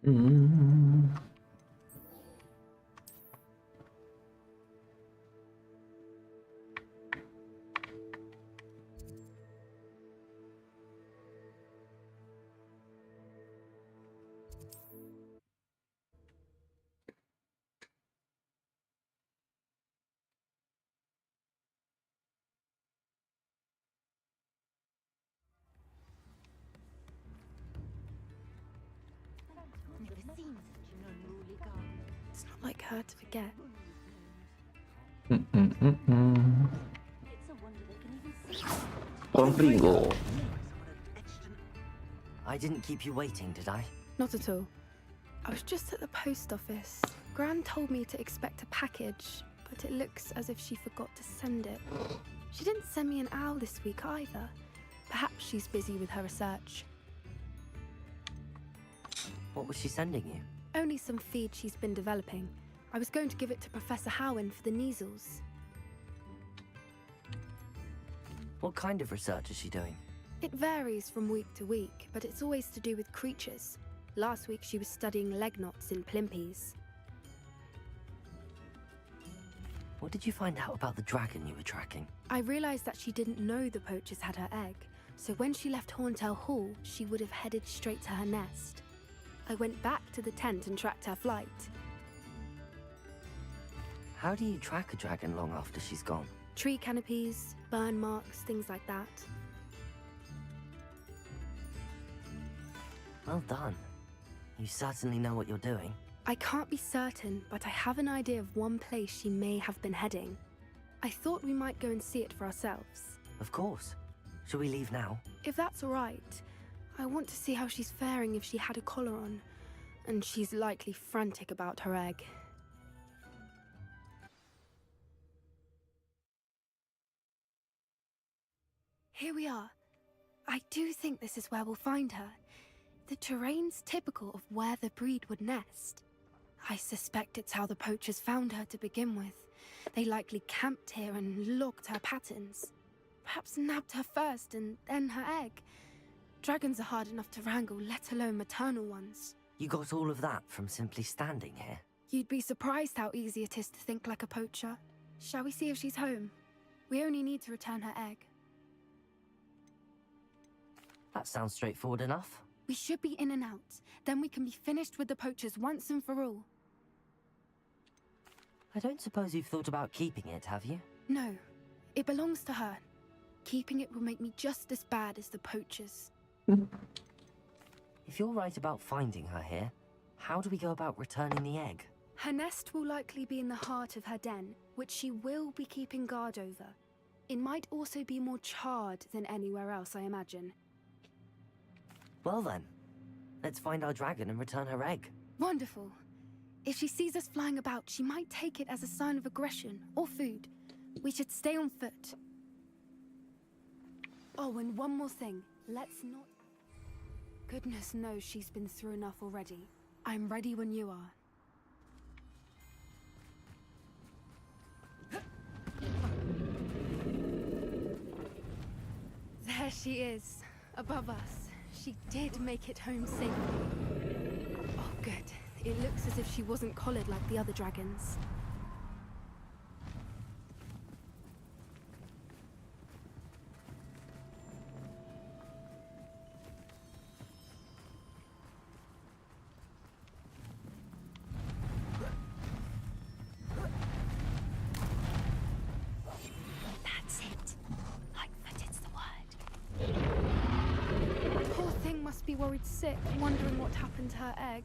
Hmm. It's not like her to forget. Orang Pringgo. I didn't keep you waiting, did I? Not at all. I was just at the post office. Gran told me to expect a package, but it looks as if she forgot to send it. She didn't send me an owl this week either. Perhaps she's busy with her research. What was she sending you? Only some feed she's been developing. I was going to give it to Professor Howen for the measles. What kind of research is she doing? It varies from week to week, but it's always to do with creatures. Last week she was studying leg knots in plimpies. What did you find out about the dragon you were tracking? I realized that she didn't know the poachers had her egg, so when she left Horntail Hall, she would have headed straight to her nest. I went back to the tent and tracked her flight. How do you track a dragon long after she's gone? Tree canopies, burn marks, things like that. Well done. You certainly know what you're doing. I can't be certain, but I have an idea of one place she may have been heading. I thought we might go and see it for ourselves. Of course. Shall we leave now? If that's all right. I want to see how she's faring if she had a collar on. And she's likely frantic about her egg. Here we are. I do think this is where we'll find her. The terrain's typical of where the breed would nest. I suspect it's how the poachers found her to begin with. They likely camped here and logged her patterns. Perhaps nabbed her first and then her egg. Dragons are hard enough to wrangle, let alone maternal ones. You got all of that from simply standing here? You'd be surprised how easy it is to think like a poacher. Shall we see if she's home? We only need to return her egg. That sounds straightforward enough. We should be in and out. Then we can be finished with the poachers once and for all. I don't suppose you've thought about keeping it, have you? No. It belongs to her. Keeping it will make me just as bad as the poachers. If you're right about finding her here, how do we go about returning the egg? Her nest will likely be in the heart of her den, which she will be keeping guard over. It might also be more charred than anywhere else, I imagine. Well then, let's find our dragon and return her egg. Wonderful. If she sees us flying about, she might take it as a sign of aggression or food. We should stay on foot. Oh, and one more thing. Let's not... Goodness knows she's been through enough already. I'm ready when you are. There she is, above us. She did make it home safely. Oh, good. It looks as if she wasn't collared like the other dragons. That's it. Lightfooted's the word. Poor thing must be worried sick, wondering what happened to her egg.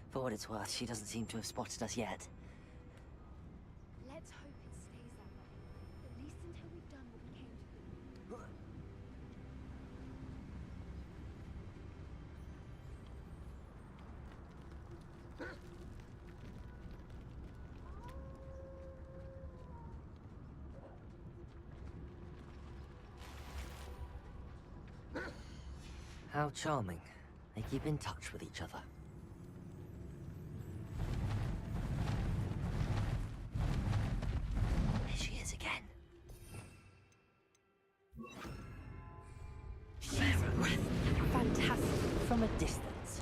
For what it's worth, she doesn't seem to have spotted us yet. Let's hope it stays that way. At least until we've done what we came to do. How charming. They keep in touch with each other. from a distance.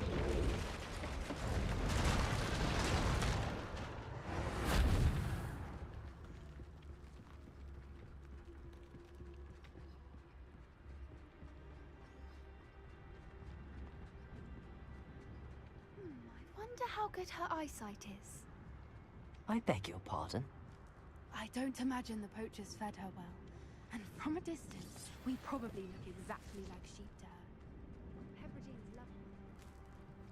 I wonder how good her eyesight is. I beg your pardon? I don't imagine the poachers fed her well. And from a distance, we probably look exactly like sheep to her. Hebrideans love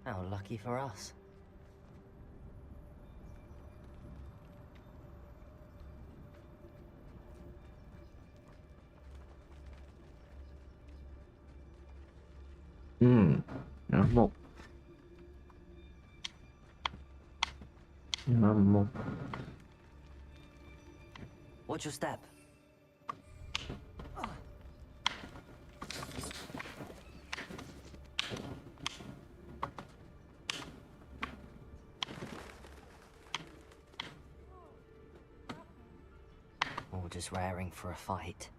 her. How lucky for us. Nyamuk. Nyamuk. Watch your step. Or just raring for a fight.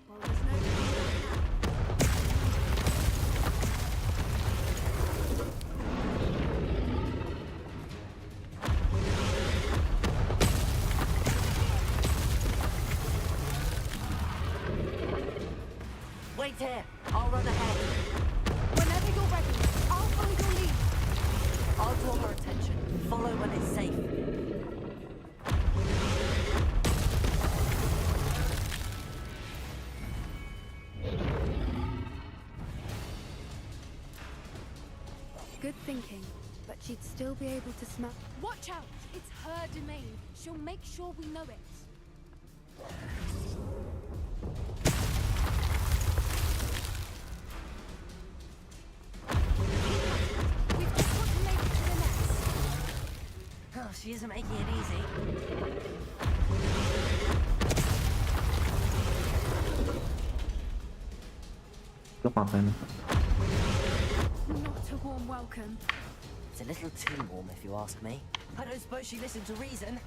Well, there's no Wait here! I'll run ahead. Whenever you're ready, I'll follow your lead. I'll draw her attention. Follow when it's safe. Good thinking, but she'd still be able to smell. Watch out! It's her domain. She'll make sure we know it. We've just got to make it to the nest. Oh, she isn't making it easy. Lo ngapain? Not a warm welcome. It's a little too warm, if you ask me. I don't suppose she listened to reason.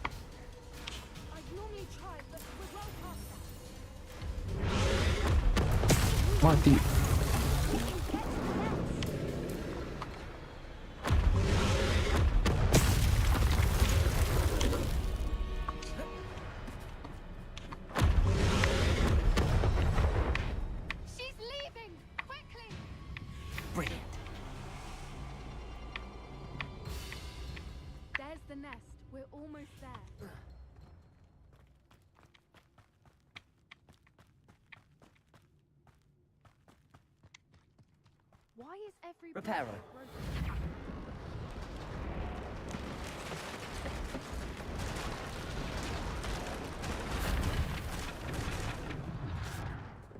I'd normally try, but we're well past Mati. that. We can get to the nest. She's leaving! Quickly! Brilliant. There's the nest. We're almost there. Why is every Reparo. broken?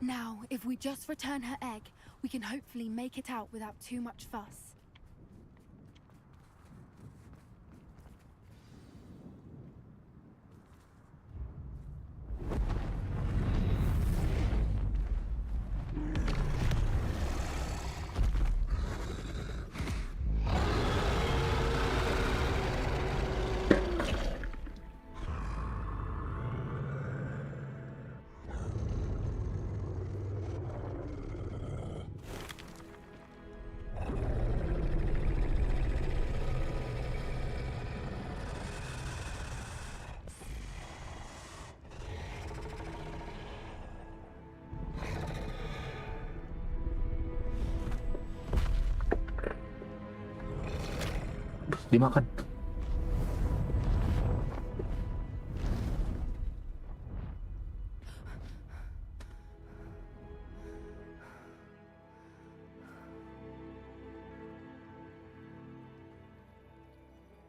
Now, if we just return her egg, we can hopefully make it out without too much fuss. Dimakan.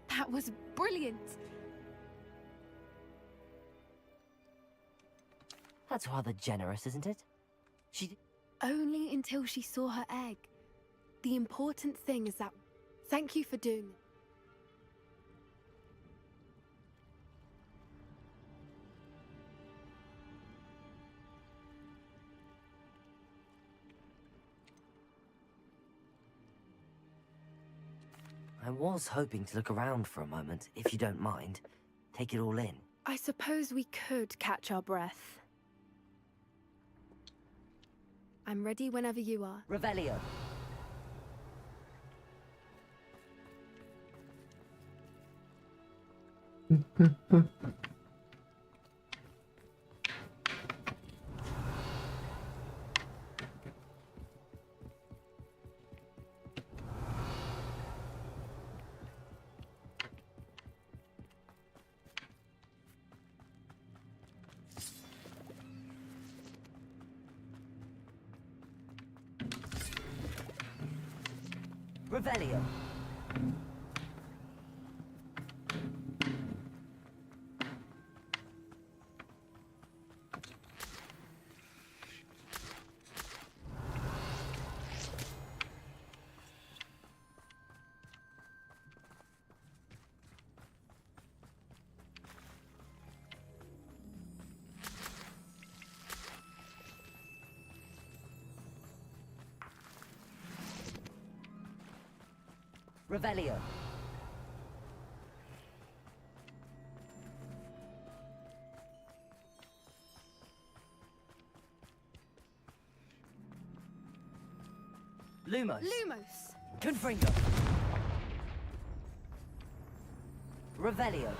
That was brilliant! That's rather generous, isn't it? She... Only until she saw her egg. The important thing is that... Thank you for doing it. I was hoping to look around for a moment, if you don't mind. Take it all in. I suppose we could catch our breath. I'm ready whenever you are. Revelio. Revelio. Revelio. Lumos. Lumos! Confringo. Revelio.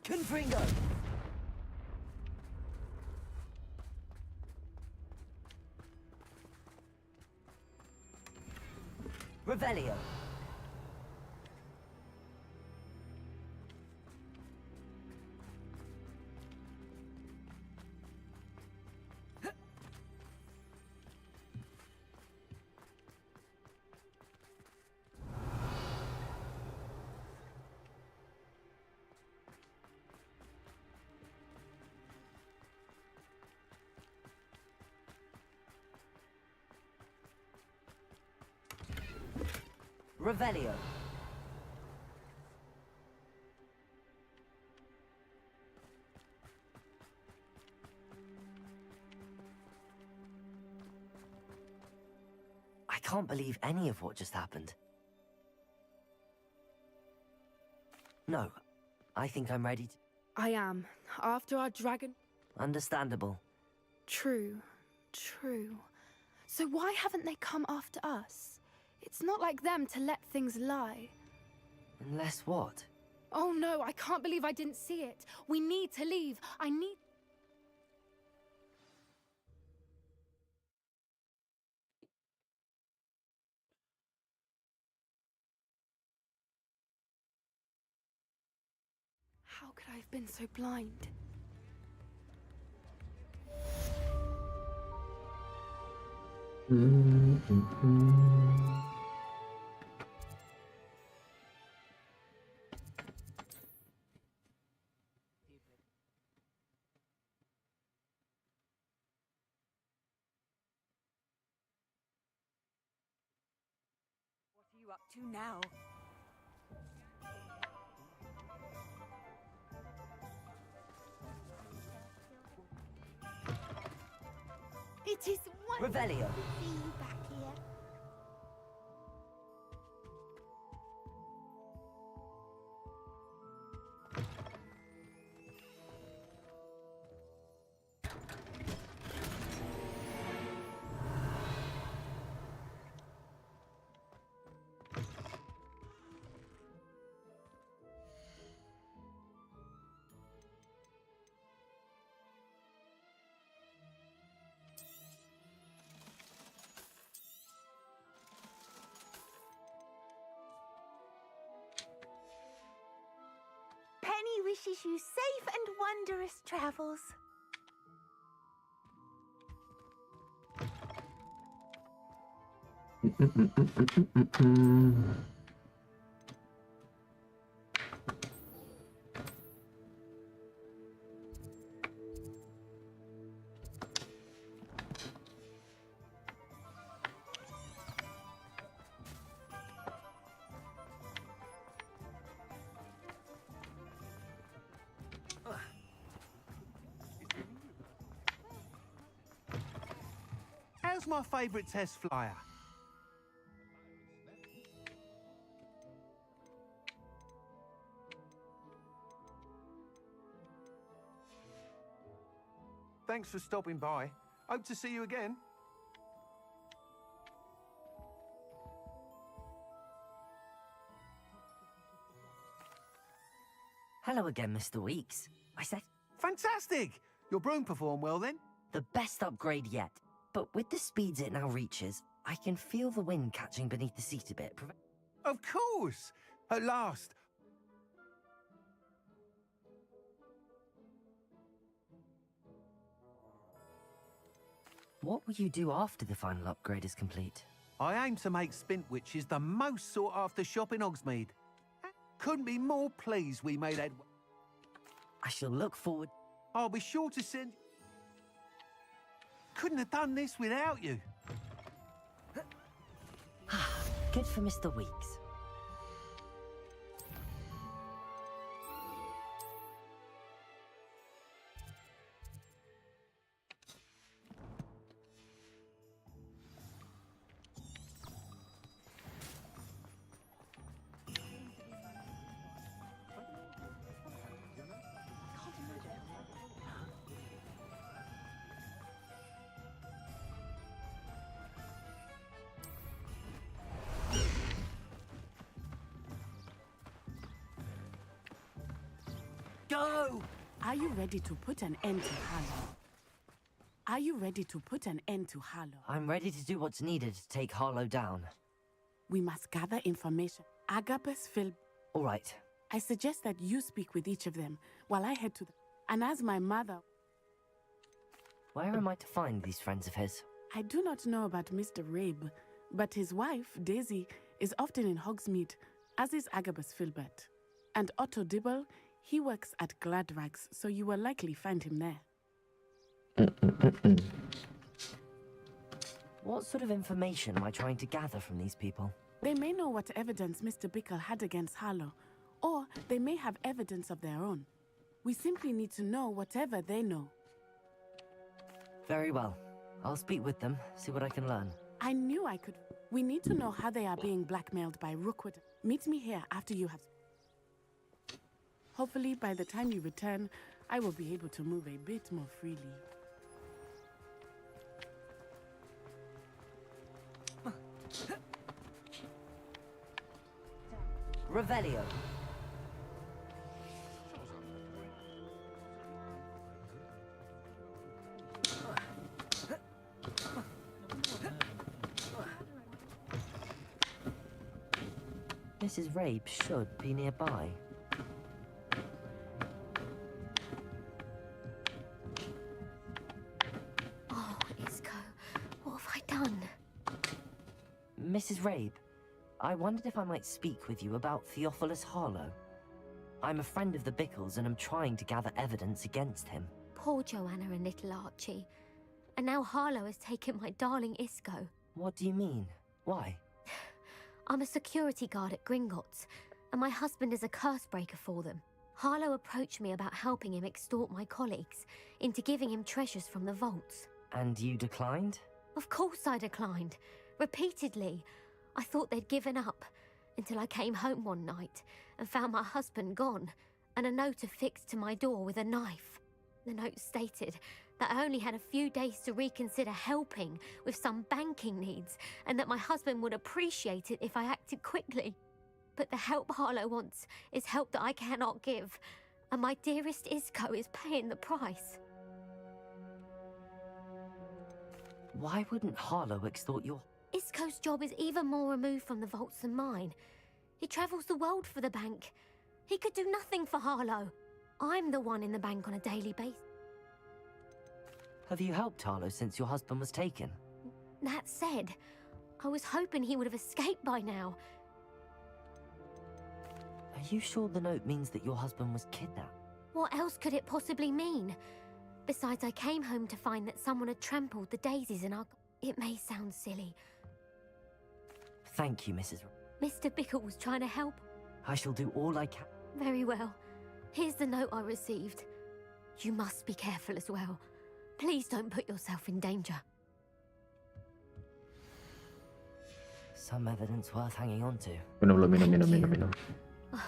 Confringo. Revelio. Revelio. I can't believe any of what just happened. No, I think I'm ready to... I am. After our dragon... Understandable. True. True. So why haven't they come after us? It's not like them to let things lie. Unless what? Oh no, I can't believe I didn't see it. We need to leave. I need... How could I have been so blind? What are you up to now? It is wonderful Revelio. to see you back here. Penny wishes you safe and wondrous travels. How's my favourite test flyer? Thanks for stopping by. Hope to see you again. Hello again, Mr. Weeks. I said, Fantastic! Your broom performed well then? the best upgrade yet. But with the speeds it now reaches, I can feel the wind catching beneath the seat a bit. Of course! At last. What will you do after the final upgrade is complete? I aim to make Spintwitches the most sought after shop in Hogsmeade. Couldn't be more pleased we made that. I shall look forward. I'll be sure to send. Couldn't have done this without you. Good for Mr. Weeks. Go! Are you ready to put an end to Harlow? Are you ready to put an end to Harlow? I'm ready to do what's needed to take Harlow down. We must gather information. Agabus, Phil, All right. I suggest that you speak with each of them while I head to the... And as my mother, Where am I to find these friends of his? I do not know about Mr. Rabe, but his wife, Daisy, is often in Hogsmeade, as is Agabus Filbert. And Otto Dibble, he works at Gladrags, so you will likely find him there. What sort of information am I trying to gather from these people? They may know what evidence Mr. Bickle had against Harlow, or they may have evidence of their own. We simply need to know whatever they know. Very well. I'll speak with them, see what I can learn. I knew I could. We need to know how they are being blackmailed by Rookwood. Meet me here after you have... Hopefully, by the time you return, I will be able to move a bit more freely. Revelio. Mrs. Rabe should be nearby. Oh, Isco, what have I done? Mrs. Rabe, I wondered if I might speak with you about Theophilus Harlow. I'm a friend of the Bickles and am trying to gather evidence against him. Poor Joanna and little Archie. And now Harlow has taken my darling Isco. What do you mean? Why? I'm a security guard at Gringotts, and my husband is a curse breaker for them. Harlow approached me about helping him extort my colleagues into giving him treasures from the vaults. And you declined? Of course I declined. Repeatedly. I thought they'd given up, until I came home one night and found my husband gone, and a note affixed to my door with a knife. The note stated that I only had a few days to reconsider helping with some banking needs, and that my husband would appreciate it if I acted quickly. But the help Harlow wants is help that I cannot give, and my dearest Isco is paying the price. Why wouldn't Harlow extort your... Isco's job is even more removed from the vaults than mine. He travels the world for the bank. He could do nothing for Harlow. I'm the one in the bank on a daily basis. Have you helped Harlow since your husband was taken? That said, I was hoping he would have escaped by now. Are you sure the note means that your husband was kidnapped? What else could it possibly mean? Besides, I came home to find that someone had trampled the daisies in our... It may sound silly. Thank you, Mrs. Mr. Bickle was trying to help. I shall do all I can. Very well. Here's the note I received. You must be careful as well. Please don't put yourself in danger. Some evidence worth hanging on to. Minum dulu, minum. I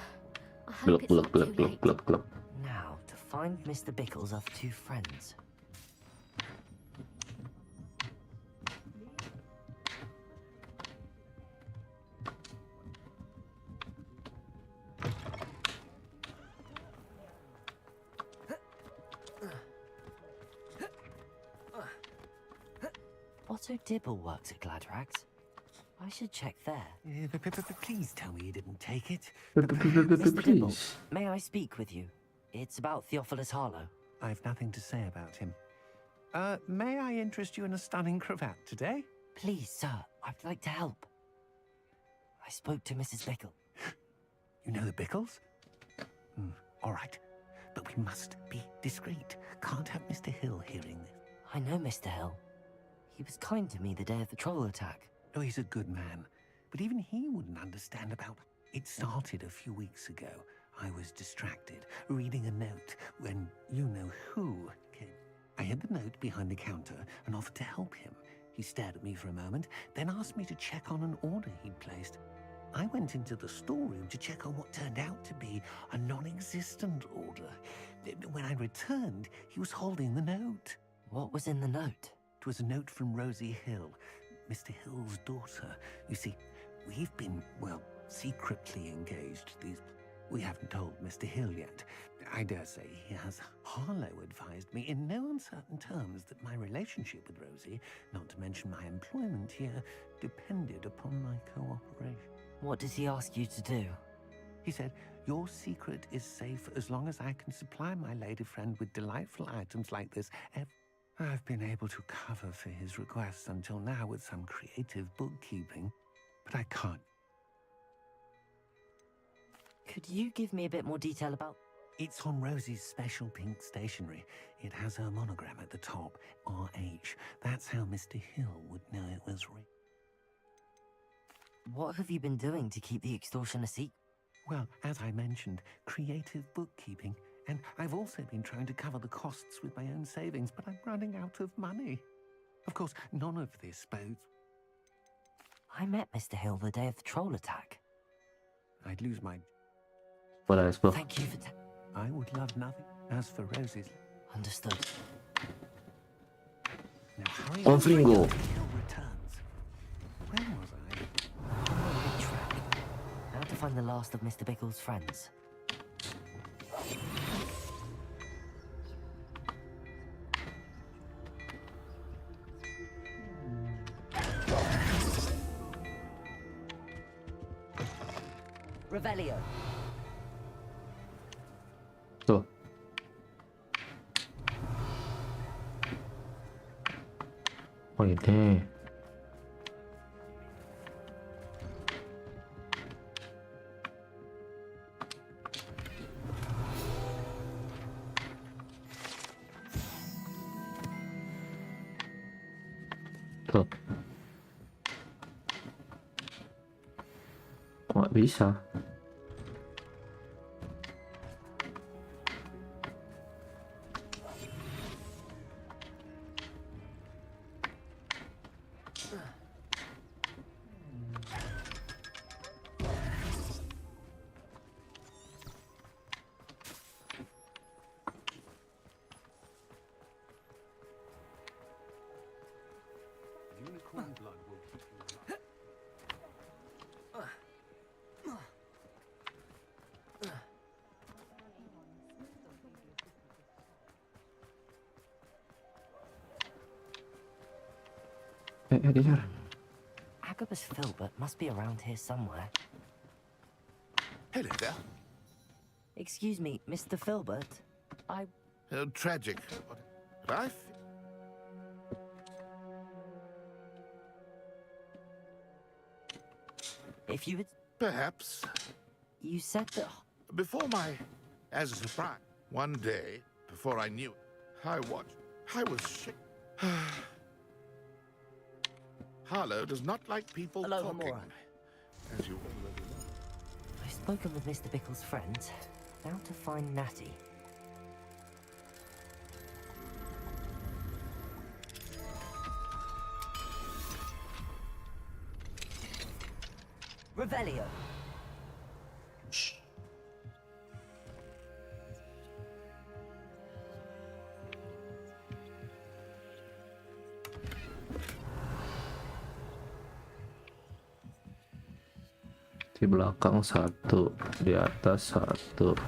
Glug, hope it's glug, not glug, too glug, late. glug, glug. Now, to find Mr. Bickles' other two friends. Otto Dibble works at Gladrags. I should check there. Please tell me you didn't take it. Mr. Dibble, Please. may I speak with you? It's about Theophilus Harlow. I've nothing to say about him. May I interest you in a stunning cravat today? Please, sir, I'd like to help. I spoke to Mrs. Bickle. You know the Bickles? All right. But we must be discreet. Can't have Mr. Hill hearing this. I know Mr. Hill. He was kind to me the day of the troll attack. Oh, he's a good man. But even he wouldn't understand about... It started a few weeks ago. I was distracted, reading a note, when you-know-who came. I hid the note behind the counter and offered to help him. He stared at me for a moment, then asked me to check on an order he'd placed. I went into the storeroom to check on what turned out to be a non-existent order. When I returned, he was holding the note. What was in the note? It was a note from Rosie Hill, Mr. Hill's daughter. You see, we've been, well, secretly engaged. We haven't told Mr. Hill yet. I dare say he has. Harlow advised me in no uncertain terms that my relationship with Rosie, not to mention my employment here, depended upon my cooperation. What does he ask you to do? He said, your secret is safe as long as I can supply my lady friend with delightful items like this. I've been able to cover for his requests until now with some creative bookkeeping, but I can't. Could you give me a bit more detail about... It's on Rosie's special pink stationery. It has her monogram at the top, RH. That's how Mr. Hill would know it was real. What have you been doing to keep the extortion a secret? Well, as I mentioned, creative bookkeeping. And I've also been trying to cover the costs with my own savings, but I'm running out of money. Of course, none of this bodes. I met Mr. Hill the day of the troll attack. I'd lose my... Voilà, let's go. Thank you for... I would love nothing. As for Rosie's... Understood. Now hurry On up Flingo. until Hill returns. Where was I? Track. How to find the last of Mr. Bickle's friends. Revelio. Tuh. Oh ini. Tuh. Kok nggak bisa? Unicorn blood will keep you alive. Kejar. Agabus Filbert must be around here somewhere. Hello there. Excuse me, Mr. Filbert. Tragic. But I If you had... perhaps You said that... before my... as a surprise, one day, before I knew it, I was sick. Harlow does not like people Hello, talking. Hamora. As you already know. I've spoken with Mr. Bickle's friends. Now to find Natty. Revelio. Shh. Di belakang 1, di atas 1.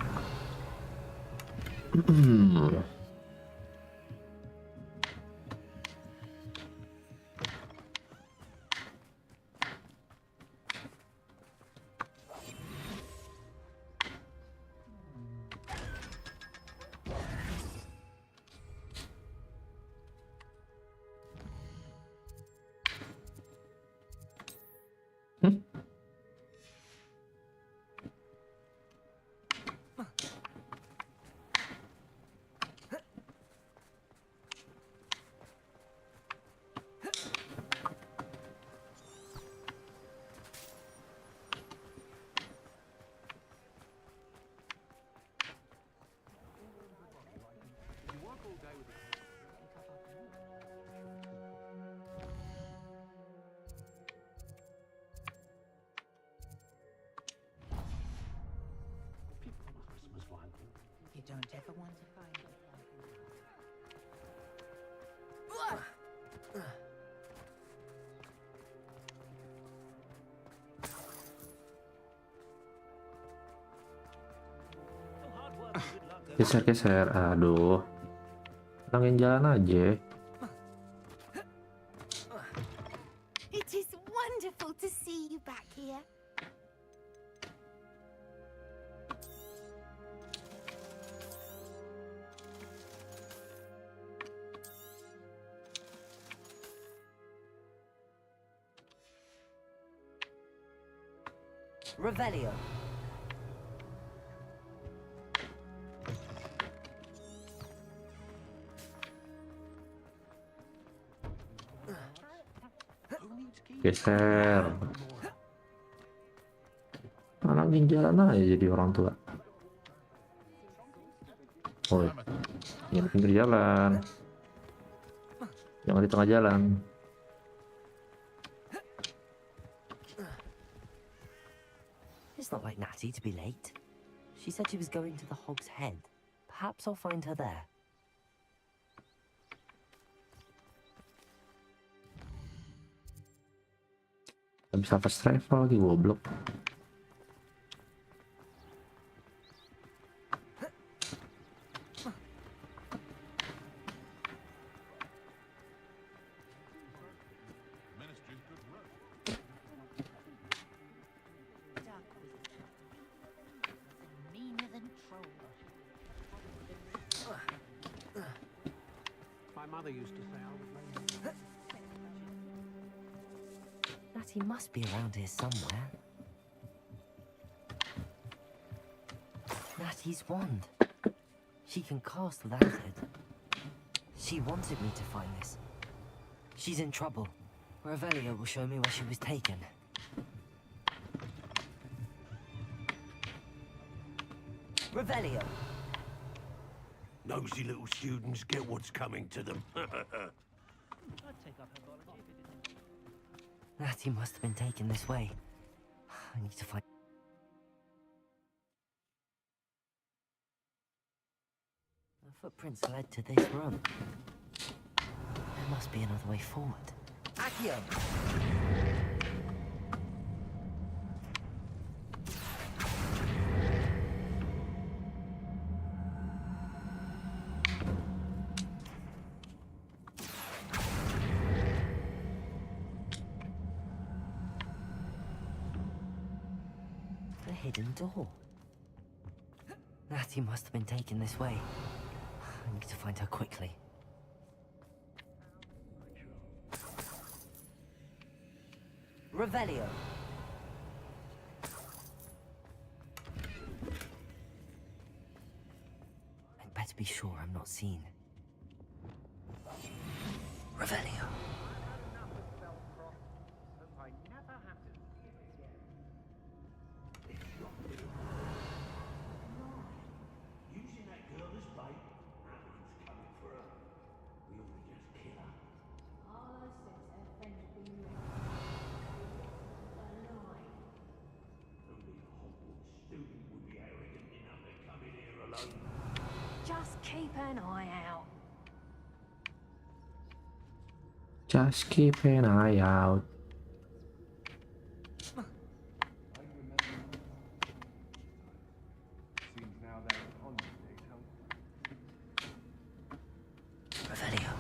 You don't ever want to find it. Geser-geser, aduh. Langin jalan aja. It is wonderful to see you back here. Revelio. Geser. Langin jalan aja jadi orang tua. Oh, yang di pinggir jalan. Jangan di tengah jalan. It's not like Natty to be late. She said she was going to the Hog's Head. Perhaps I'll find her there. Gak bisa fast travel lagi, goblok. Meaner than troll. My mother used to say I was lazy. Natty must be around here somewhere. Natty's wand. She can cast without it. She wanted me to find this. She's in trouble. Revelio will show me where she was taken. Revelio. Nosy little students get what's coming to them. I'd take up herbology if it didn't. Natty must have been taken this way. I need to find... The footprints led to this room. There must be another way forward. Accio! The hidden door. Natty must have been taken this way. I need to find her quickly. Revelio. I'd better be sure I'm not seen. Revelio. Using that girl as bait? Applicant's coming for her. We ought to just kill her. Just keep an eye out. Just keep an eye out. Revelio.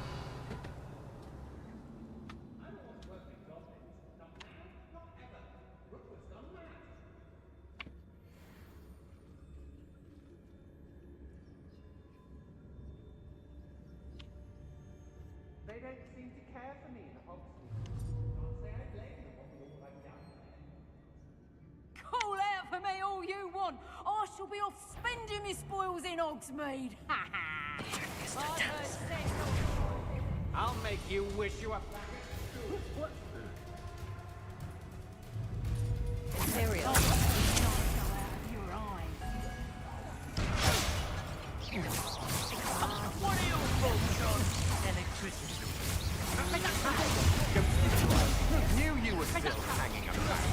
They don't seem to care for me in Hogwarts. Can't say I blame them on all I've done. Call out for me all you want. I shall be off spending my spoils in Hogsmeade. Ha ha. I'll make you wish you were. Imperial. Your eyes. What are your thoughts on electricity? Knew you were still hanging around.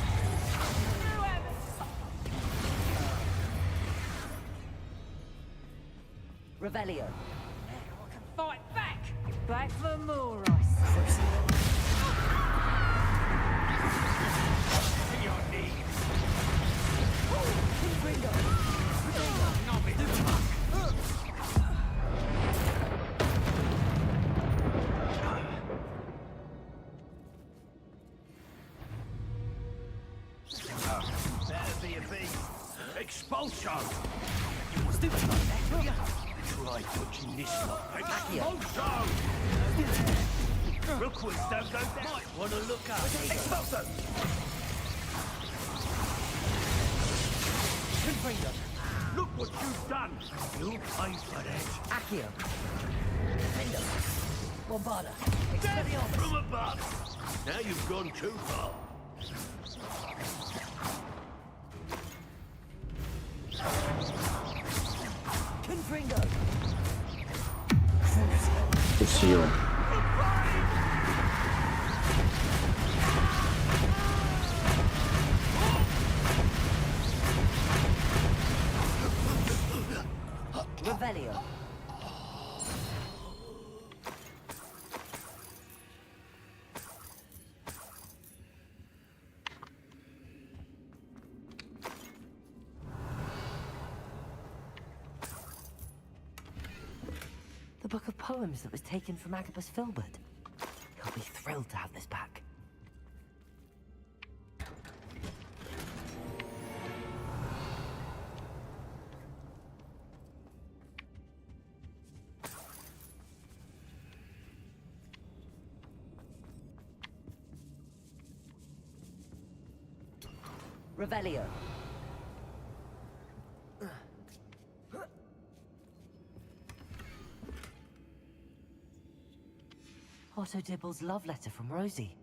Revelio. Fight back! Back for more, I say. To your knees. Better be a beast. Expulsion! You must do like that. Try touching this lot. Expulsion! Real quick, don't go down. Might want to look up. Expulsion! Confringo. Look what you've done. You'll pay for that. Accio. Defendo. Bombarda. Death Expelliarmus. from above. Now you've gone too far. Confringo. Crucio. Revelio. The book of poems that was taken from Agabus Filbert. He'll be thrilled to have this back. Revelio. Otto Dibble's love letter from Rosie.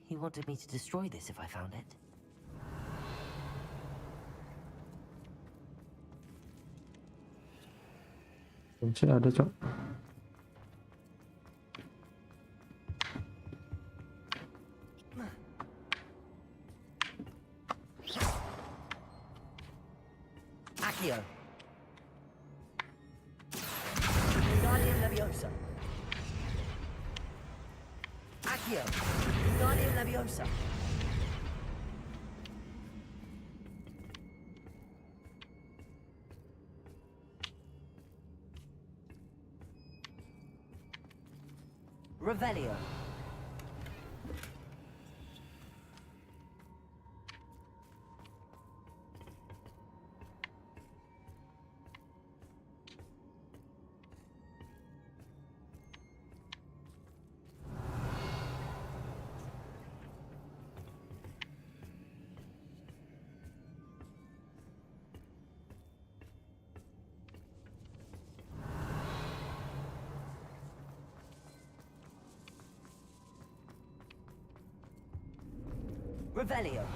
He wanted me to destroy this if I found it. Kunci ada, Cok. Accio. Guardian Leviosa. Accio. Guardian Leviosa. Revelio. Revelio.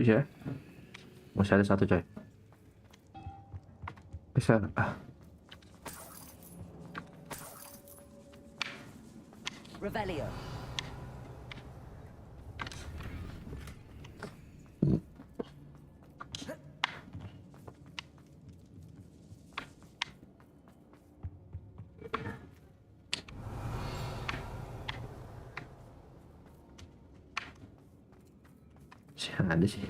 Habis ya? Masih ada satu coy. Bisa. Revelio. Masih ada sih.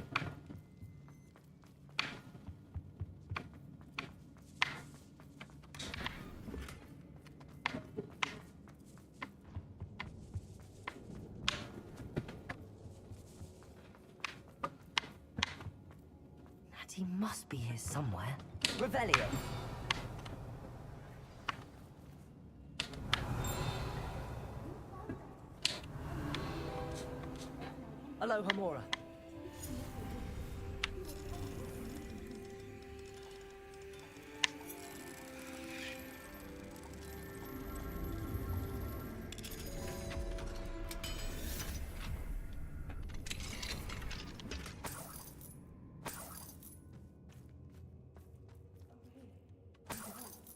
He must be here somewhere. Revelio. Aloha Mora.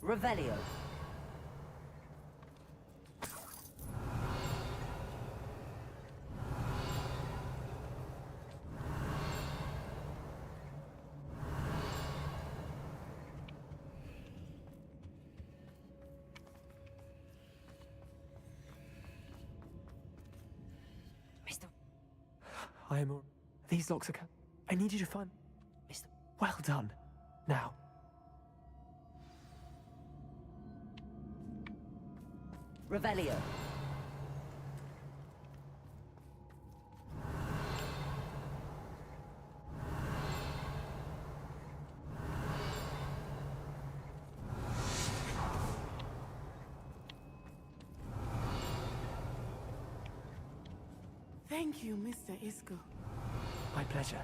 Revelio. Mr. I am. These locks are. I need you to find. Mr. Well done. Now. Revelio. Thank you, Mr. Isco. My pleasure.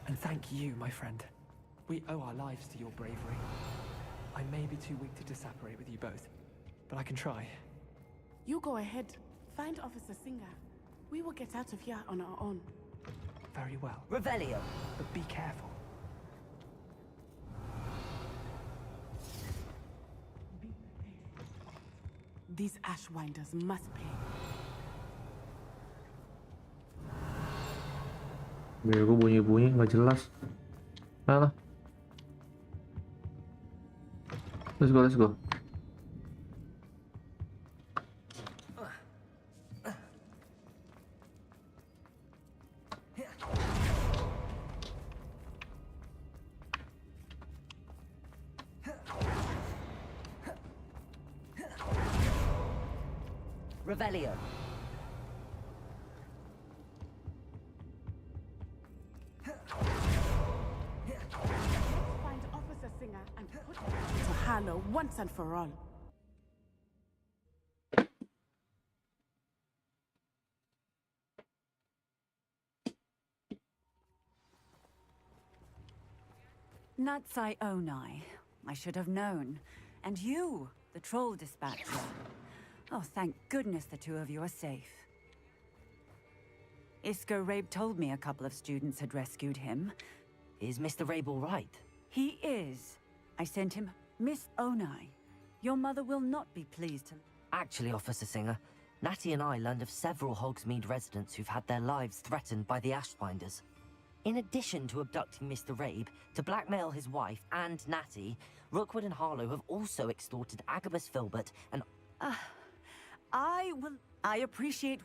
And thank you, my friend. We owe our lives to your bravery. I may be too weak to disapparate with you both, but I can try. You go ahead. Find Officer Singer. We will get out of here on our own. Very well. Revelio. But be careful. These Ashwinders must pay. Bego bunyi-bunyi nggak jelas. Alah. Let's go, let's go. Revelio. Find Officer Singer and put him to Harlow once and for all. Natsai Onai. I should have known. And you, the troll dispatcher. Oh, thank goodness the two of you are safe. Isco Rabe told me a couple of students had rescued him. Is Mr. Rabe all right? He is. I sent him Miss Onai. Your mother will not be pleased to... Actually, Officer Singer, Natty and I learned of several Hogsmeade residents who've had their lives threatened by the Ashbinders. In addition to abducting Mr. Rabe to blackmail his wife and Natty, Rookwood and Harlow have also extorted Agabus Filbert and... I appreciate...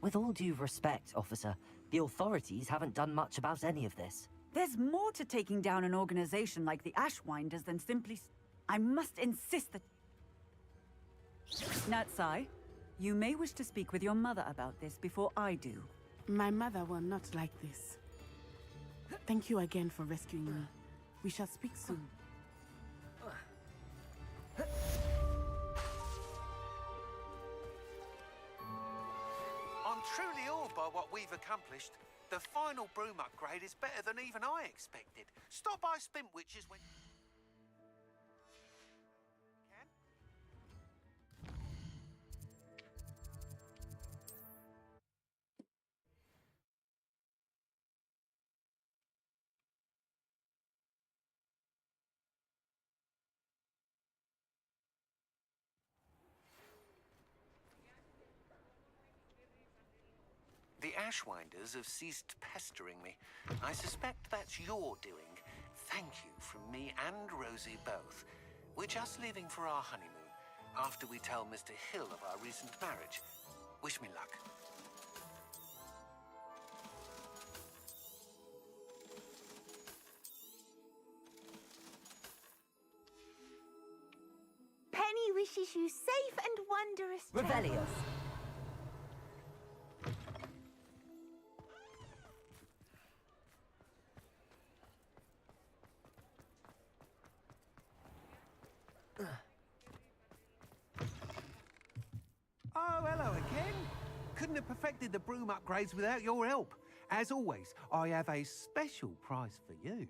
With all due respect, Officer, the authorities haven't done much about any of this. There's more to taking down an organization like the Ashwinders than simply... I must insist that... Natsai, you may wish to speak with your mother about this before I do. My mother will not like this. Thank you again for rescuing me. We shall speak soon. I'm truly awed by what we've accomplished. The final broom upgrade is better than even I expected. Stop by Spintwitches when... The Ashwinders have ceased pestering me. I suspect that's your doing. Thank you from me and Rosie both. We're just leaving for our honeymoon after we tell Mr. Hill of our recent marriage. Wish me luck. Penny wishes you safe and wondrous Revelio. travels. Oh, hello again. Couldn't have perfected the broom upgrades without your help. As always, I have a special prize for you.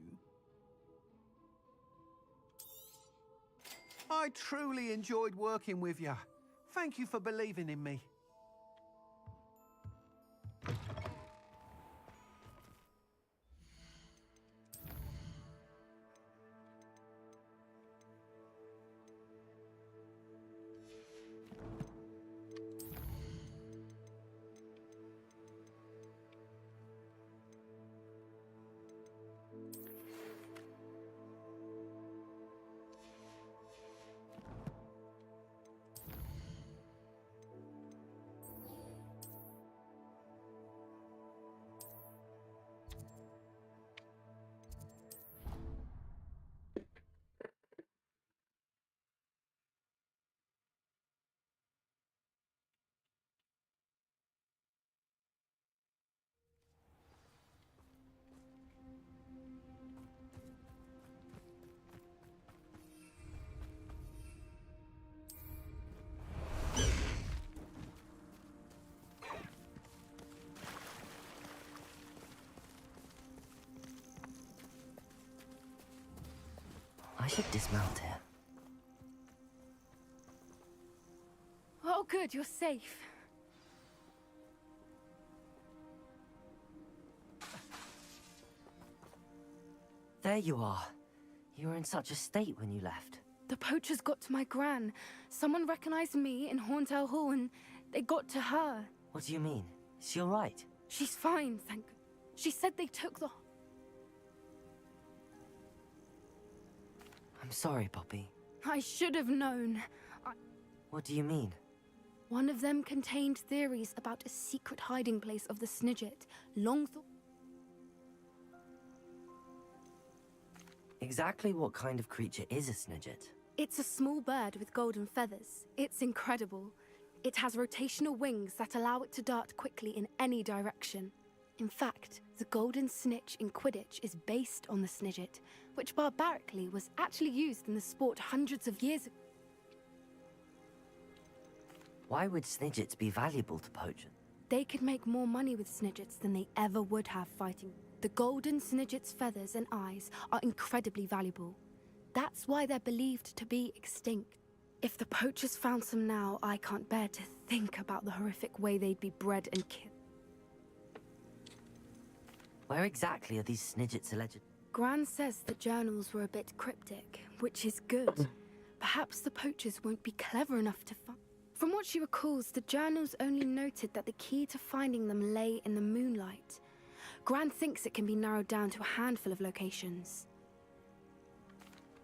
I truly enjoyed working with you. Thank you for believing in me. I should dismount here. Oh, good, you're safe. There you are. You were in such a state when you left. The poachers got to my gran. Someone recognized me in Hauntel Hall and they got to her. What do you mean? Is she all right? She's fine, thank... She said they took the... I'm sorry, Poppy. I should have known. What do you mean? One of them contained theories about a secret hiding place of the Snidget. Long thought... Exactly what kind of creature is a Snidget? It's a small bird with golden feathers. It's incredible. It has rotational wings that allow it to dart quickly in any direction. In fact, the golden snitch in Quidditch is based on the Snidget, which barbarically was actually used in the sport hundreds of years ago. Why would Snidgets be valuable to poachers? They could make more money with Snidgets than they ever would have fighting. The golden Snidget's feathers and eyes are incredibly valuable. That's why they're believed to be extinct. If the poachers found some now, I can't bear to think about the horrific way they'd be bred and killed. Where exactly are these Snidgets alleged? Gran says the journals were a bit cryptic, which is good. Perhaps the poachers won't be clever enough to find... From what she recalls, the journals only noted that the key to finding them lay in the moonlight. Gran thinks it can be narrowed down to a handful of locations.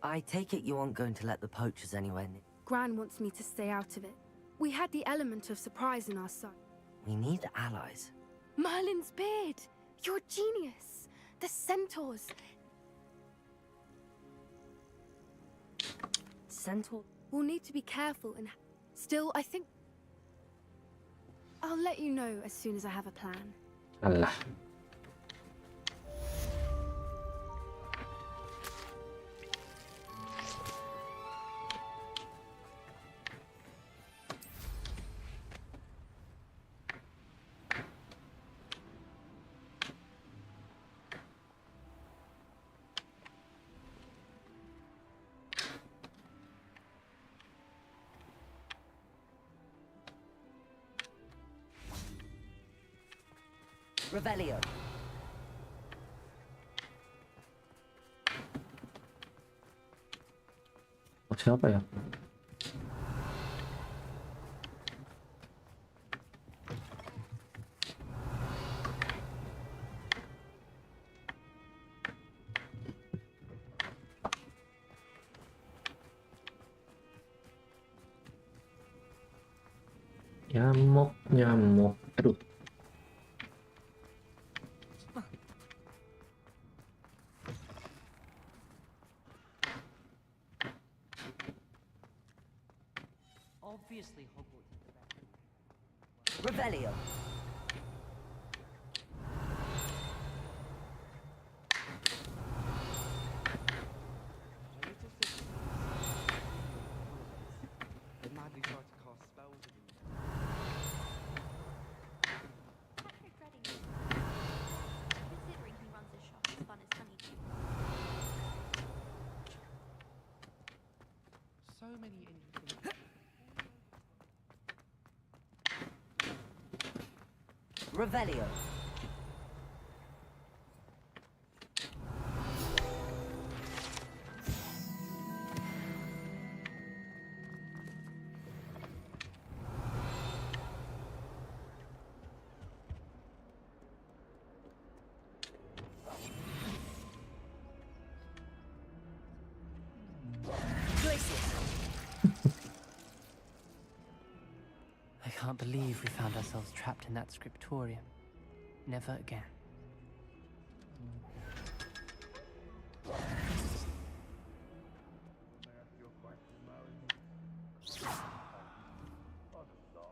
I take it you aren't going to let the poachers anywhere near. Gran wants me to stay out of it. We had the element of surprise in our sight. We need allies. Merlin's beard! You're a genius! The centaurs! Centaur? We'll need to be careful and... Still, I think... I'll let you know as soon as I have a plan. Alah. Revelio. Siapa ya? Nyamuk. Aduh. Obviously, Hogwarts is the best. Revelio. They madly try to cast spells at you. Patrick Redding, considering he runs a shop as fun as Honeydew. So many interesting. Revelio. I can't believe we found ourselves trapped in that scriptorium. Never again.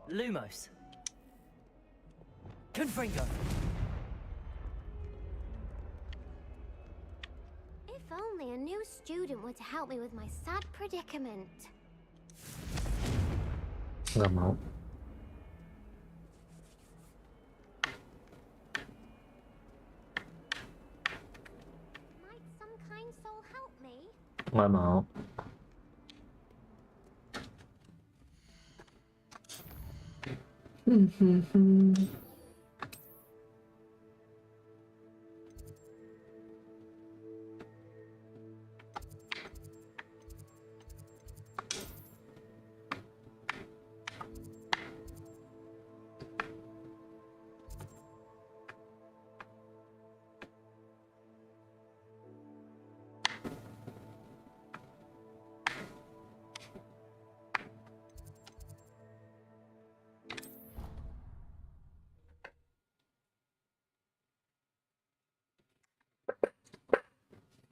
Lumos. Confringo. If only a new student were to help me with my sad predicament. Nggak mau. Might some kind soul help me? Nggak mau.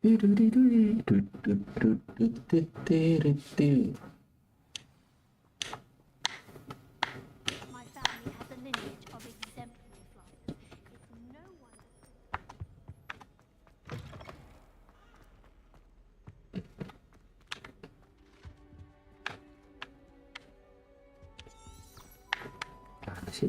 My family has a lineage of exemplary flyers. It's no wonder. Mana sih?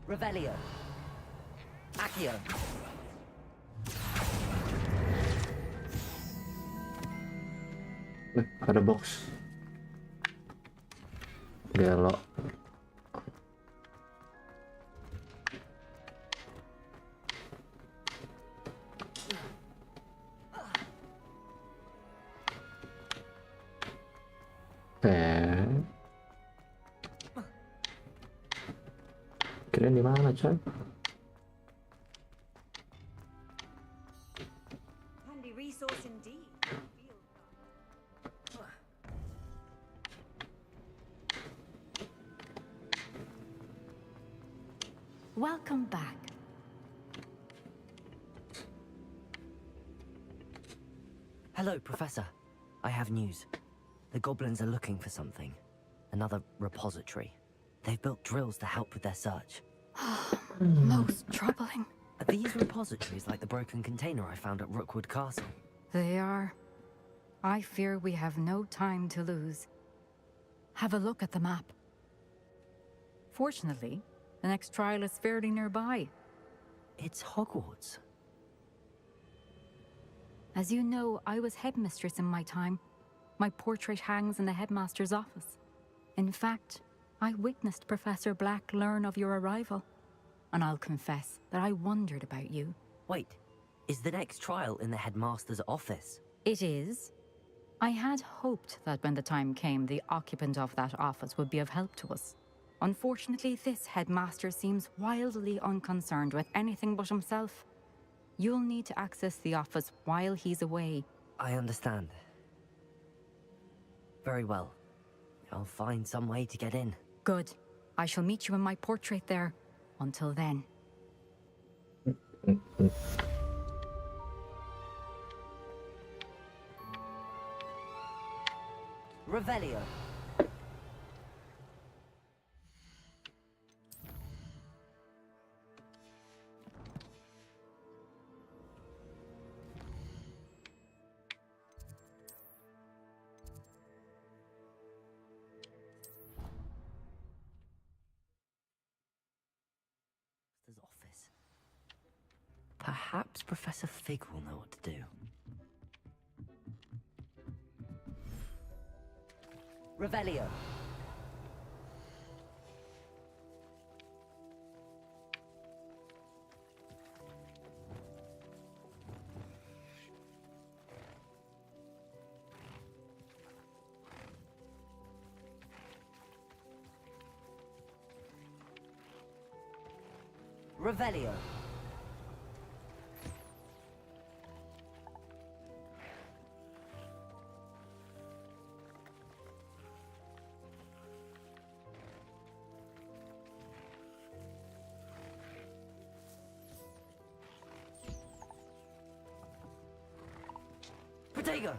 Revelio. Accio. Ada box. Gelo. Kirain di mana, coy? Handy resource indeed. Welcome back. Hello, Professor. I have news. The goblins are looking for something. Another repository. They've built drills to help with their search. Most troubling. Are these repositories like the broken container I found at Rookwood Castle? They are. I fear we have no time to lose. Have a look at the map. Fortunately, the next trial is fairly nearby. It's Hogwarts. As you know, I was headmistress in my time. My portrait hangs in the headmaster's office. In fact, I witnessed Professor Black learn of your arrival. And I'll confess that I wondered about you. Wait, Is the next trial in the headmaster's office? It is. I had hoped that when the time came, the occupant of that office would be of help to us. Unfortunately, this headmaster seems wildly unconcerned with anything but himself. You'll need to access the office while he's away. I understand. Very well. I'll find some way to get in. Good. I shall meet you in my portrait there. Until then. Revelio. Office. Perhaps Professor Fig will know what to do. Revelio. Revelio. Potato.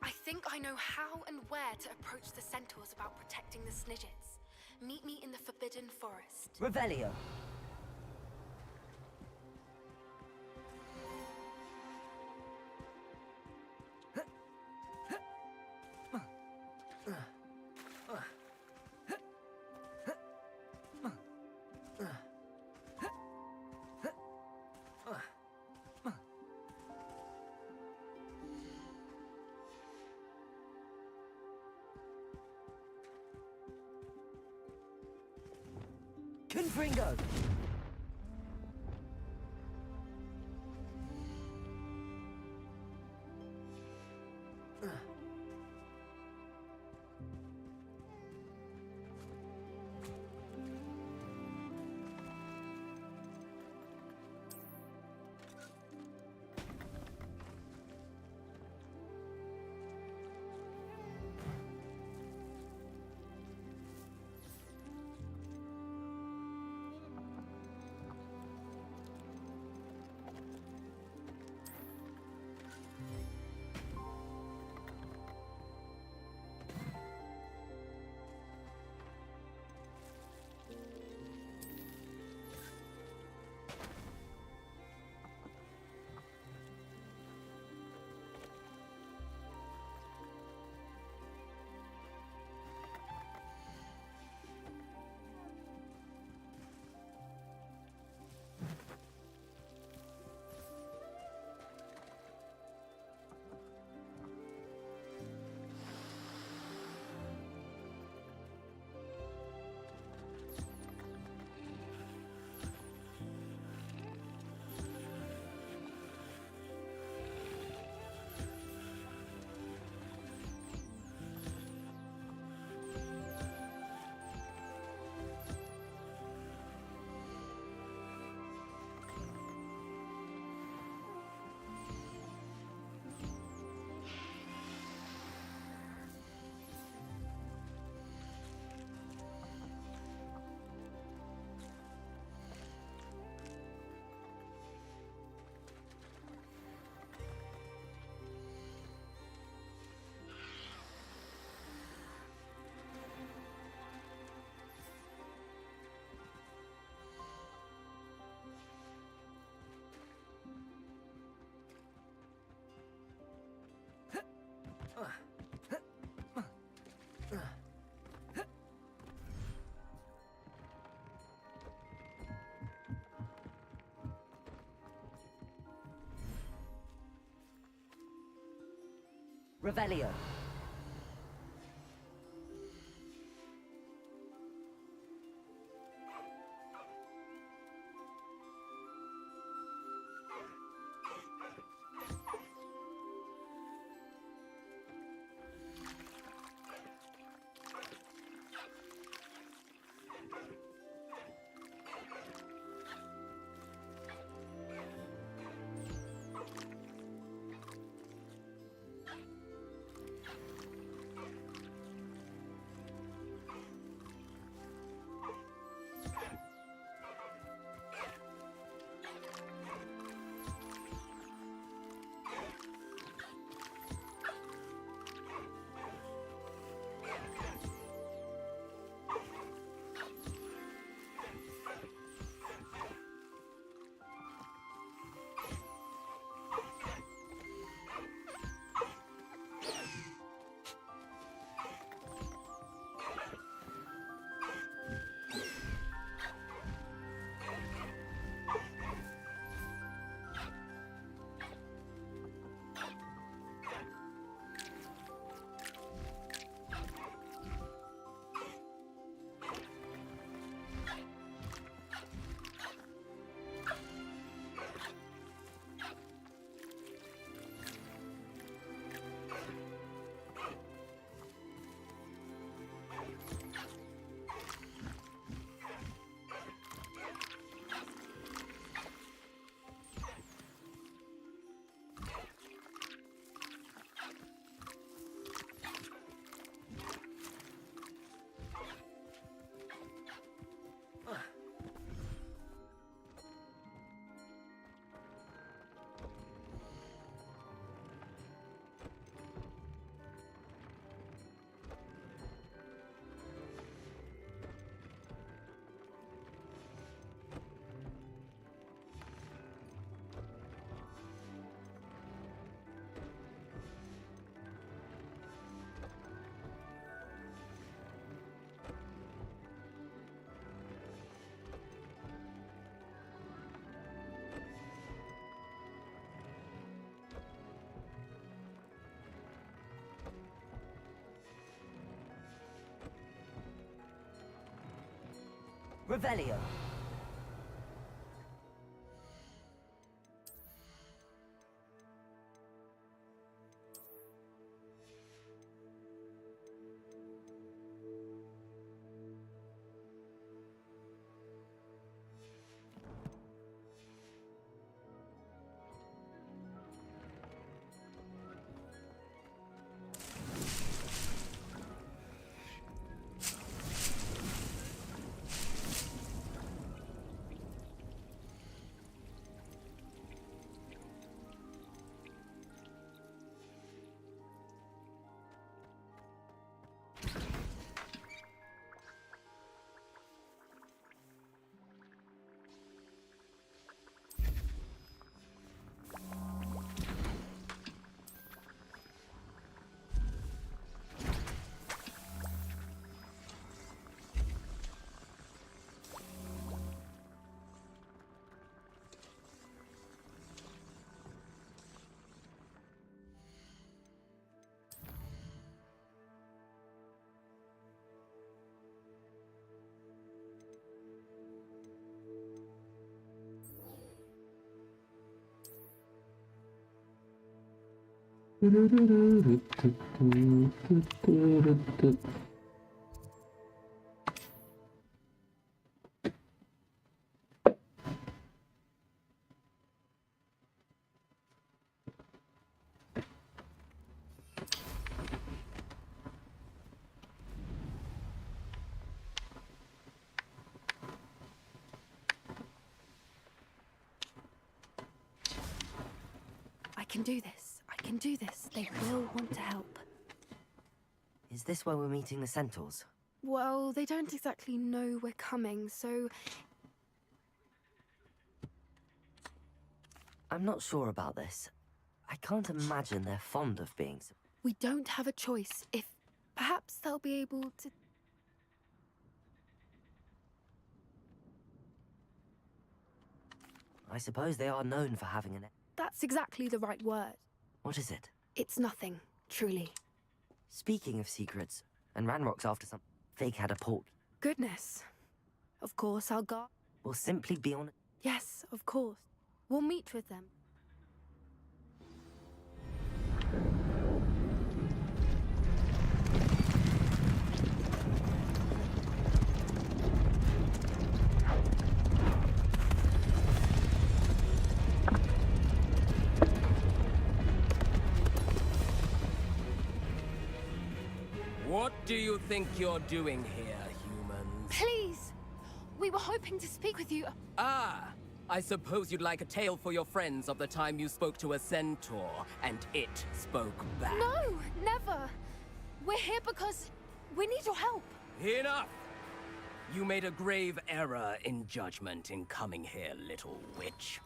I think I know how and where to approach the centaurs about protecting the Snidgets. Meet me in the Forbidden Forest. Revelio. Confringo! Revelio. Revelio. I can do this. I can do this. They will want to help. Is this where we're meeting the centaurs? Well, they don't exactly know we're coming, so... I'm not sure about this. I can't imagine they're fond of being... We don't have a choice. If perhaps they'll be able to... I suppose they are known for having an... That's exactly the right word. What is it? It's nothing. truly. Speaking of secrets, and Ranrock's after some fake had a port. Goodness. Of course, I'll go. We'll simply be on. Yes, of course. We'll meet with them. What do you think you're doing here, humans? Please! We were hoping to speak with you. Ah! I suppose you'd like a tale for your friends of the time you spoke to a centaur, and it spoke back. No, never. We're here because we need your help. Enough! You made a grave error in judgment in coming here, little witch.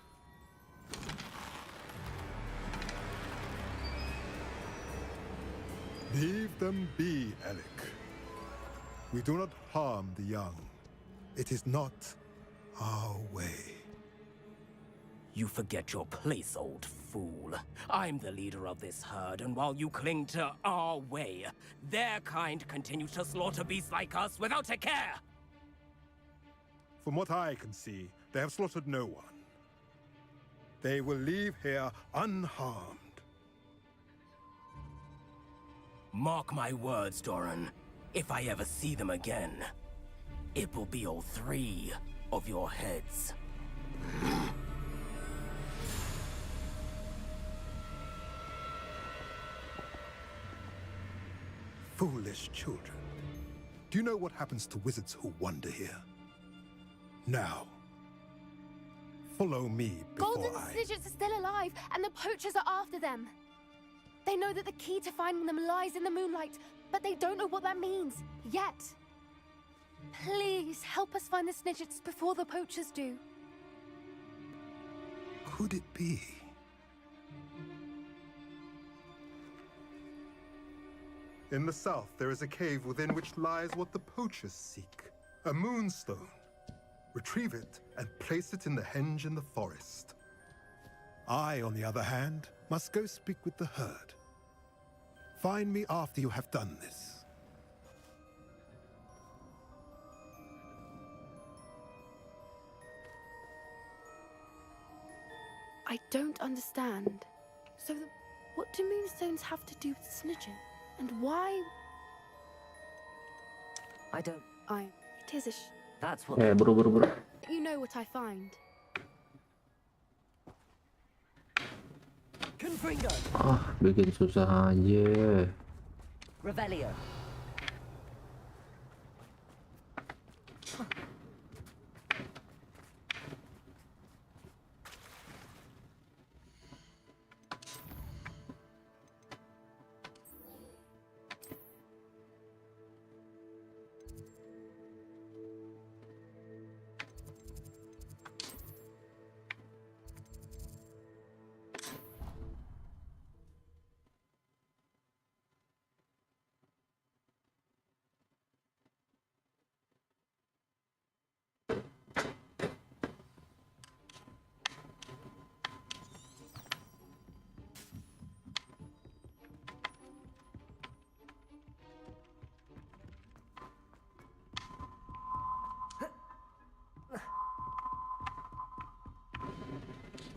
Leave them be, Alec. We do not harm the young. It is not our way. You forget your place, old fool. I'm the leader of this herd, and while you cling to our way, their kind continues to slaughter beasts like us without a care! From what I can see, they have slaughtered no one. They will leave here unharmed. Mark my words, Doran. If I ever see them again, it will be all 3 of your heads. Foolish children. Do you know what happens to wizards who wander here? Now, follow me before Golden Snidgets are still alive, and the poachers are after them. They know that the key to finding them lies in the moonlight, but they don't know what that means, yet. Please, help us find the Snidgets before the poachers do. Could it be? In the south, there is a cave within which lies what the poachers seek. A moonstone. Retrieve it and place it in the henge in the forest. I, on the other hand, must go speak with the herd. Find me after you have done this. I don't understand. So, what do moonstones have to do with Snidget? And why? I don't. It is a That's what. Buru. You know what I find. Confringo. Bikin susah aja. Revelio.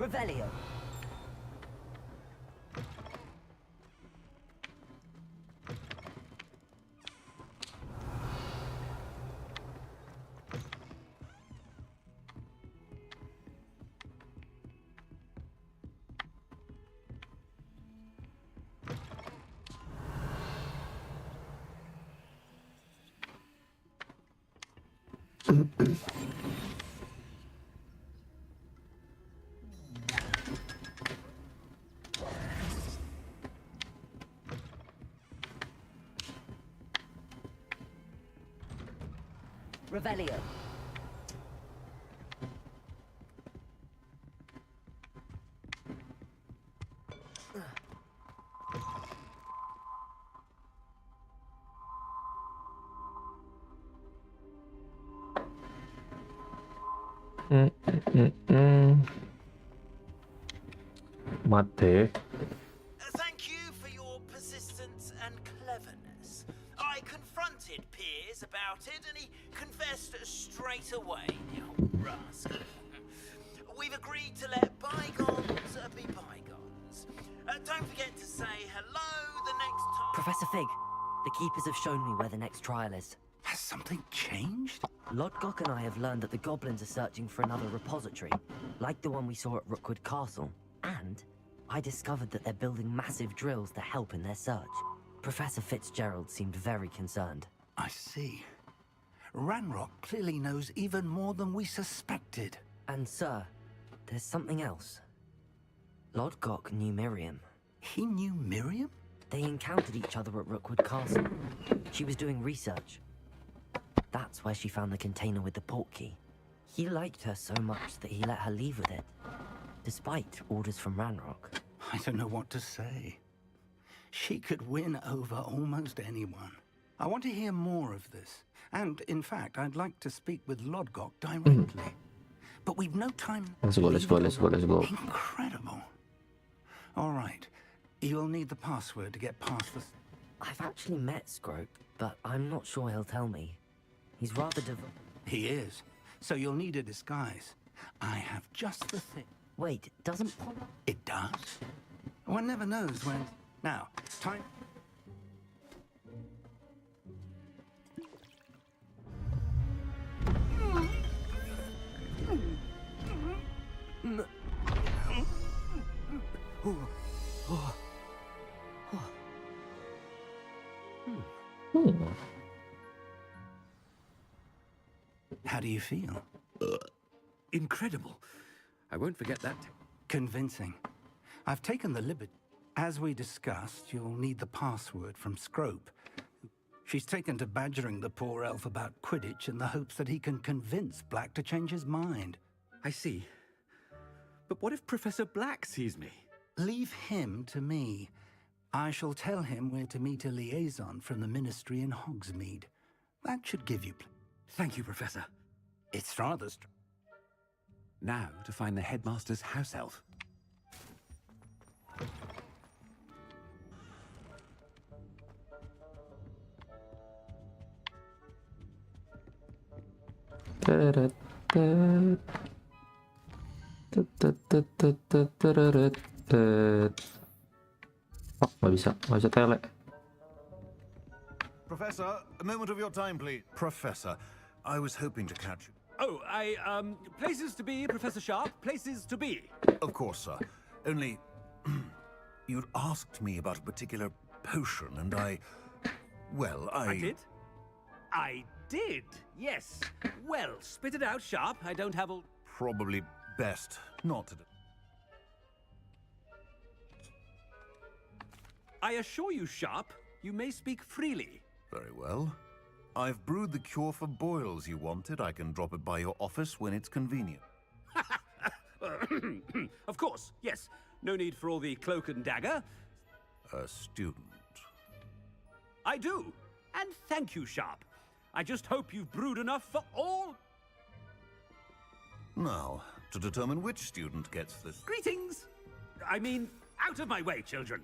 Revelio. Revelio. Mate. Thank you for your persistent and cleverness. I confronted Piers about it, and he confessed straight away. You rascal. We've agreed to let bygones be bygones. Don't forget to say hello the next time. Professor Fig, the keepers have shown me where the next trial is. Has something changed? Lodgok and I have learned that the goblins are searching for another repository, like the one we saw at Rookwood Castle. And I discovered that they're building massive drills to help in their search. Professor Fitzgerald seemed very concerned. I see. Ranrock clearly knows even more than we suspected. And sir, there's something else. Lodgok knew Miriam. He knew Miriam? They encountered each other at Rookwood Castle. She was doing research. That's where she found the container with the port key. He liked her so much that he let her leave with it, despite orders from Ranrock. I don't know what to say. She could win over almost anyone. I want to hear more of this. And, in fact, I'd like to speak with Lodgok directly. But we've no time. Let's go. Incredible. All right. You'll need the password to get past the... I've actually met Scrope, but I'm not sure he'll tell me. He's rather He is. So you'll need a disguise. I have just the thing. Wait, doesn't... It does? One never knows when... Now, time... How do you feel? Incredible. I won't forget that. Convincing. I've taken the liberty. As we discussed, you'll need the password from Scrope. She's taken to badgering the poor elf about Quidditch in the hopes that he can convince Black to change his mind. I see. But what if Professor Black sees me? Leave him to me. I shall tell him where to meet a liaison from the Ministry in Hogsmeade. That should give you... Thank you, Professor. It's rather... Now to find the headmaster's house elf. Oh, nggak bisa tele. Professor, a moment of your time, please. Professor, I was hoping to catch you. Oh, places to be, Professor Sharp, places to be. Of course, sir. Only, you'd asked me about a particular potion, and I did? I did, yes. Well, spit it out, Sharp. I don't have all... Probably best not to... I assure you, Sharp, you may speak freely. Very well. I've brewed the cure for boils you wanted. I can drop it by your office when it's convenient. Of course, yes. No need for all the cloak and dagger. A student. I do. And thank you, Sharp. I just hope you've brewed enough for all... Now, to determine which student gets this... Greetings! I mean, out of my way, children.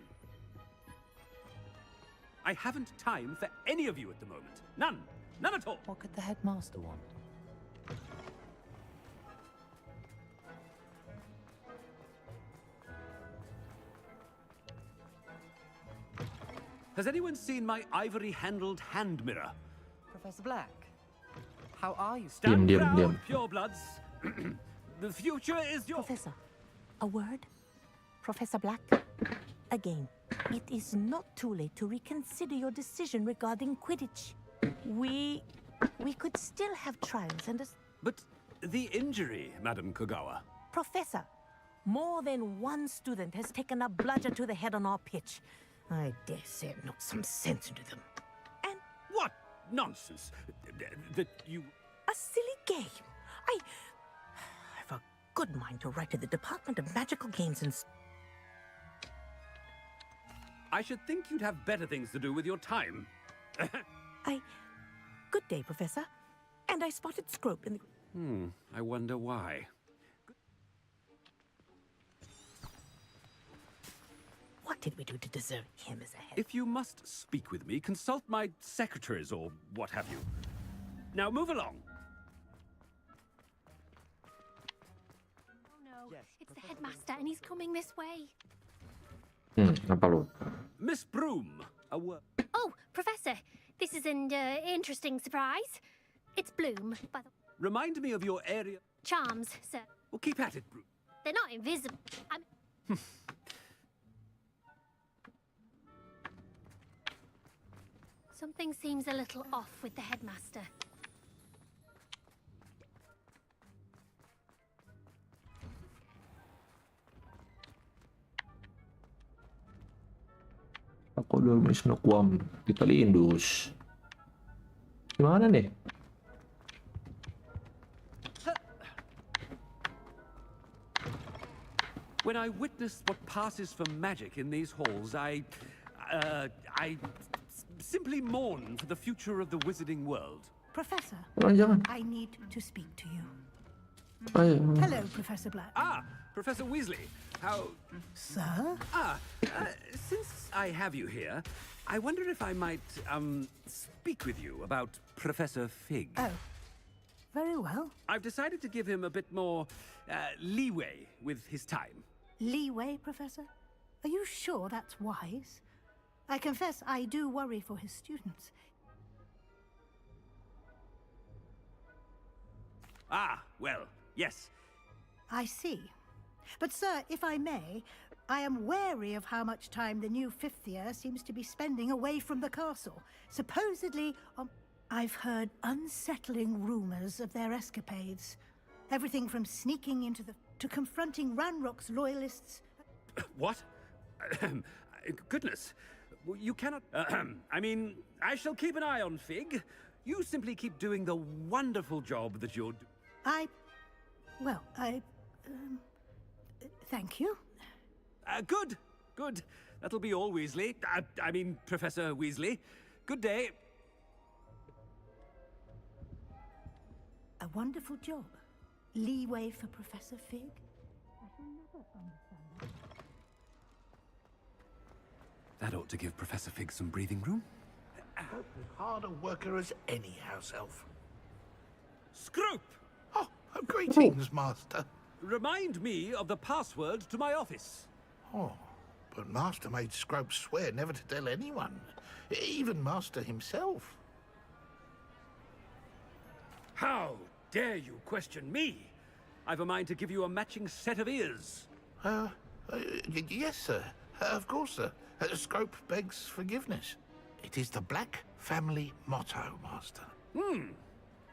I haven't time for any of you at the moment. None. None at all. What could the headmaster want? Has anyone seen my ivory-handled hand mirror? Professor Black, how are you? Stand Diam. proud, purebloods. The future is your... Professor, a word? Professor Black, again, it is not too late to reconsider your decision regarding Quidditch. We could still have trials and... But the injury, Madam Kogawa. Professor, more than one student has taken a bludger to the head on our pitch. I dare say it knocked some sense into them. And... What nonsense! That you... A silly game. I've a good mind to write to the Department of Magical Games and... I should think you'd have better things to do with your time. Good day, Professor. And I spotted Scrope in the... I wonder why. What did we do to deserve him as a head? If you must speak with me, consult my secretaries or what have you. Now move along. Oh no, it's the headmaster and he's coming this way. Apa lu? Miss Broom, a word. Oh, Professor, this is an interesting surprise. It's Bloom, by the Remind me of your area. charms, sir. Well, keep at it, Broom. They're not invisible. Something seems a little off with the headmaster. Ako dulu isnakuam kita lindus. Gimana nih? When I witness what passes for magic in these halls, I simply mourn for the future of the wizarding world. Professor, Jangan. I need to speak to you. Ayo. Hello, Professor Black. Ah, Professor Weasley. How... Sir? Since I have you here, I wonder if I might, speak with you about Professor Fig. Oh, very well. I've decided to give him a bit more, leeway with his time. Leeway, Professor? Are you sure that's wise? I confess I do worry for his students. Ah, well, yes. I see. But, sir, if I may, I am wary of how much time the new fifth year seems to be spending away from the castle. Supposedly, I've heard unsettling rumors of their escapades. Everything from sneaking into to confronting Ranrock's loyalists. What? Goodness. You cannot... I mean, I shall keep an eye on Fig. You simply keep doing the wonderful job that you're doing. Thank you. Good. Good. That'll be all, Weasley. I mean, Professor Weasley. Good day. A wonderful job. Leeway for Professor Fig? I shall never understand that. That ought to give Professor Fig some breathing room. Hard a worker as any house elf. Scroop! Oh, greetings, Master. Remind me of the password to my office. Oh, but Master made Scrope swear never to tell anyone, even Master himself. How dare you question me? I've a mind to give you a matching set of ears. Yes, sir. Of course, sir. Scrope begs forgiveness. It is the Black family motto, Master.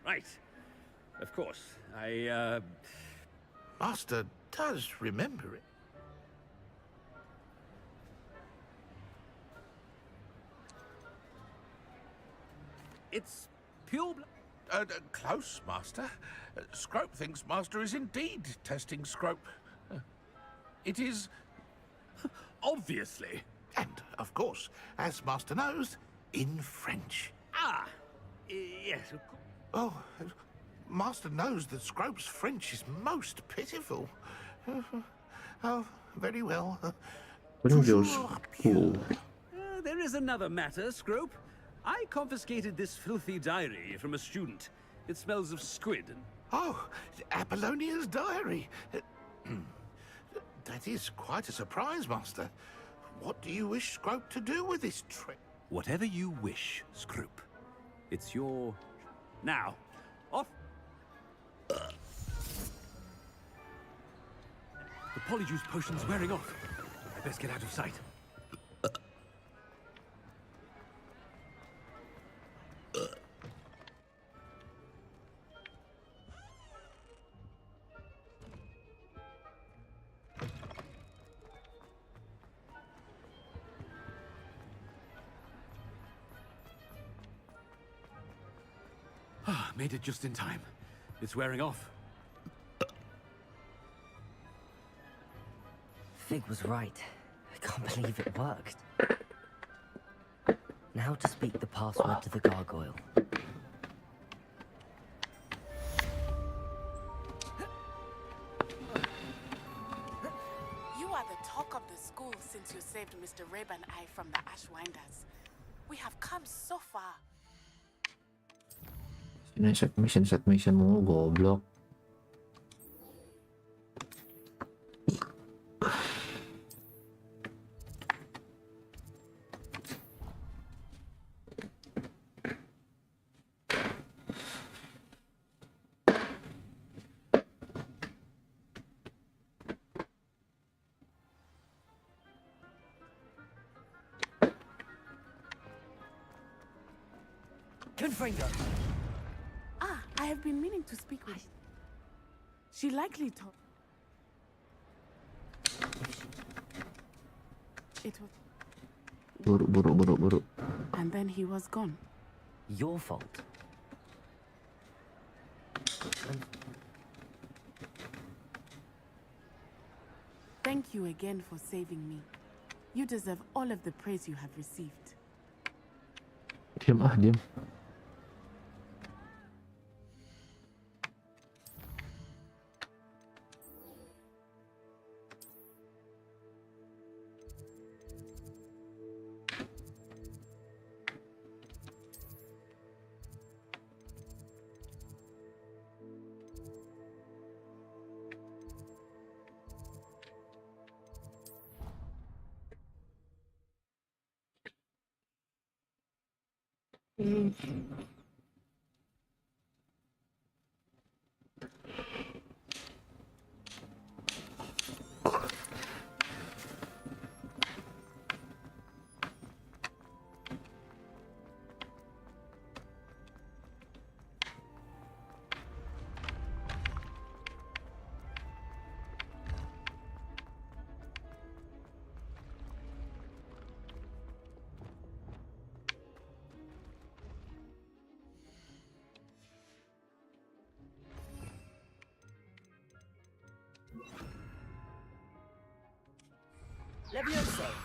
Right. Of course. Master does remember it. It's pure Close, Master. Scrope thinks Master is indeed testing Scrope. It is... Obviously. And, of course, as Master knows, in French. Yes, of course. Oh, Master knows that Scrope's French is most pitiful. Oh, very well. There is another matter, Scrope. I confiscated this filthy diary from a student. It smells of squid and... Oh, Apollonia's diary. That is quite a surprise, Master. What do you wish Scrope to do with this trick? Whatever you wish, Scrope. It's your... Now, off... The Polyjuice potion's wearing off. I best get out of sight. Made it just in time. It's wearing off. Fig was right. I can't believe it worked. Now to speak the password to the gargoyle. You are the talk of the school, since you saved Mr. Rabe and I from the Ashwinders. We have come so far. Ini set mission mulu goblok. Confringo. I have been meaning to speak with. She likely told. It was. Buru. And then he was gone. Your fault. Thank you again for saving me. You deserve all of the praise you have received. Diam. Leviosa.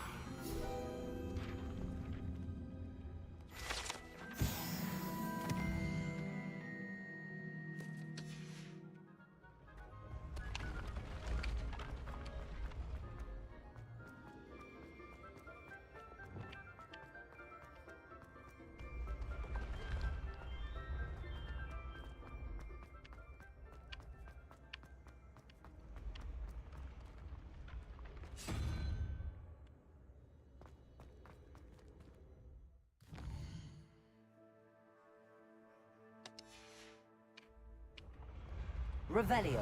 Revelio.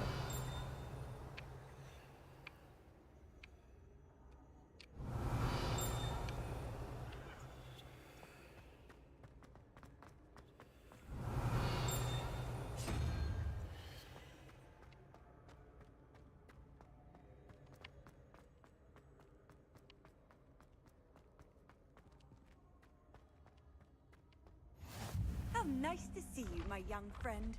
How nice to see you, my young friend.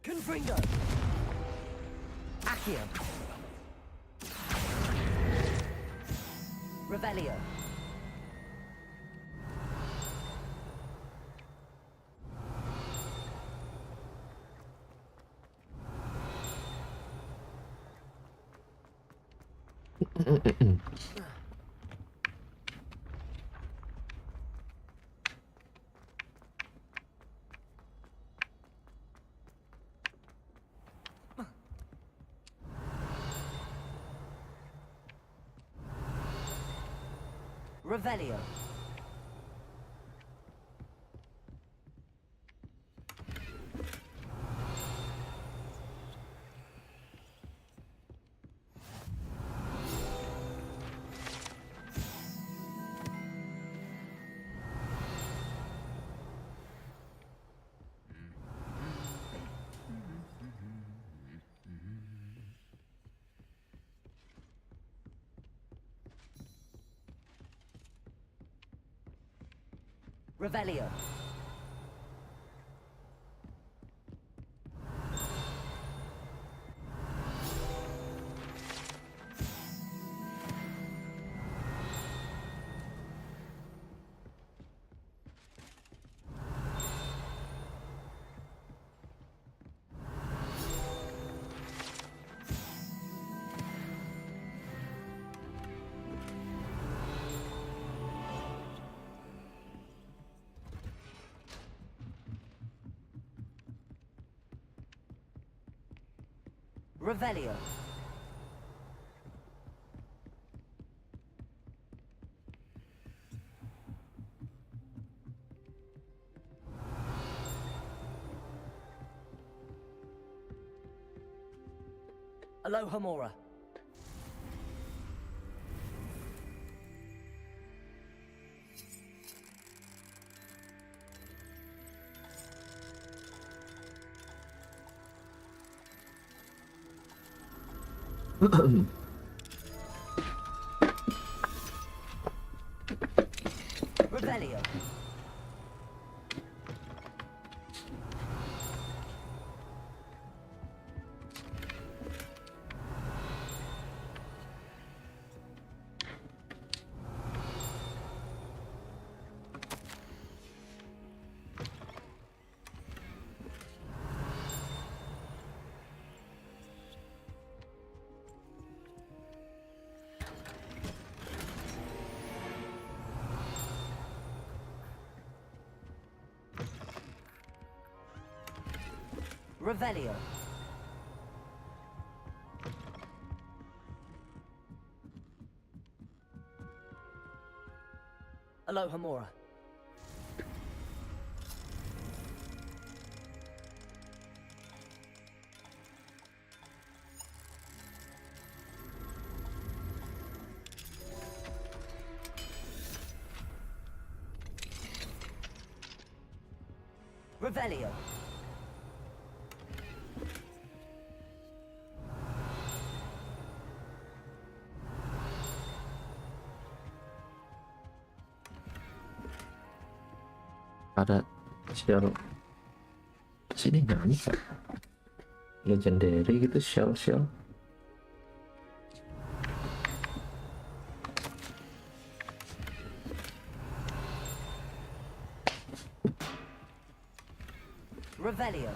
Confringo. Accio. Revelio. Revelio. Revelio. Revelio. Aloha Mora. Revelio. Revelio. Aloha Mora. Revelio. Ada shell sini nggak bisa legendary gitu, shell Revelio.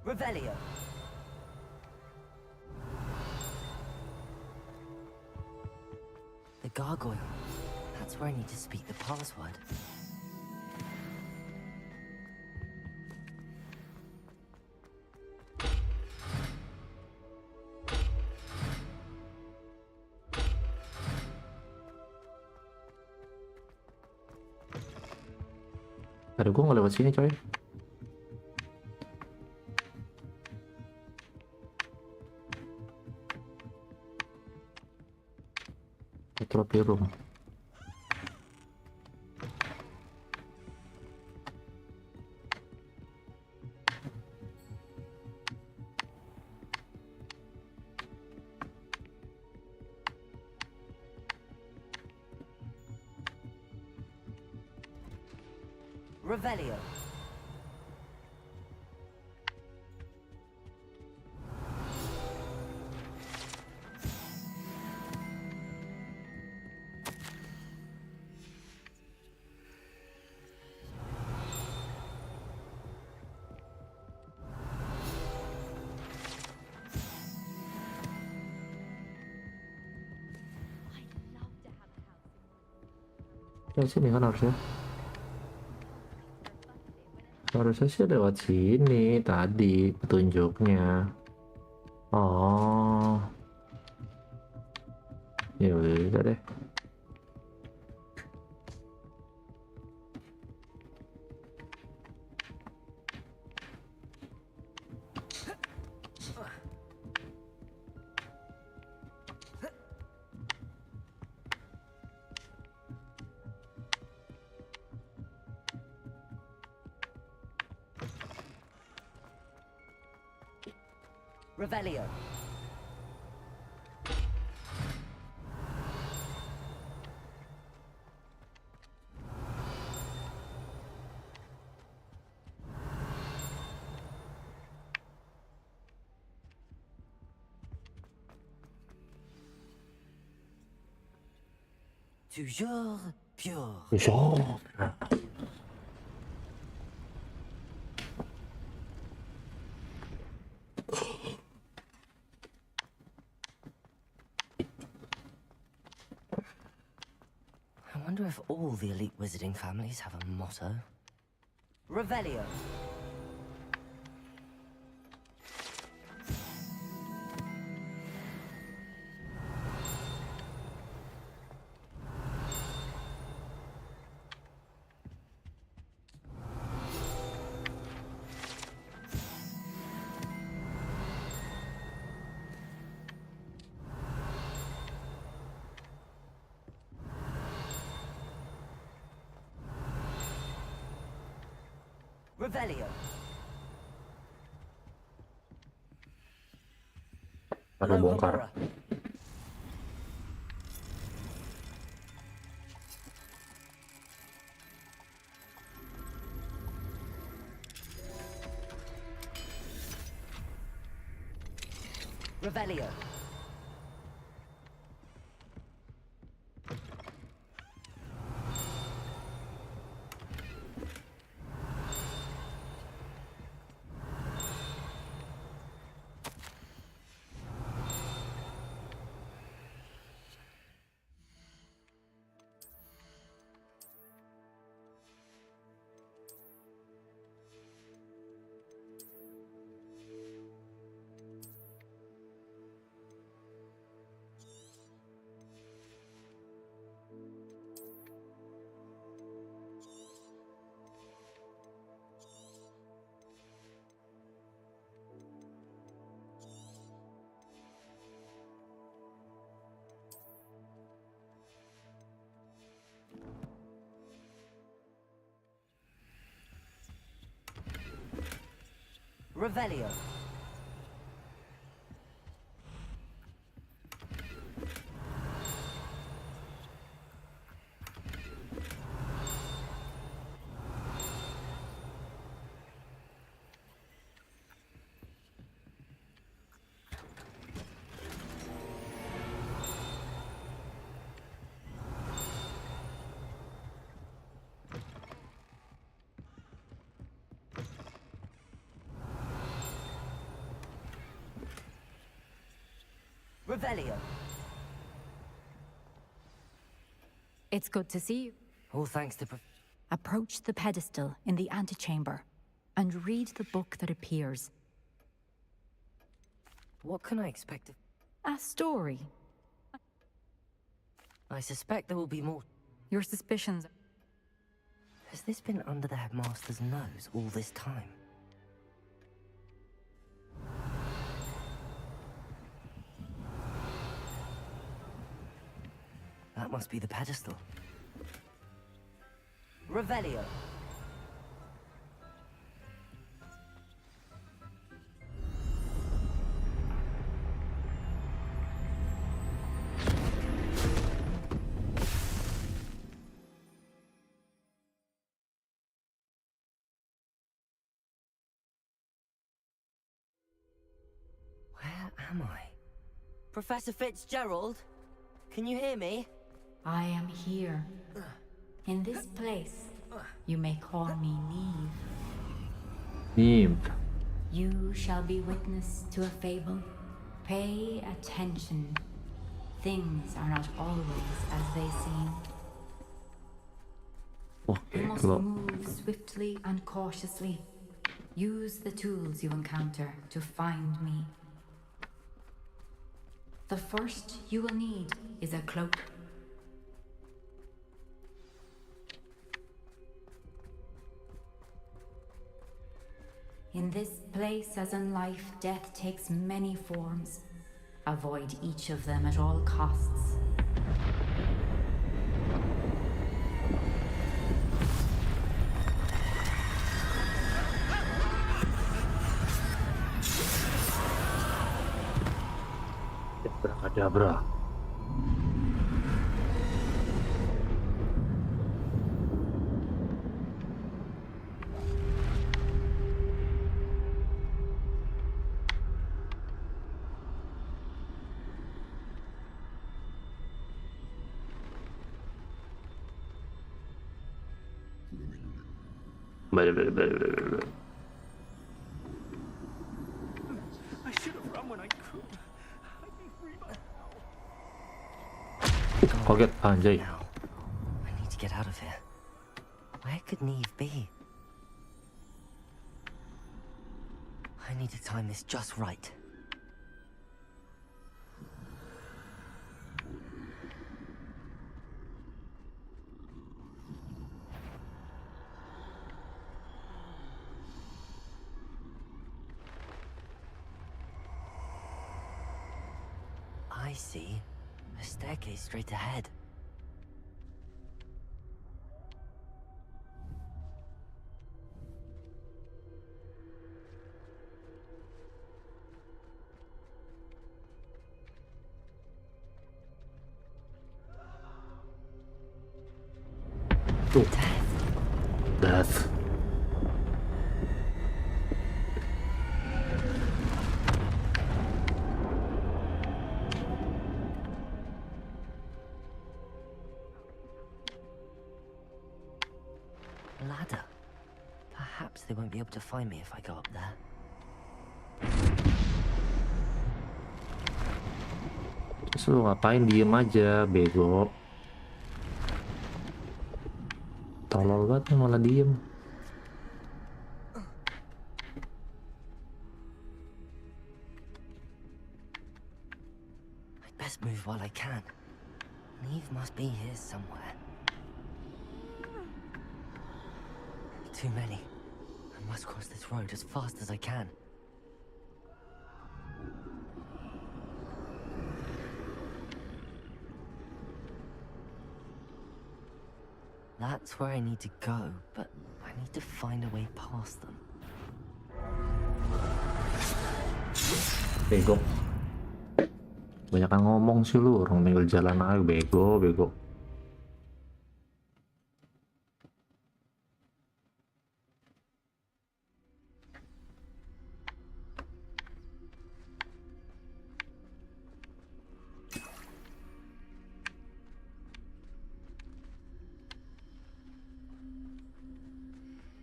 Revelio. The gargoyle. That's where I need to speak the password. Aduh, gue nggak lewat sini coy. Trophy room. Revelio. Ya sini kan harusnya. Harusnya sih lewat sini tadi petunjuknya. Oh. Ya udah deh. Revelio. Toujours pure. Besok. I wonder if all the elite wizarding families have a motto. Revelio. Revelio. Karena bongkar. Revelio. Revelio. Revelio. It's good to see you. All thanks to Approach the pedestal in the antechamber and read the book that appears. What can I expect? A story. I suspect there will be more. Your suspicions. Has this been under the headmaster's nose all this time? That must be the pedestal. Revelio. Where am I? Professor Fitzgerald? Can you hear me? I am here. In this place, you may call me Neve. Neve. You shall be witness to a fable. Pay attention. Things are not always as they seem. You must move swiftly and cautiously. Use the tools you encounter to find me. The first you will need is a cloak. In this place, as in life, death takes many forms. Avoid each of them at all costs. Abracadabra. I should have run when I could. I'd be free by now. Kaget anjay. I need to get out of here. Where could Neve be? I need to time this just right. I see. A staircase straight ahead. Death. Ladder. Perhaps they won't be able to find me if I go up there. Terus lu ngapain, diem aja, bego. Tolol banget malah diem. I'd best move while I can. Neve must be here somewhere. Too many. I must cross this road as fast as I can. That's where I need to go, but I need to find a way past them. Bego. Banyakan ngomong sih lu, orang tinggal jalan aja, bego, bego.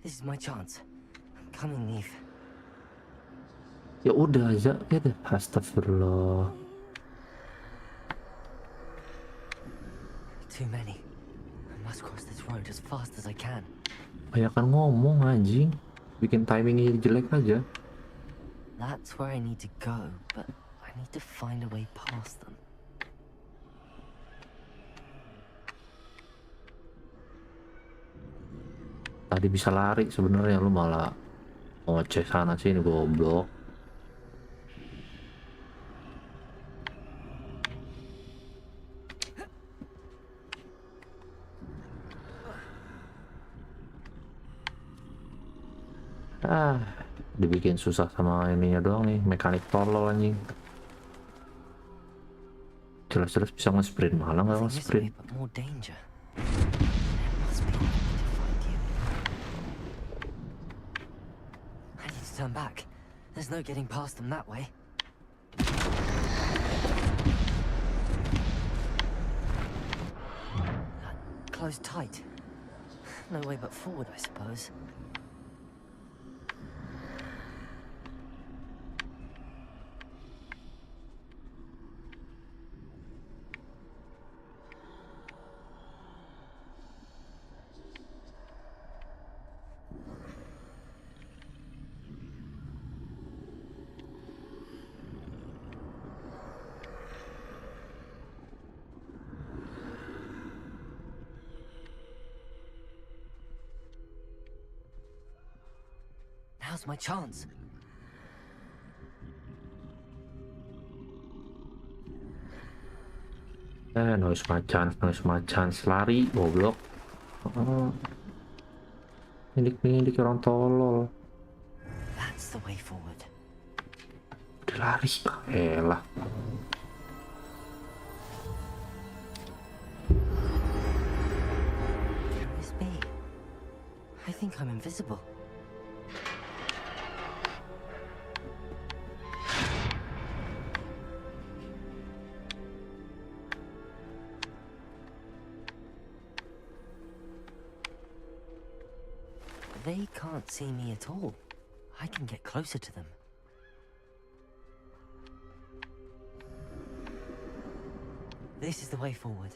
This is my chance. I'm coming, Neve. Ya udah aja gitu. Astagfirullah. Too many. I must cross this road as fast as I can. Banyakan ngomong anjing. Bikin timingnya jelek aja. That's where I need to go, but I need to find a way past them. Tadi bisa lari sebenarnya, lu malah ngoceh sana sini, goblok. Dibikin susah sama ininya doang nih, mekanik tolol anjing. Jelas-jelas bisa nge-sprint, malah nggak nge-sprint. Turn back. There's no getting past them that way. Closed tight. No way but forward, I suppose. Now's my chance. Noise my chance, lari, goblok. Ini orang tolol. That's the way forward. Udah lari, elah. Can this be? I think I'm invisible. They can't see me at all. I can get closer to them. This is the way forward.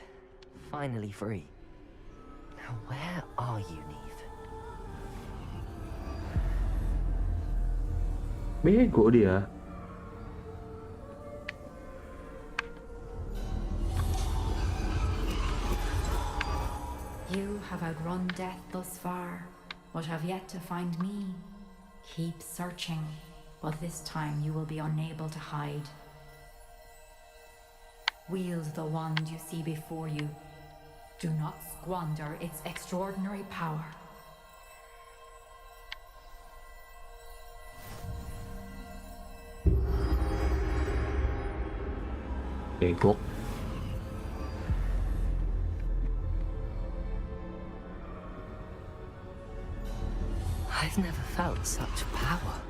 Finally free. Now where are you, Neve? Bego dia. You have outrun death thus far, but have yet to find me. Keep searching, but this time you will be unable to hide. Wield the wand you see before you. Do not squander its extraordinary power. Bego. I've never felt such power.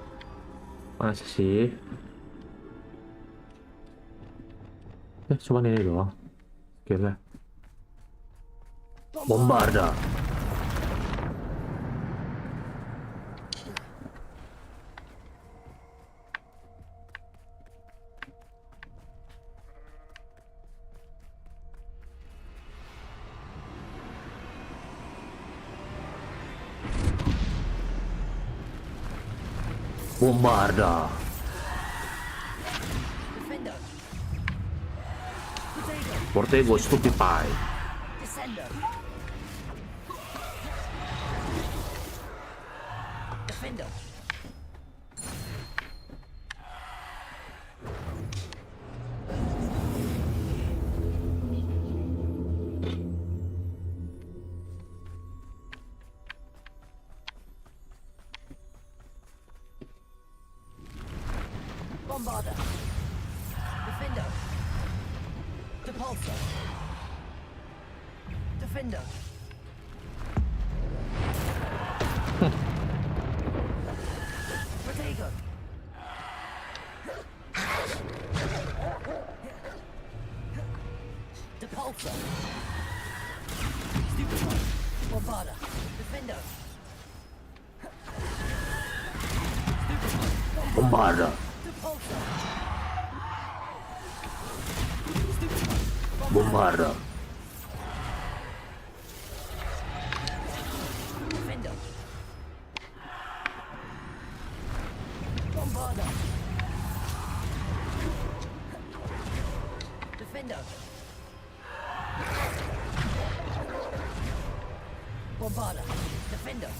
Masa sih? Cuma ini doang. Skillnya. Bombarda. Bombarda. Portego stupefy. Descender. Defender. Bombarder. Defender. Depulsor. Defender. Protego. Depulsor. Stupefy. Bombarder. Defender. Bombarda. Depulsor. Bombarda. Defender. Bombarder. Defender. Bombarder. Defender.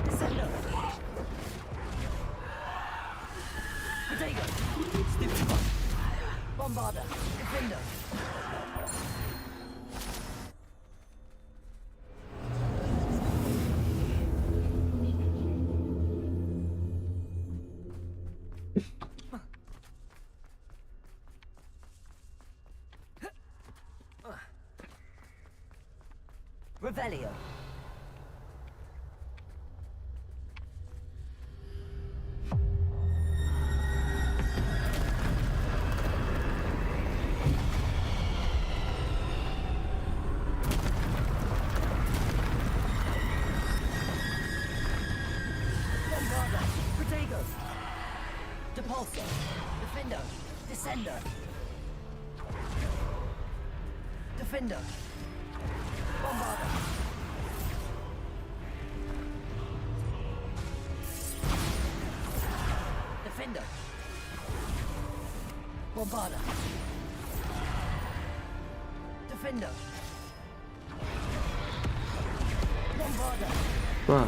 Descender. Protego. Stupefy. Bombarder. Defender. Revelio. Bombarder. Protego. Depulsor. Defender. Descender. Defender. Bombarder. Defender. Bombarder. Defender. Bombarder. Wah.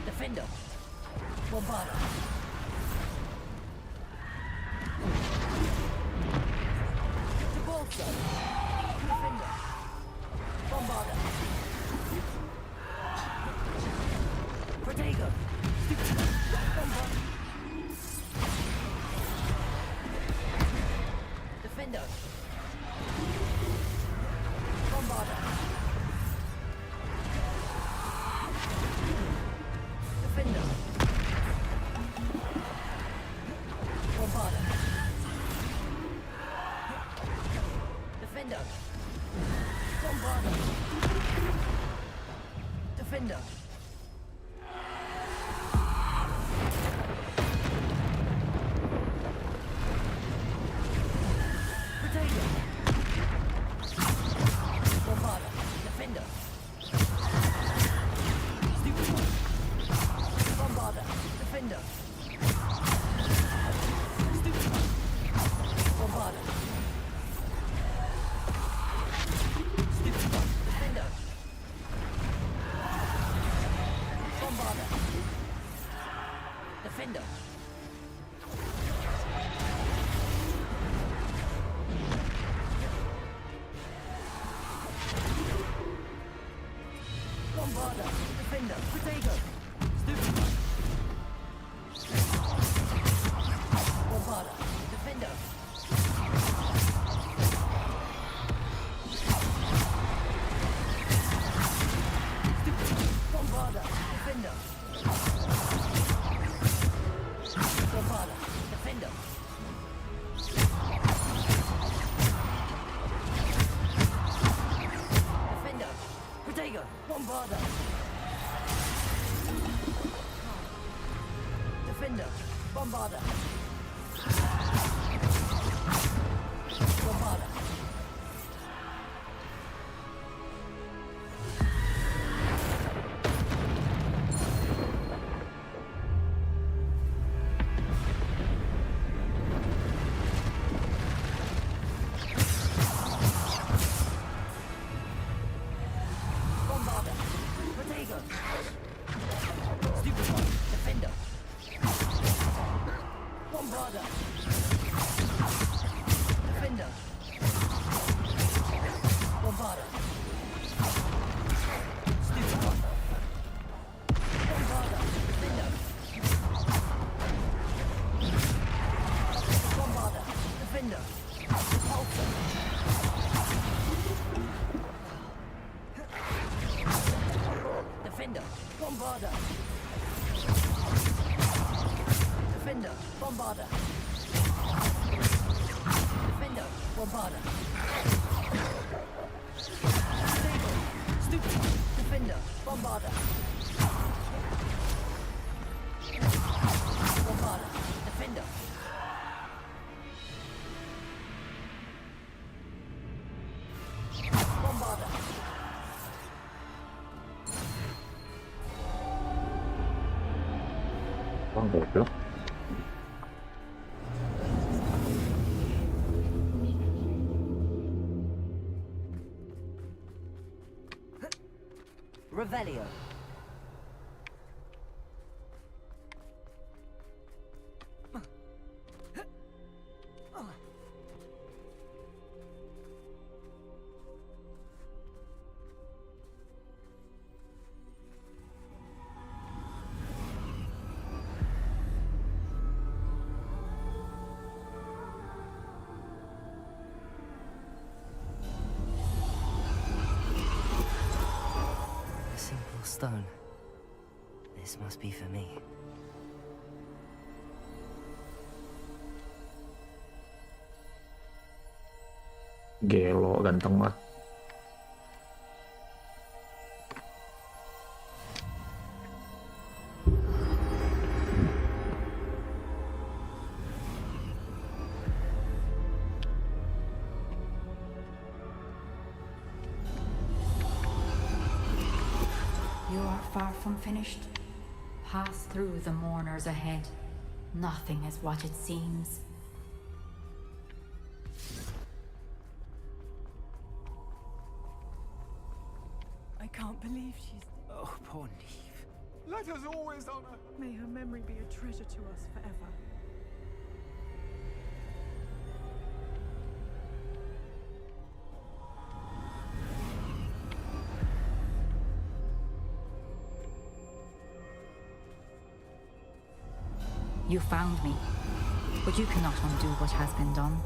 Defender. Bombarder. Depulsor. Defender. Bombarder. Protego. Bombarder. Defender. Bombarder. Defender. Potato. Bombarda. Defender. Stupid one. Bombarda. Defender. Stupid one. Bombarda. Stupid one. Defender. Bombarda. Defender. Bombarda. Defender. Potato. Stupid one. Bombarda. Defender. Bombarda, defender. Bombarda, defender. Defender. Potato. Bombarda. Defender. Bombarda. Bombarda. Bombarda. Potato. Stupid one. Defender. Bombarda. Defender. Bombarda. Stupid one. Bombarda. Defender. Bombarda. Defender. Repulsor. Defender. Bombarda. Defender. Bombarda. Defender. Bombarda. Stupid. Defender. Bombarda. Bombarda. Defender. Bombarda. Bang goblok. Revelio. Stone. This must be for me. Gelo ganteng mah. You are far from finished. Pass through the mourners ahead. Nothing is what it seems. I can't believe she's... Oh, poor Neve. Let us always honor. May her memory be a treasure to us forever. You found me, but you cannot undo what has been done.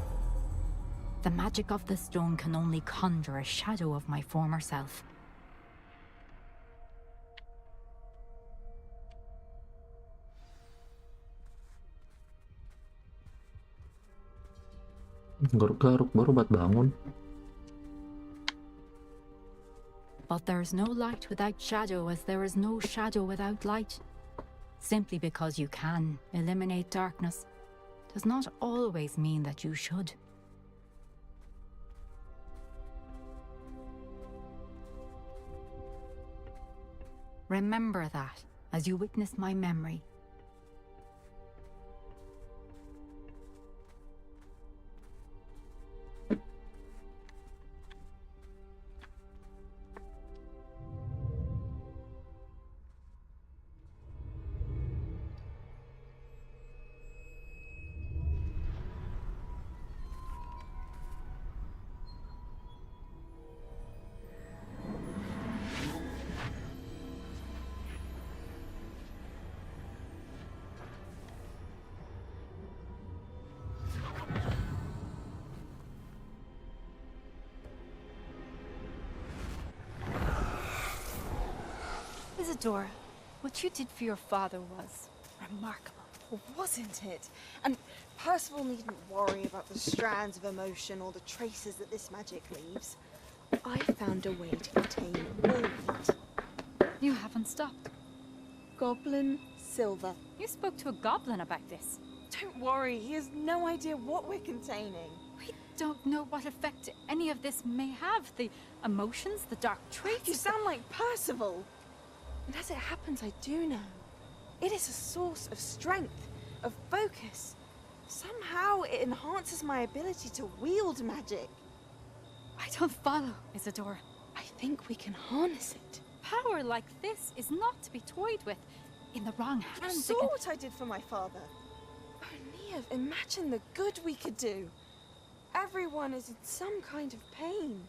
The magic of the stone can only conjure a shadow of my former self. Garuk-garuk baru buat bangun. But there's no light without shadow, as there is no shadow without light. Simply because you can eliminate darkness does not always mean that you should. Remember that as you witness my memory. Isadora, what you did for your father was remarkable. Well, wasn't it? And Percival needn't worry about the strands of emotion or the traces that this magic leaves. I found a way to contain all of it. You haven't stopped. Goblin Silver. You spoke to a goblin about this. Don't worry, he has no idea what we're containing. We don't know what effect any of this may have. The emotions, the dark traits. You sound like Percival. And as it happens, I do know. It is a source of strength, of focus. Somehow it enhances my ability to wield magic. I don't follow, Isadora. I think we can harness it. Power like this is not to be toyed with. In the wrong hands. You saw what I did for my father. Oh, Neve, imagine the good we could do. Everyone is in some kind of pain.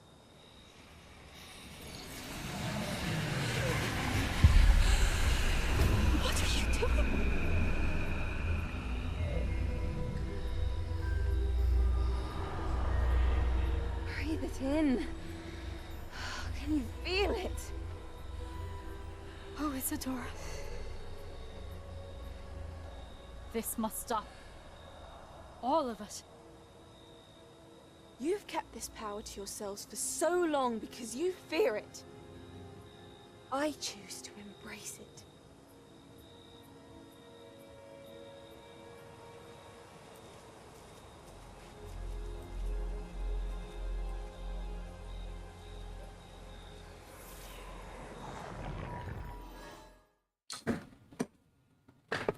What are you doing? Breathe it in. Can you feel it? Oh, Isadora. This must stop. All of it. You've kept this power to yourselves for so long because you fear it. I choose to embrace it.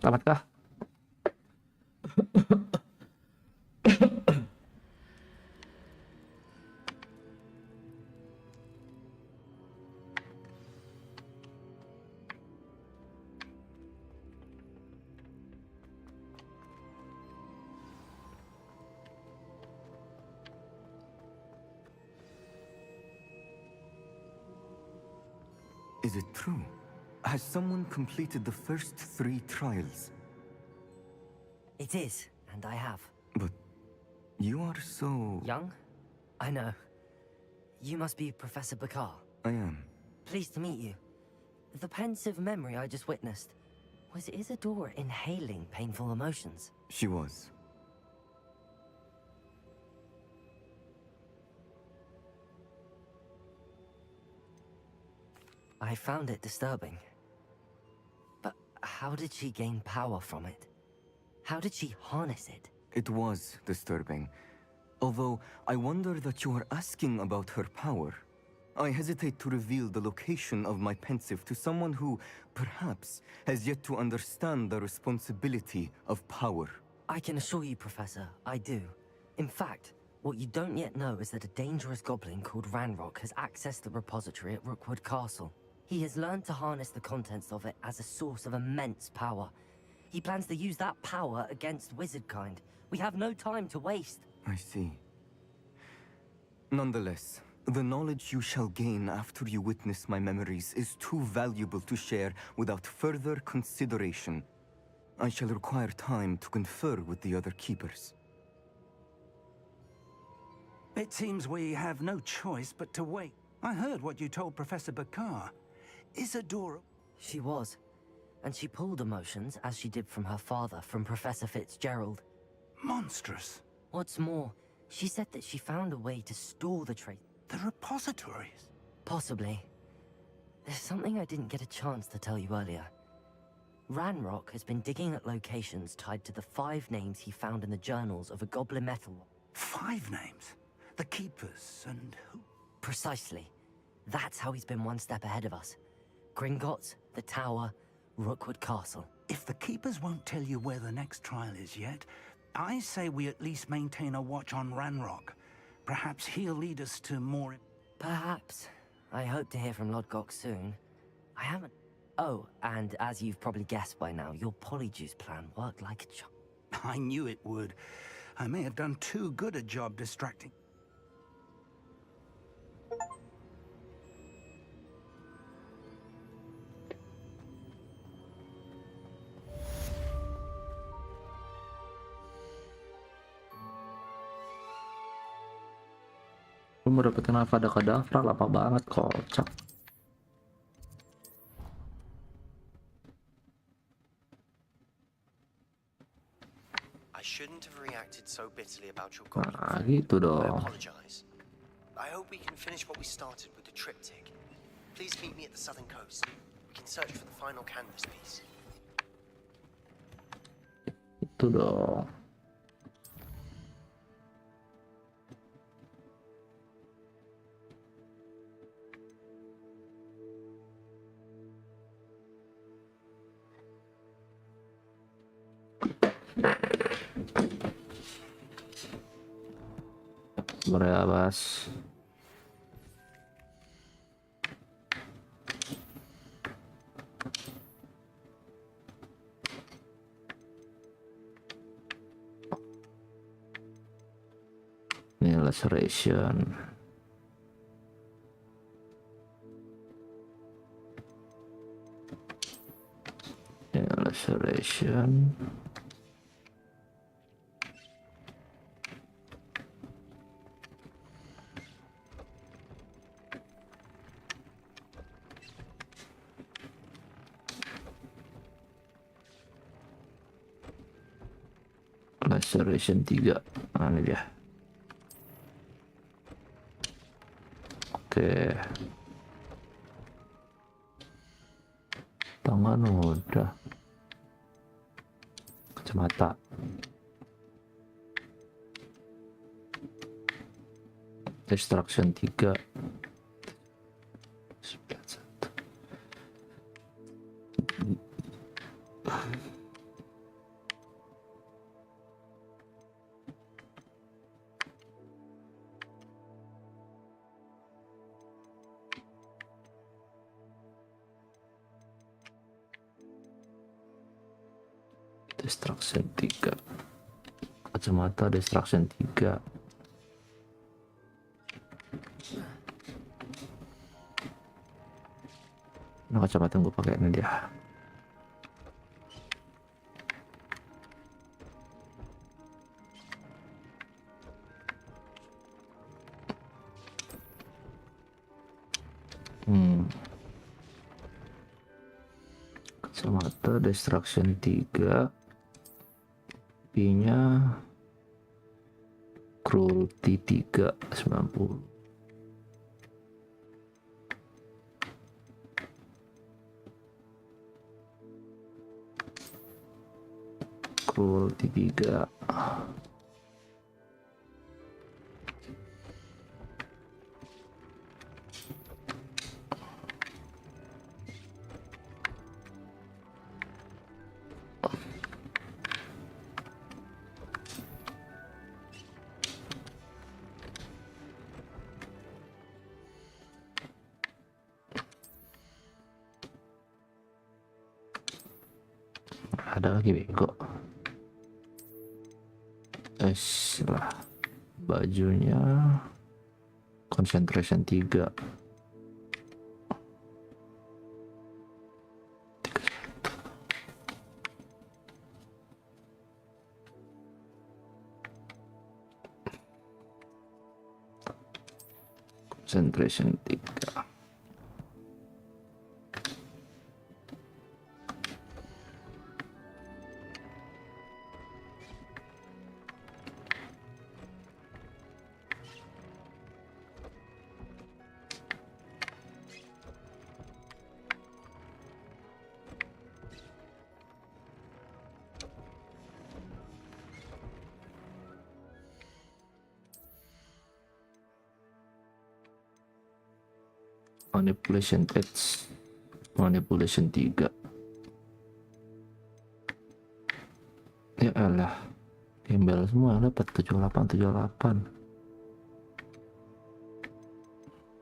Dapatlah. Is it true? Has someone completed the first 3 trials? It is, and I have. But you are so... Young? I know. You must be Professor Bakar. I am. Pleased to meet you. The pensive memory I just witnessed. Was Isadora inhaling painful emotions? She was. I found it disturbing. But how did she gain power from it? How did she harness it? It was disturbing. Although, I wonder that you are asking about her power. I hesitate to reveal the location of my pensive to someone who, perhaps, has yet to understand the responsibility of power. I can assure you, Professor, I do. In fact, what you don't yet know is that a dangerous goblin called Ranrock has accessed the repository at Rookwood Castle. He has learned to harness the contents of it as a source of immense power. He plans to use that power against wizardkind. We have no time to waste. I see. Nonetheless, the knowledge you shall gain after you witness my memories is too valuable to share without further consideration. I shall require time to confer with the other keepers. It seems we have no choice but to wait. I heard what you told Professor Bakar. Isadora... She was. And she pulled emotions, as she did from her father, from Professor Fitzgerald. Monstrous. What's more, she said that she found a way to store the trait. The repositories? Possibly. There's something I didn't get a chance to tell you earlier. Ranrock has been digging at locations tied to the 5 names he found in the journals of a goblin metal. 5 names? The Keepers and who? Precisely. That's how he's been one step ahead of us. Gringotts, the Tower, Rookwood Castle. If the Keepers won't tell you where the next trial is yet, I say we at least maintain a watch on Ranrock. Perhaps he'll lead us to more... Perhaps. I hope to hear from Lodgok soon. I haven't... Oh, and as you've probably guessed by now, your polyjuice plan worked like a charm. I knew it would. I may have done too good a job distracting. Lu mau dapetin Avada Kedavra lama banget, kocak. I shouldn't have reacted so bitterly about your Nah, gitu I dong. apologize. I hope we can finish what we started with the triptych. Please meet me at the southern coast. We can search for the final canvas piece. Itu dong. Sebenarnya Bas. Ini laceration. Ini laceration. Laceration 3. Nah, ini dia. Oke. Tangan udah. Kacamata. Distraction 3. Distraction 3. Kacamata distraction 3. Nah, kacamata yang gue pakai ini dia. Kacamata distraction 3. P-nya cruelty 3 90. Cruelty 3. Ada lagi bego. Lah, bajunya concentration 3. Concentration 3. Manipulation edge, manipulation 3. Ya elah, gembel semua dapat 78.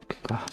Oke lah.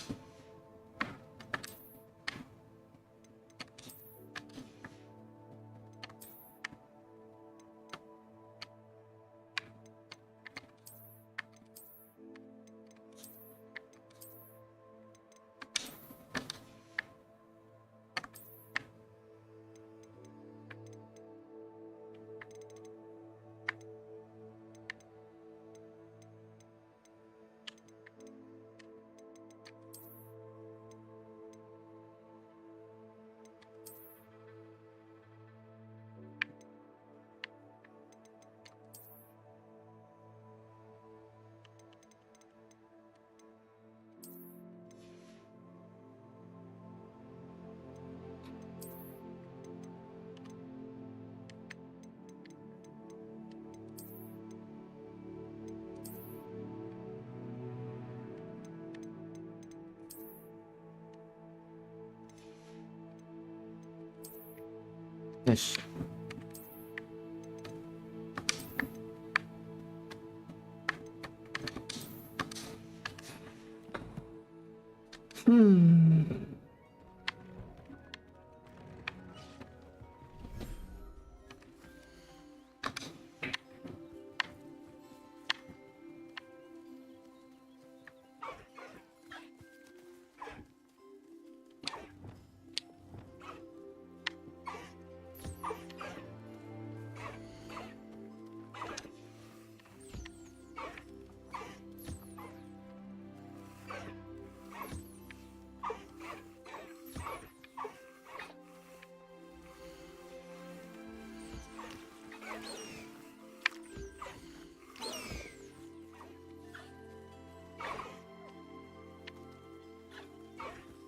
Yes.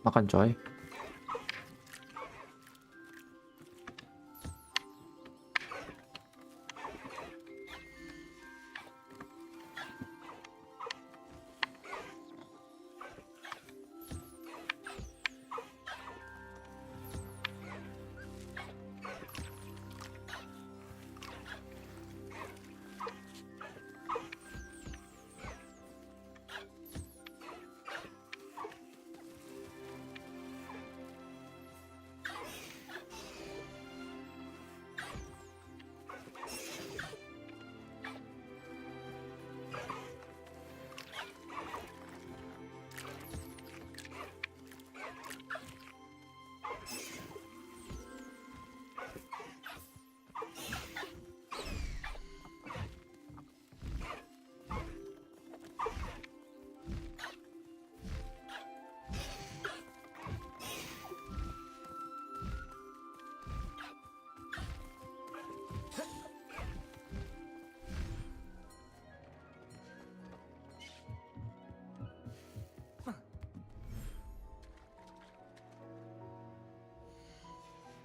Makan coy.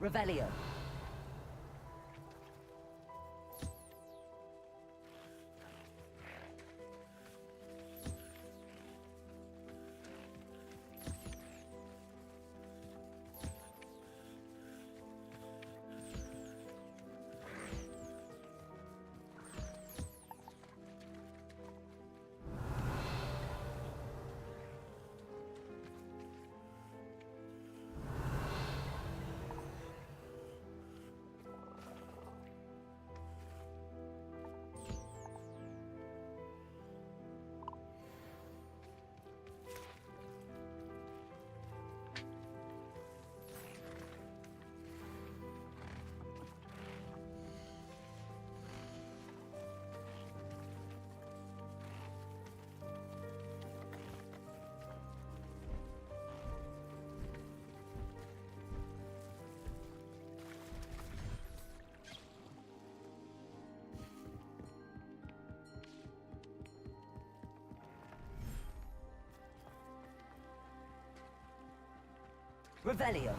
Revelio. Revelio.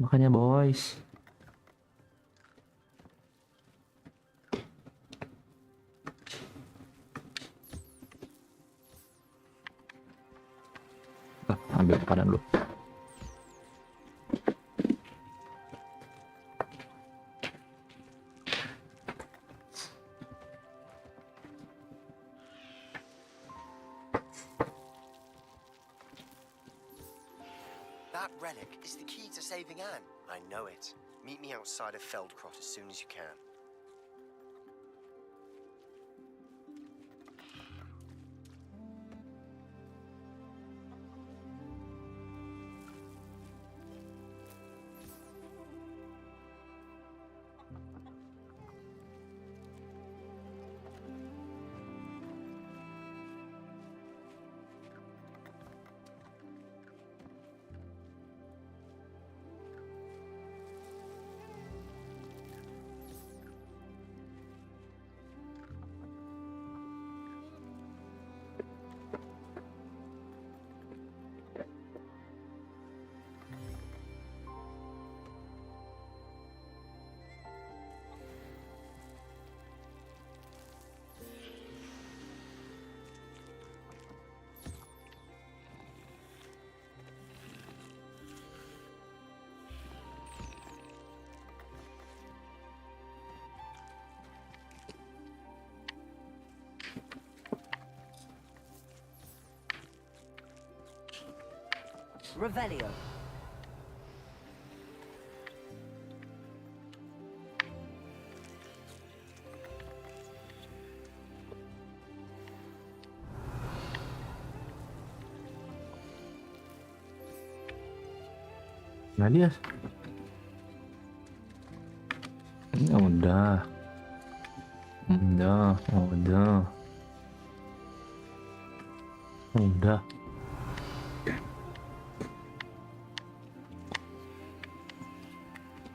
Makanya boys. Ambil makanan dulu. That relic is the key to saving Anne. I know it. Meet me outside of Feldcrot as soon as you can. Revelio. Nah dia. Udah.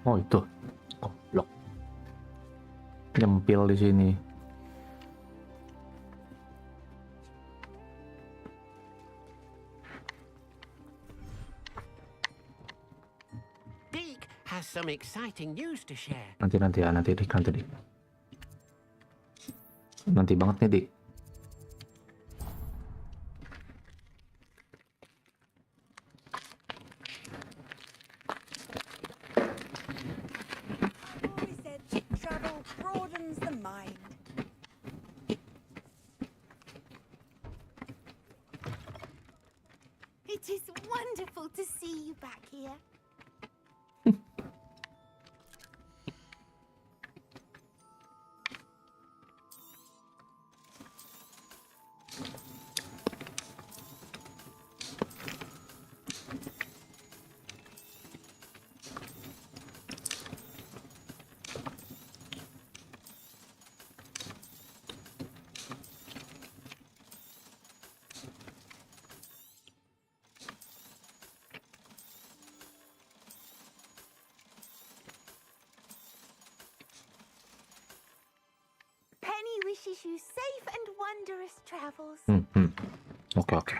Oh itu, goblok. Nyempil di sini. Deke has some exciting news to share. Nanti Dik. Nanti banget nih Dik. It is wonderful to see you back here. Wishes you safe and wondrous travels. Oke.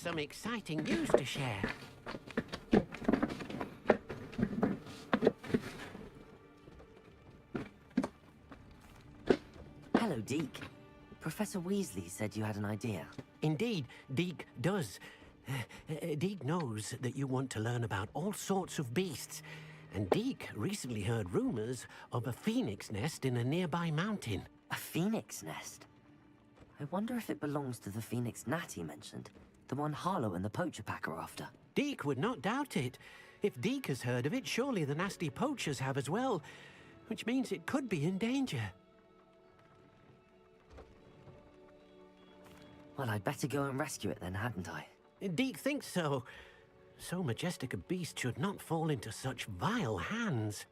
Some exciting news to share. Hello, Deke. Professor Weasley said you had an idea. Indeed, Deke does. Deke knows that you want to learn about all sorts of beasts, and Deke recently heard rumors of a phoenix nest in a nearby mountain. A phoenix nest? I wonder if it belongs to the phoenix Natty mentioned. The one Harlow and the poacher pack are after. Deke would not doubt it. If Deke has heard of it, surely the nasty poachers have as well, which means it could be in danger. Well, I'd better go and rescue it then, hadn't I? Deke thinks so. So majestic a beast should not fall into such vile hands.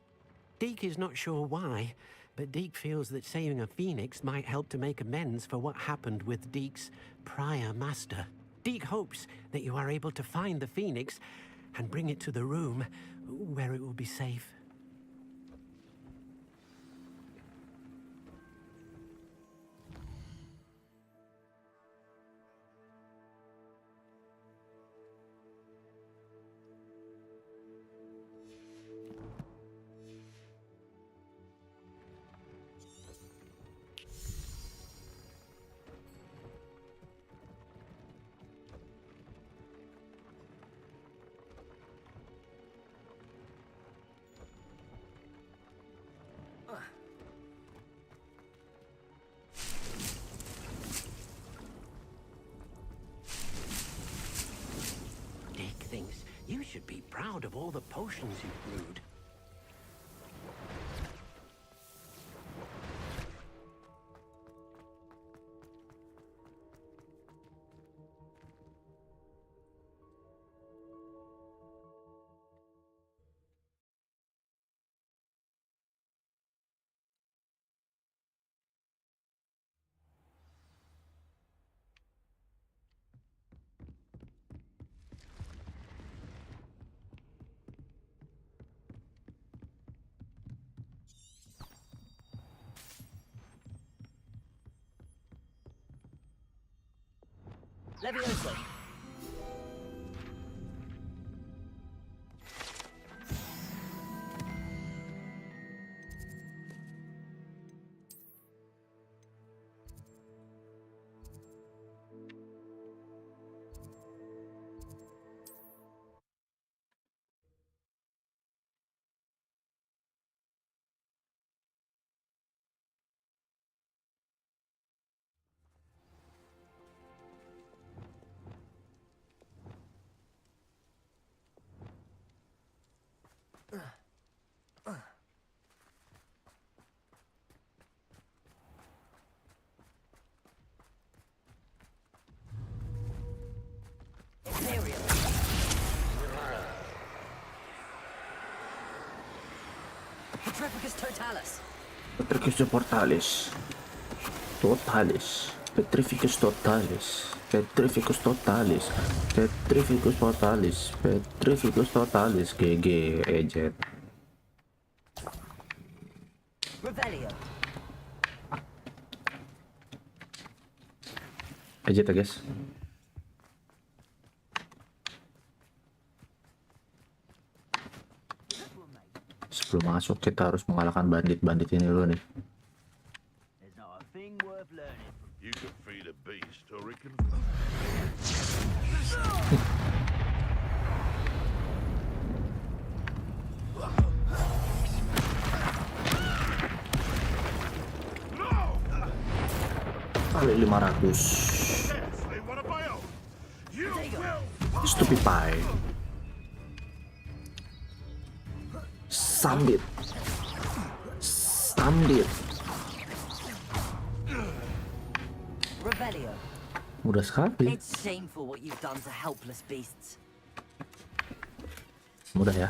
Deke is not sure why, but Deke feels that saving a phoenix might help to make amends for what happened with Deke's prior master. Deke hopes that you are able to find the phoenix and bring it to the room where it will be safe. You should be proud of all the potions you've brewed. Levioso. Petrificus totalis. Petrificus portalis. Totalis. Petrificus totalis. Petrificus totalis. Petrificus totalis. Petrificus totalis. GG ejet. Revelio. Ejet ya guys. Sebelum masuk kita harus mengalahkan bandit-bandit ini dulu nih. You can feed a beast or it can... Kali 500. Stupid pie. Sambit. Sambit. Revelio. Mudah sekali. It's shameful what you've done to helpless beasts. Mudah ya.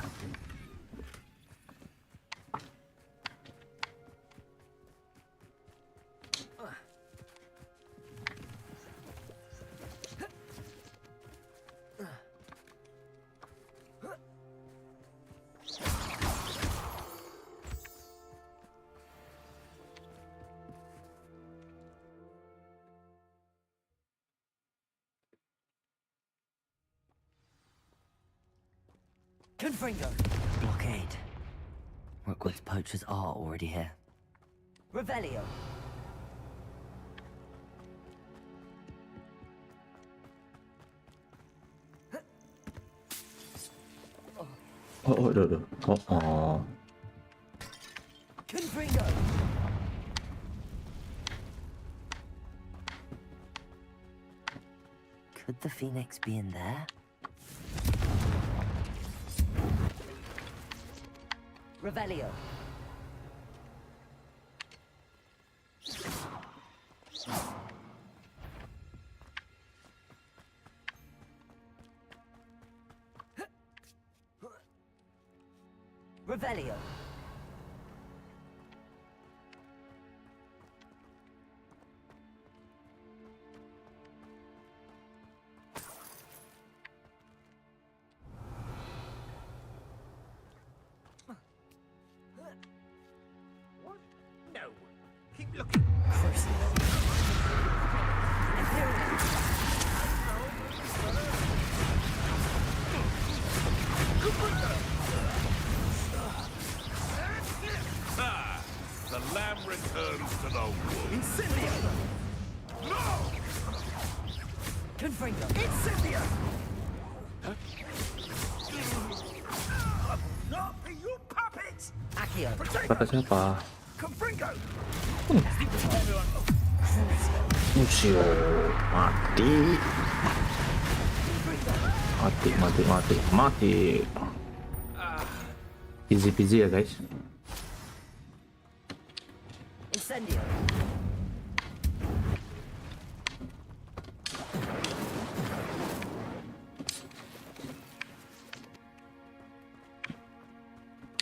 Confringo. Blockade. Rookwood's poachers are already here. Revelio. Oh, aduh. Oh. Confringo. Could the phoenix be in there? Revelio. Keep looking. Ah, the lamb returns to the wood. Incendio! No! Confringo! Incendio! Not you puppets! Accio! Kata siapa? Confringo! Musio. Mati. Mati, mati, mati, mati. Easy peasy ya guys. Incendio!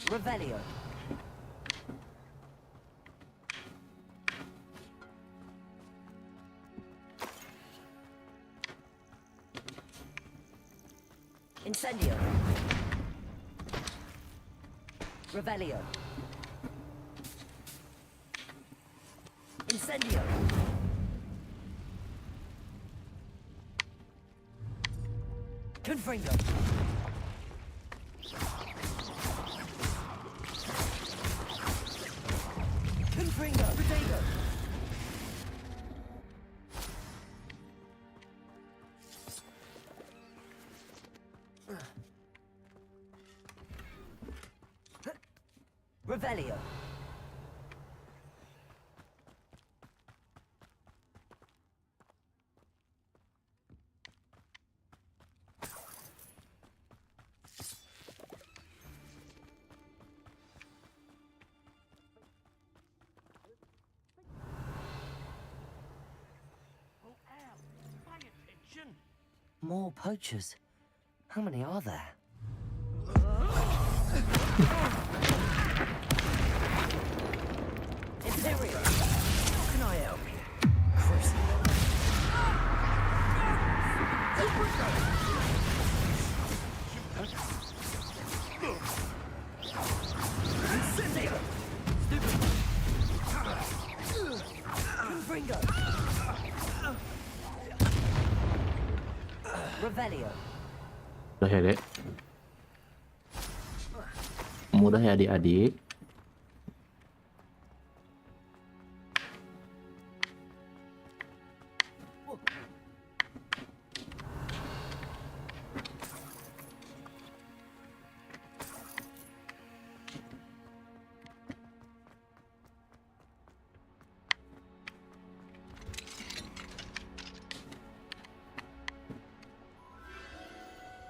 Revelio. Incendio. Revelio. Incendio. Confringo. Confringo. Protego. Revelio. More poachers. How many are there? Imperial! How can I help you? Incendio! Confringo! Revelio. Udah ya dek. Mudah ya adik-adik.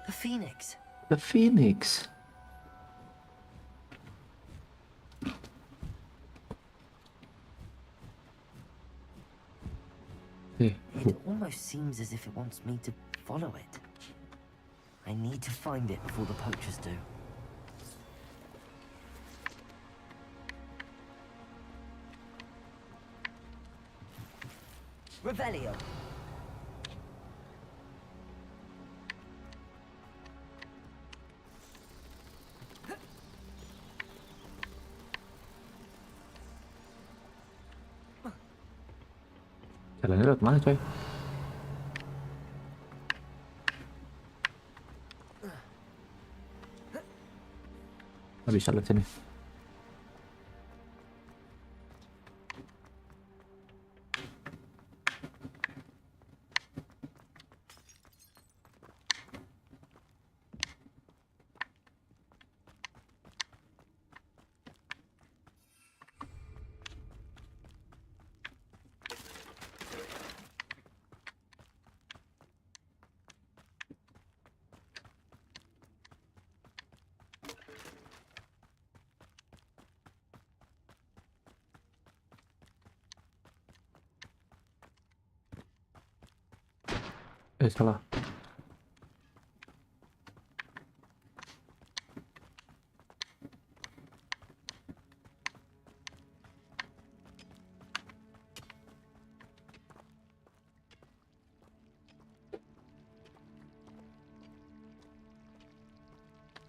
The Phoenix. The Phoenix. It almost seems as if it wants me to follow it. I need to find it before the poachers do. Revelio. Jalannya lewat mana coy? Nggak bisa lewat sini. Salah.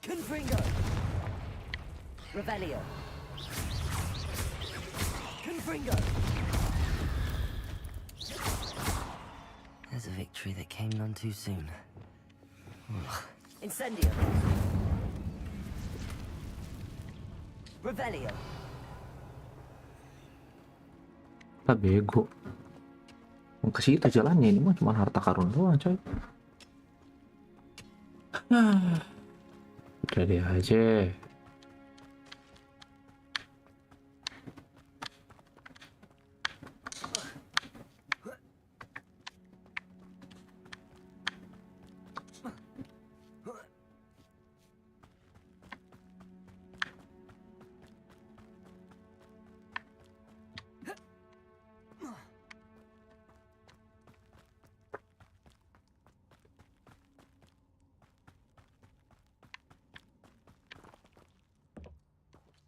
Confringo. Revelio. There's a victory that came none too soon. Incendio. Revelio. Kita bego. Ke situ jalannya, ini mah cuma harta karun doang, coy. Udah deh aja.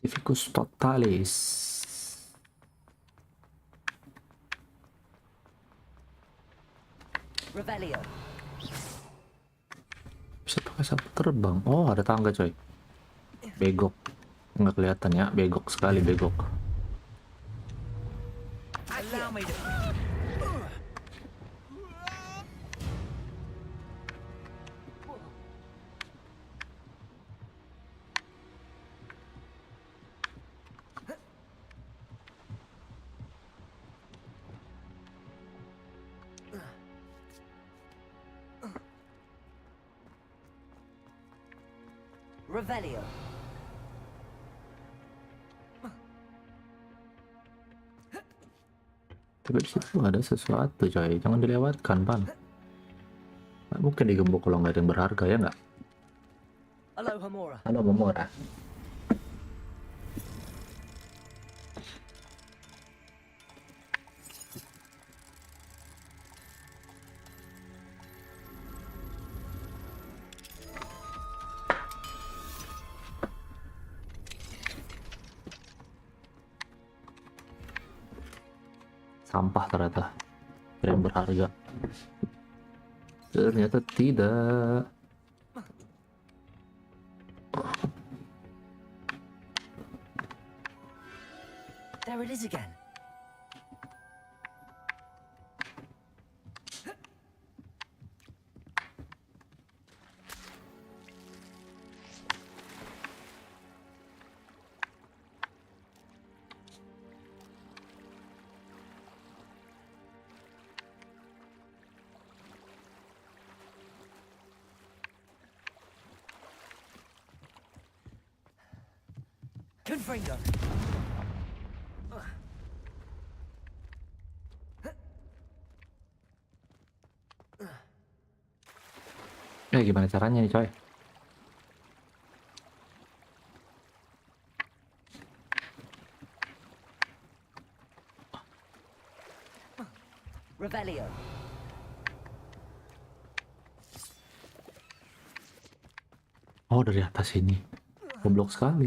Difficus totalis. Revelio. Bisa pakai sapu terbang. Oh, ada tangga, coy. Begok. Nggak kelihatan ya, begok sekali begok. Allow me to... Revelio. Tapi di situ ada sesuatu, coy. Jangan dilewatkan, Pan. Nggak mungkin digembok kalau nggak ada yang berharga, ya nggak? Halo, Hamora. Halo, Momora. Sampah ternyata yang berharga. Ternyata tidak. There it is again. Confringo. Gimana caranya nih, coy? Revelio. Oh, dari atas ini. Goblok sekali.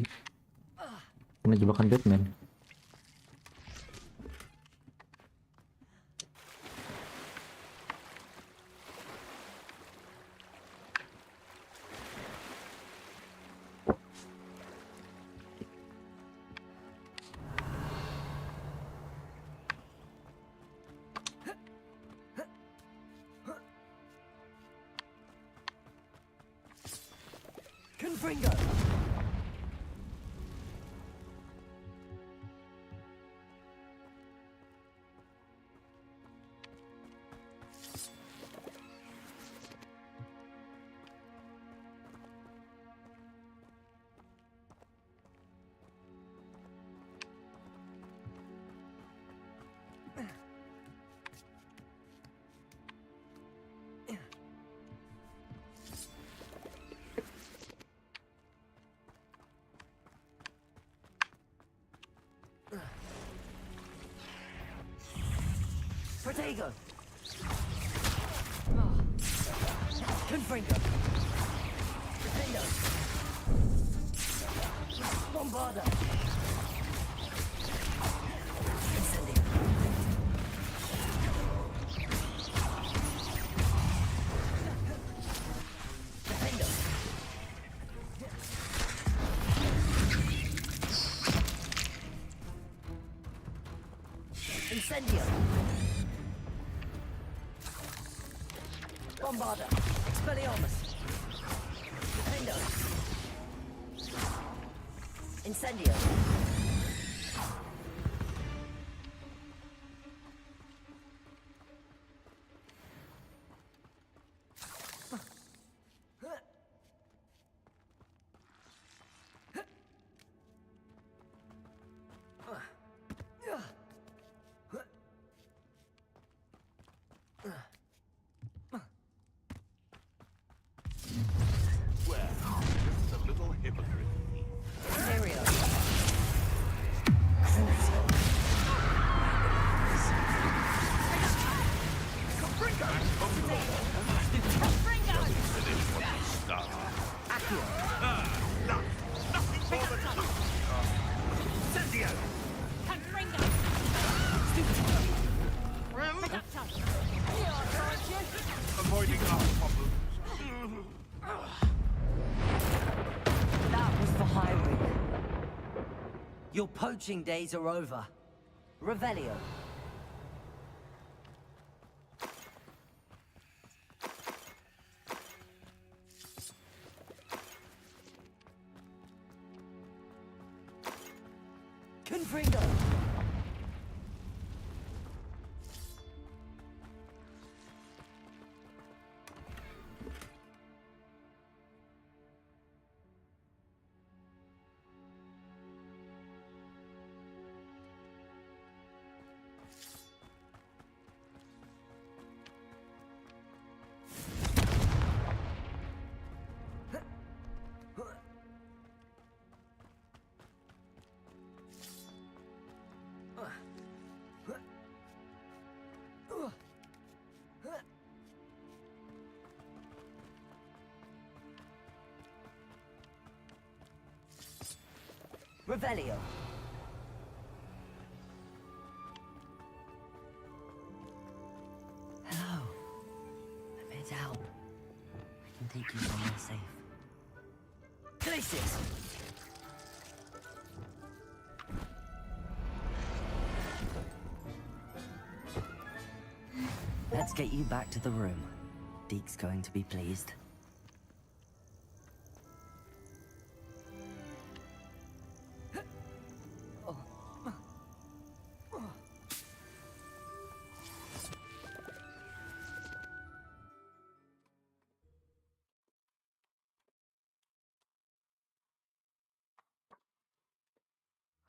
Kena jebakan Batman. Confringo. Protego. Confringo. Protego. Bombarda. Incendio. Defendo. Incendio. Bombarda. Expelliarmus. Defendo. Incendio. Avoiding our problems. That was for hiring. Your poaching days are over. Revelio. Confringo. Revelio. Hello. I made it out. I can take you somewhere safe. Places! Let's get you back to the room. Deke's going to be pleased.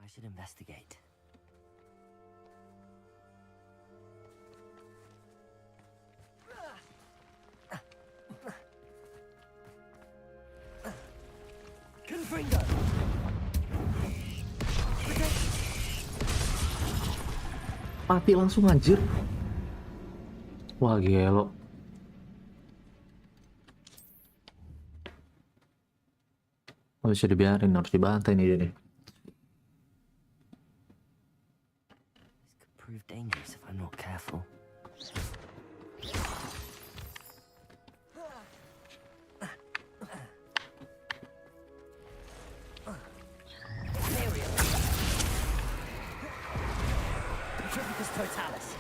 I should investigate. Confringo! Mati langsung anjir. Wah gelo. Oh, bisa dibiarin, harus dibantai nih dia nih. Prove dangerous if I'm not careful. Totalis.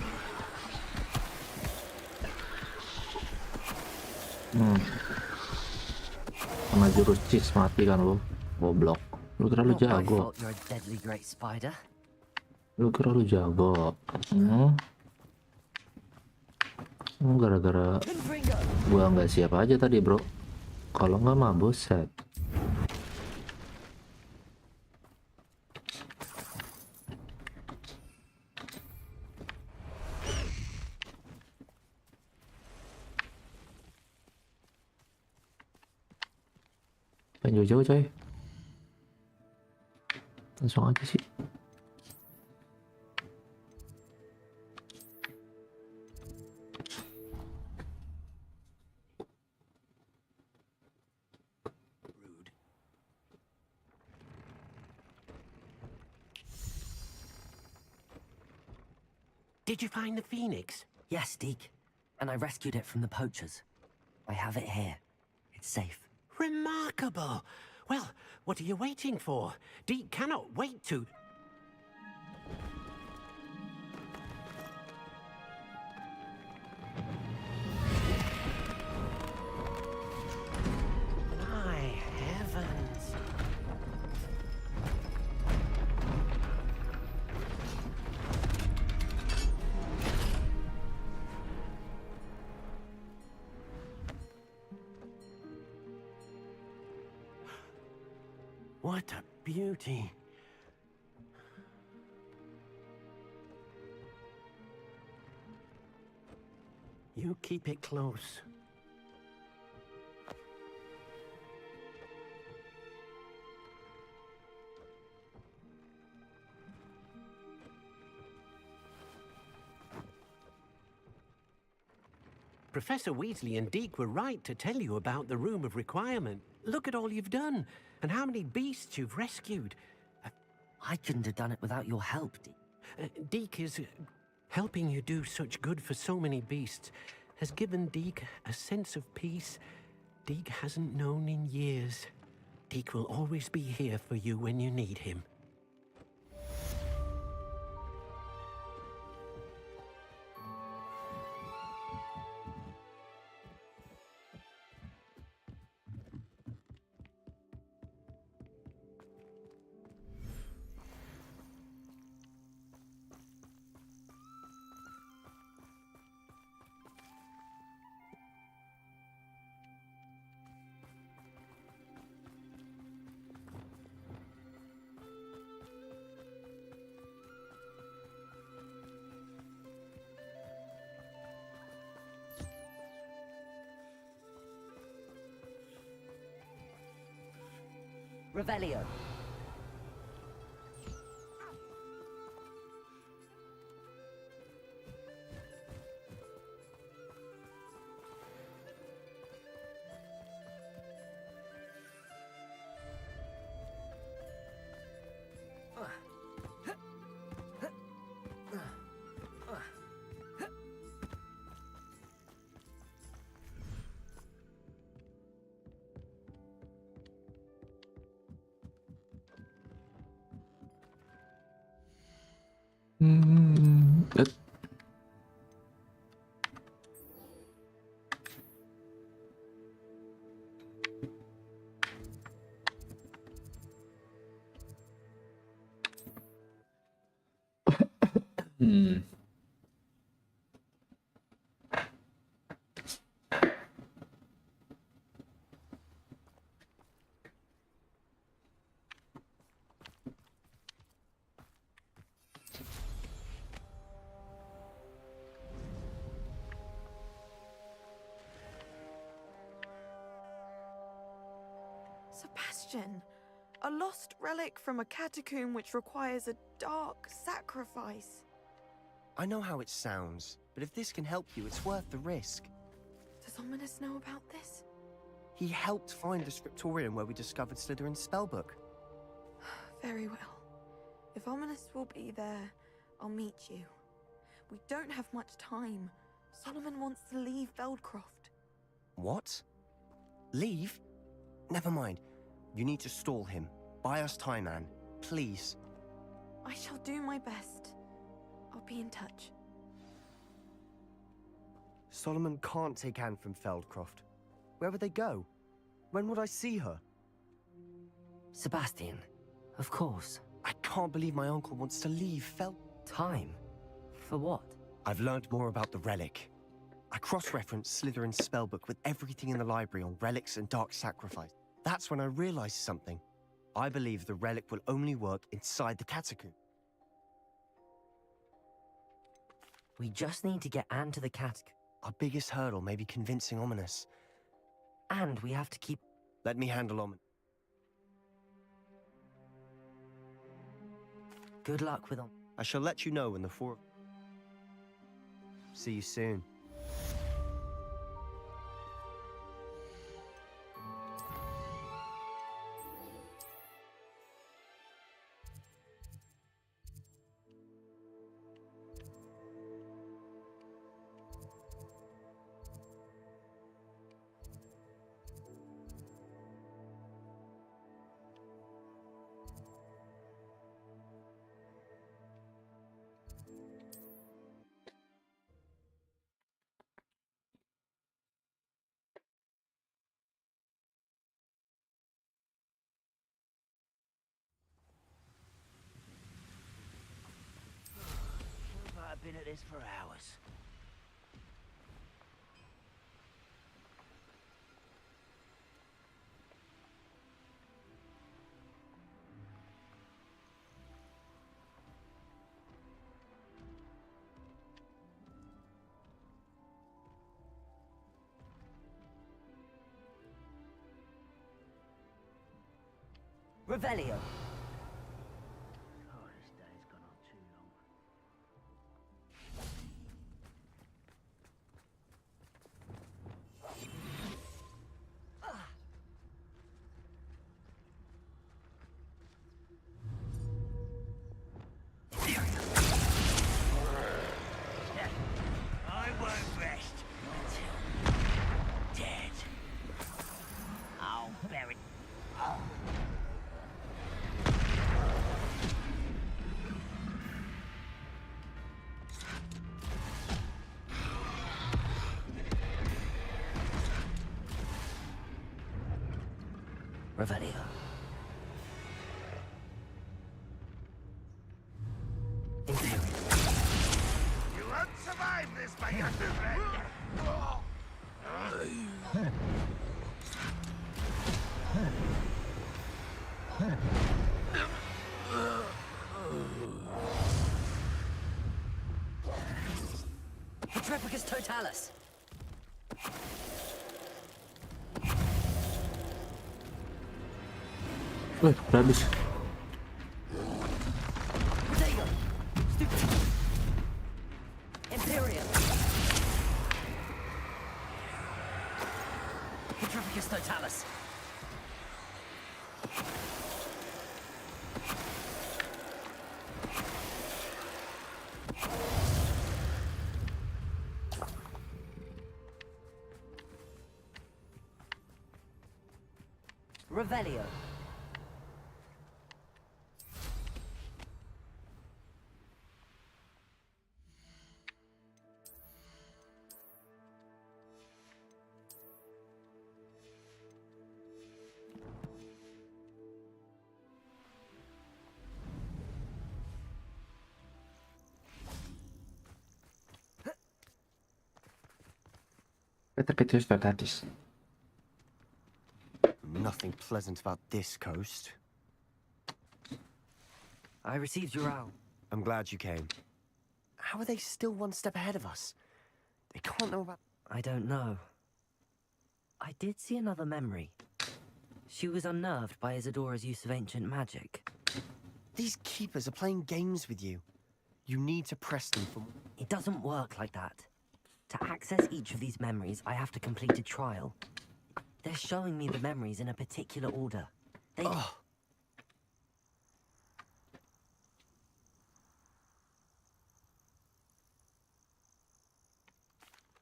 Sama jurus cheese mati kan lu, goblok. Lu kira lu jago? You're a deadly great spider. Lu kira lu jago? Gara-gara gua nggak siap aja tadi bro. Kalau nggak mah buset. Pengen jauh-jauh coy. Langsung aja sih. Did you find the phoenix? Yes, Deke. And I rescued it from the poachers. I have it here. It's safe. Remarkable. Well, what are you waiting for? Deke cannot wait to... What a beauty. You keep it close. Professor Weasley and Deke were right to tell you about the Room of Requirement. Look at all you've done, and how many beasts you've rescued. I couldn't have done it without your help, Deke. Deke is helping you do such good for so many beasts has given Deke a sense of peace Deke hasn't known in years. Deke will always be here for you when you need him. Revelio. Sebastian, a lost relic from a catacomb which requires a dark sacrifice. I know how it sounds, but if this can help you, it's worth the risk. Does Ominous know about this? He helped find the scriptorium where we discovered Slytherin's spellbook. Very well. If Ominous will be there, I'll meet you. We don't have much time. Solomon wants to leave Feldcroft. What? Leave? Never mind. You need to stall him. Buy us time, Anne. Please. I shall do my best. I'll be in touch. Solomon can't take Anne from Feldcroft. Where would they go? When would I see her? Sebastian, of course. I can't believe my uncle wants to leave Time? For what? I've learned more about the relic. I cross-referenced Slytherin's spellbook with everything in the library on relics and dark sacrifice. That's when I realized something. I believe the relic will only work inside the catacomb. We just need to get Anne to the catacomb. Our biggest hurdle may be convincing Ominous. And we have to keep... Let me handle Ominous. Good luck with I shall let you know when the four... See you soon. I've been at this for hours. Revelio. Oh, this day's gone on too long. I won't rest until dead. I'll bury. Revelio. You won't survive this, my young friend. Petrepicus totalis. Udah habis. Protego. Stupid. Imperium. Petrepicus totalis. Revelio. Petrepicus totalis. Nothing pleasant about this coast. I received your owl. I'm glad you came. How are they still one step ahead of us? They can't know about... I don't know. I did see another memory. She was unnerved by Isadora's use of ancient magic. These keepers are playing games with you. You need to press them for... It doesn't work like that. To access each of these memories, I have to complete a trial. They're showing me the memories in a particular order. They... Oh.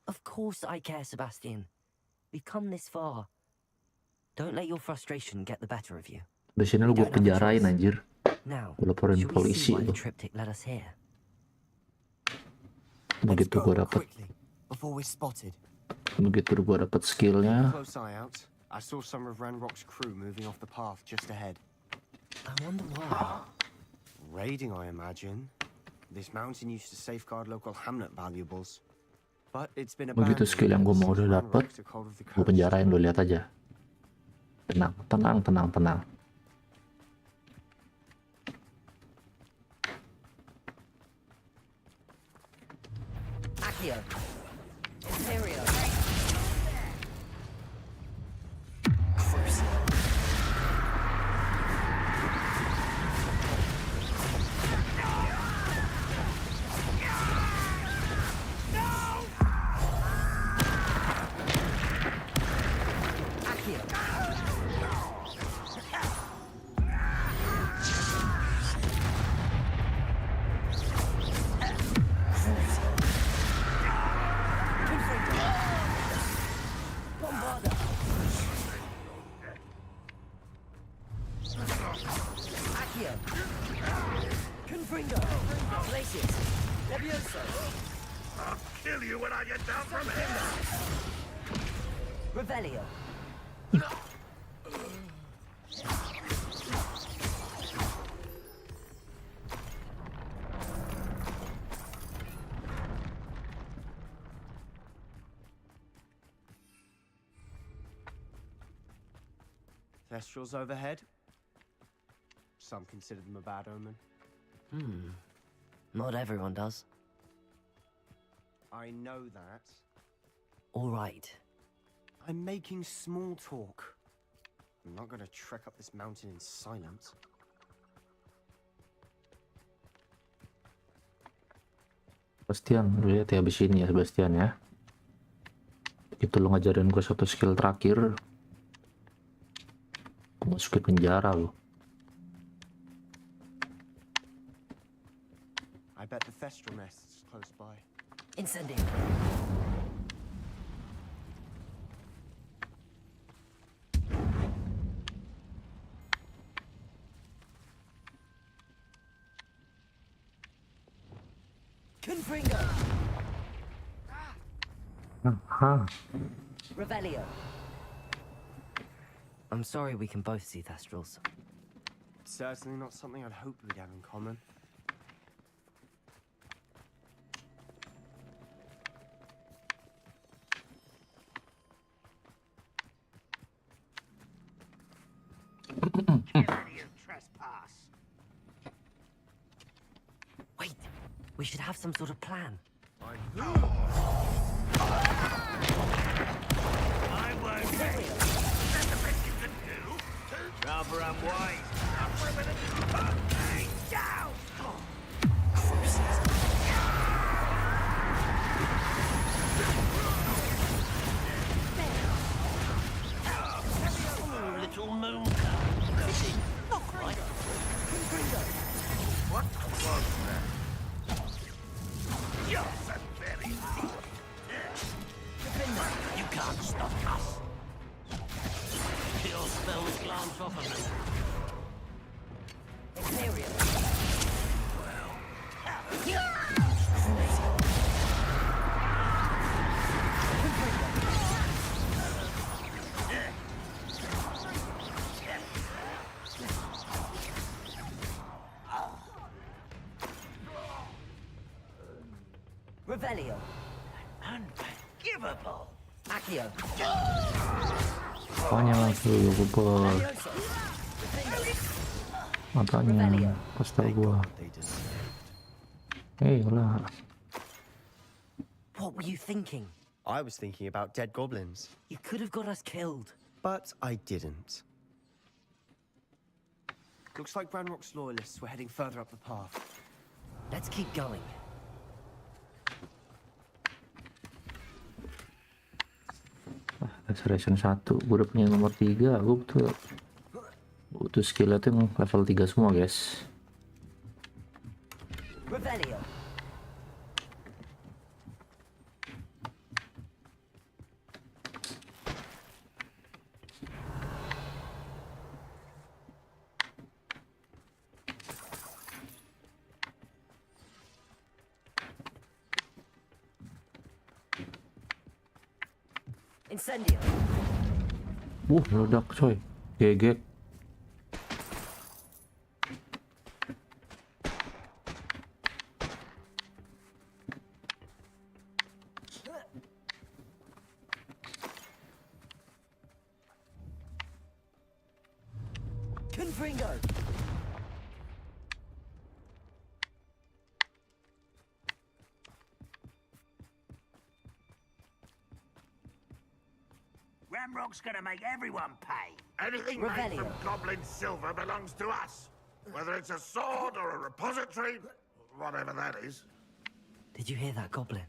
Of course I care, Sebastian. We've come this far. Don't let your frustration get the better of you. Di sini lu gua penjarain anjir. Now, Gua laporin should we see polisi why the lu. triptych led us here? Begitu gua dapet Before we're spotted. Begitu gua dapet skillnya. Close eye out. I saw some of Ranrock's crew moving off the path just ahead. I wonder why. Raiding, I imagine. This mountain used to safeguard local hamlet valuables. But it's been Begitu skill yang gua mau udah dapet, gua penjarain lu, lihat aja. Tenang, tenang, tenang, tenang. Accio. Imperio. I'll kill you when I get down from here. Revelio. Thestrals overhead. Some consider them a bad omen. Not everyone does. I know that. All right. I'm making small talk. I'm not gonna trek up this mountain in silence. Sebastian, lihat ya abis ini ya Sebastian ya. Itu lo ngajarin gue satu skill terakhir. Masukin penjara lo. I bet the Thestral nest's close by. Incendio. Confringo. Aha. Revelio. I'm sorry we can both see Thestrals. It's certainly not something I'd hoped we'd have in common. Wait, we should have some sort of plan. I won't get it. That's the best you can do. Rather unwise. Down! Oh, little moon. Not quite. What was that? You're so very you can't stop us. Your spells glance off of me. Imperial. Revelio. Unforgivable. Accio. Apanya tuh bubur? Matanya pas tau gua. Lah. What were you thinking? I was thinking about dead goblins. You could have got us killed. But I didn't. Looks like Ranrock's loyalists were heading further up the path. Let's keep going. Restoration 1, gue udah punya nomor 3. Gue butuh skillnya tuh yang level 3 semua guys. Revelio. Incendio. Meledak coy. GG. Confringo. Ramrock's gonna make everyone pay. Anything made from goblin silver belongs to us. Whether it's a sword or a repository, whatever that is. Did you hear that, Goblin?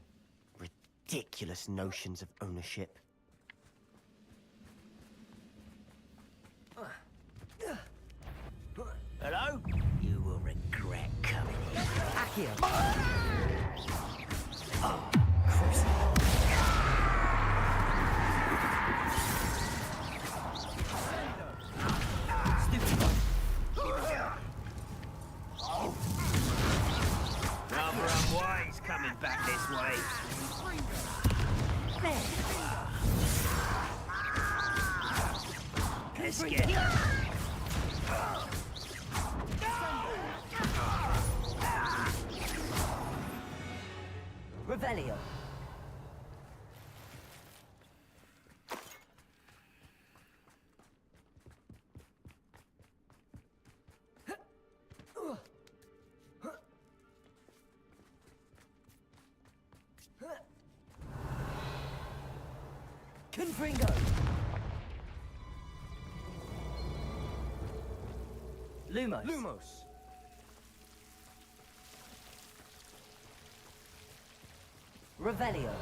Ridiculous notions of ownership. Hello? You will regret coming here. Accio. Rather unwise coming back this way. Let's get it. Revelio. Confringo. Lumos. Lumos. Revelio.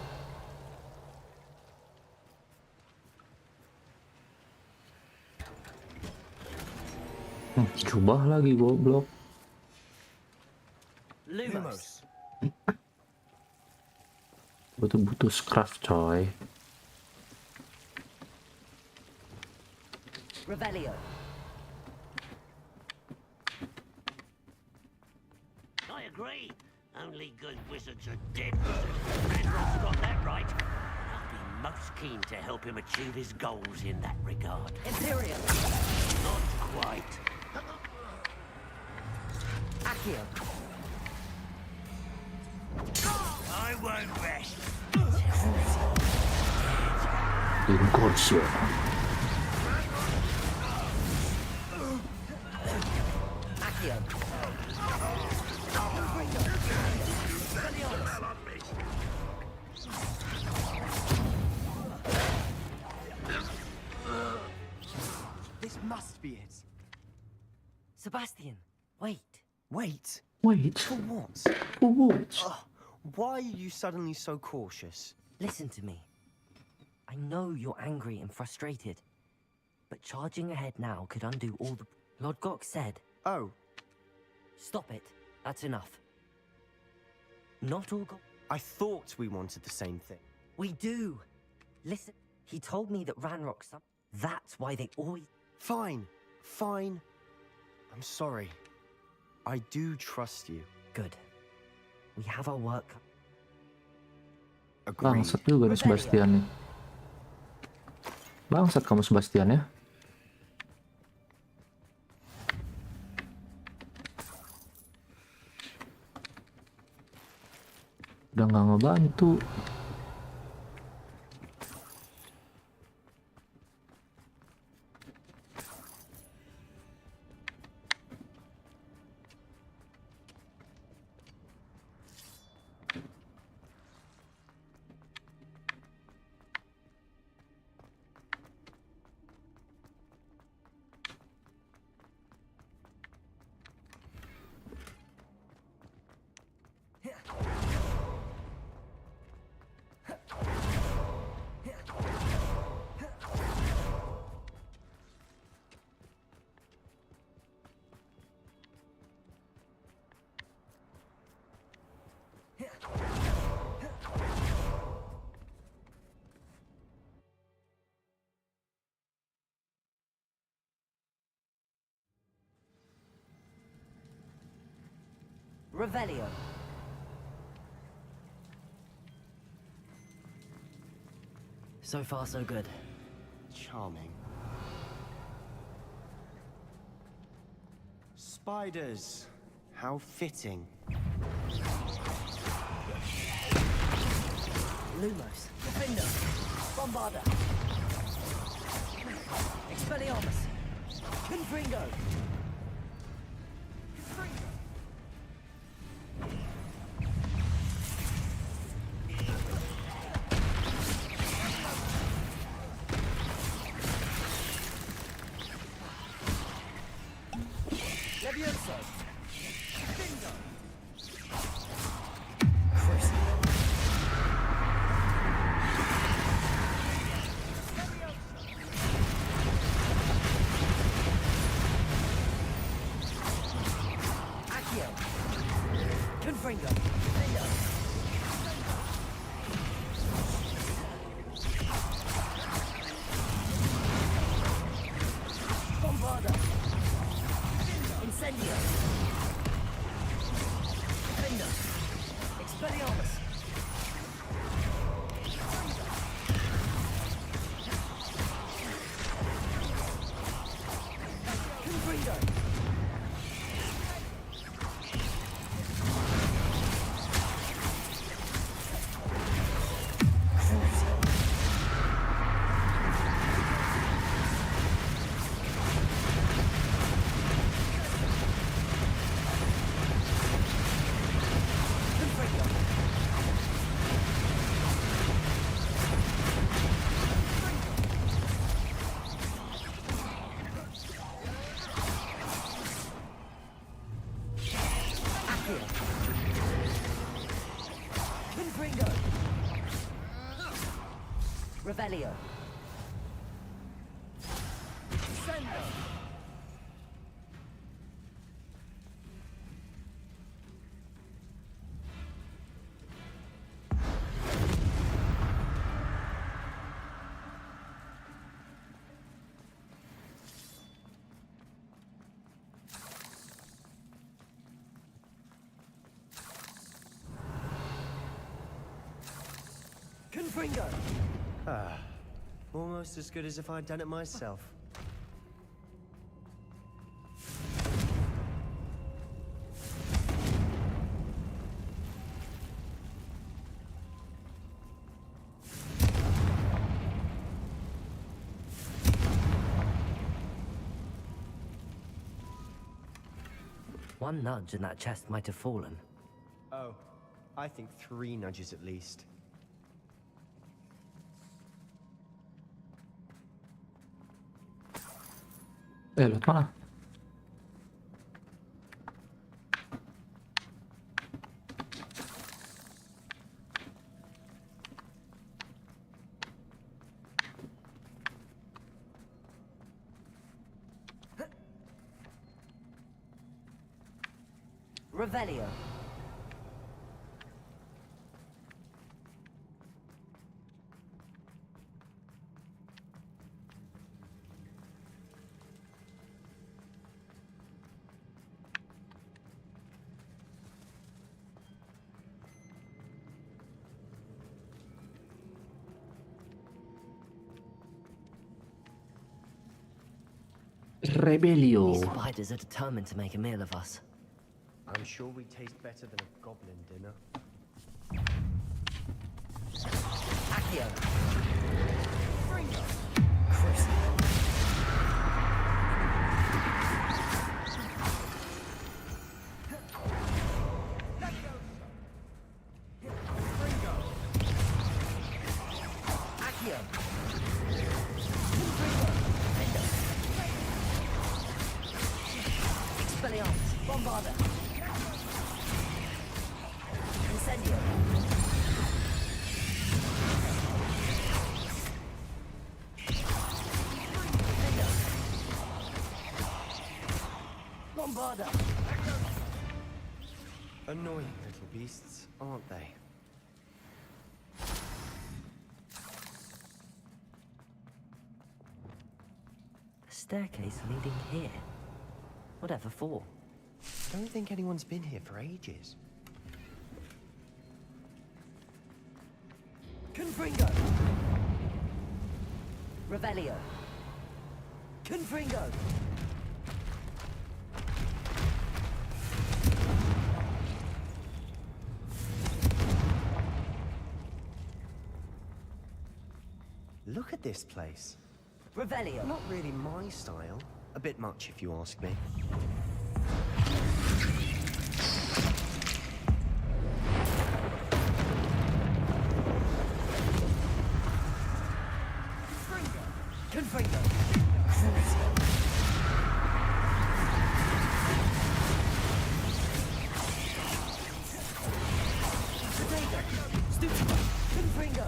Coba lagi goblok. Lumos. Butuh craft coy. Revelio. I agree. Only good wizards are dead wizards. Ranrock's got that right. I'll be most keen to help him achieve his goals in that regard. Imperium. Not quite. Accio. I won't rest. Incorcio. Accio. This must be it. Sebastian, wait. Wait. Wait. For what? For what? Why are you suddenly so cautious? Listen to me. I know you're angry and frustrated, but charging ahead now could undo all the... Lord Gok said... Oh. Stop it. That's enough. Not all I thought we wanted the same thing. We do. Listen, he told me that Ranrock... That's why they always... Fine. Fine. I'm sorry. I do trust you. Good. We have our work. Bangsat juga nih Sebastian nih. Bangsat kamu Sebastian ya. Udah nggak ngebantu. Revelio. So far, so good. Charming. Spiders. How fitting. Lumos. Defender. Bombarder. Expelliarmus. Confringo. Levioso. Bingo. Accio. Confringo. Bingo. Bombarder. Incendio. Defender. Expelliarmus. Confringo. Revelio. Confringo! Ah, almost as good as if I'd done it myself. One nudge and that chest might have fallen. Oh, I think 3 nudges at least. Lewat mana? Revelio. Rebelio. These spiders are determined to make a meal of us. I'm sure we taste better than a goblin dinner. Accio. Annoying little beasts, aren't they? A staircase leading here. Whatever for? Don't think anyone's been here for ages. Confringo! Revelio. Confringo! Look at this place. Revelio. Not really my style. A bit much, if you ask me. Confringo. Stupid. Confringo.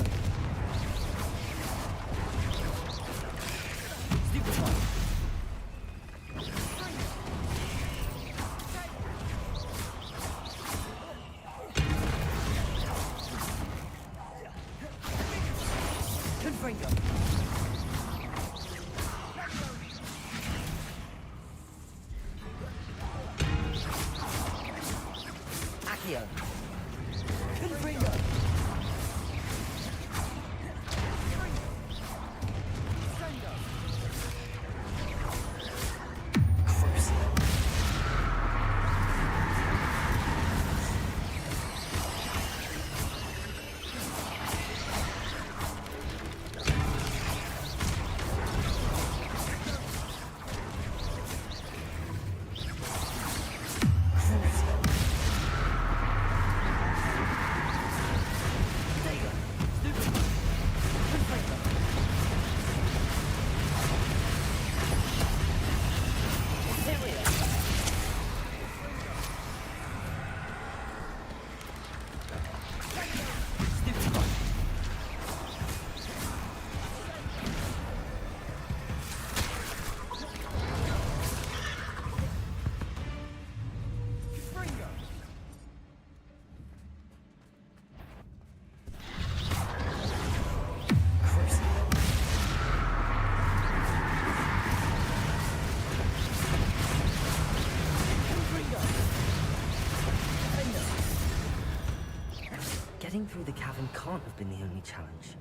Getting through the cavern can't have been the only challenge.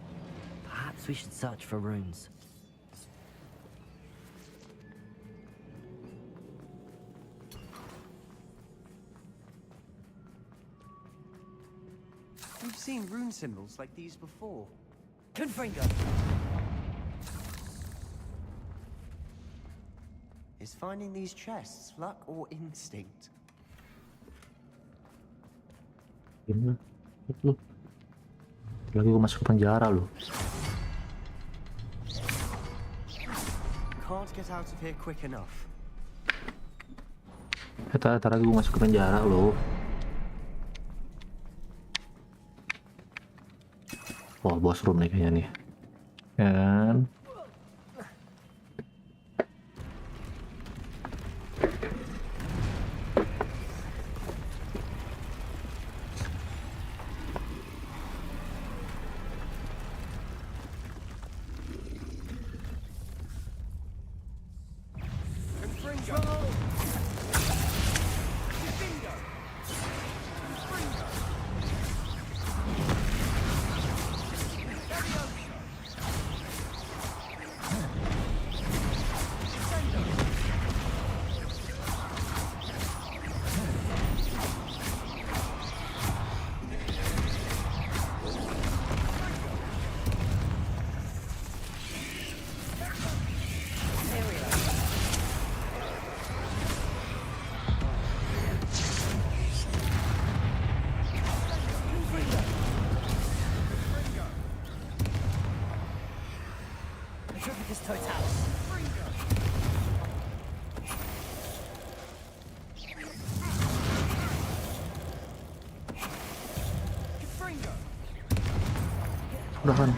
Perhaps we should search for runes. We've seen rune symbols like these before. Confringo! Is finding these chests luck or instinct? Gimana? Lu. Lagi gue masuk ke penjara lu. Can't get out of here quick enough. Tar lagi gue masuk ke penjara lu. Wah, bos room nih kayaknya nih. Kan? Udahan.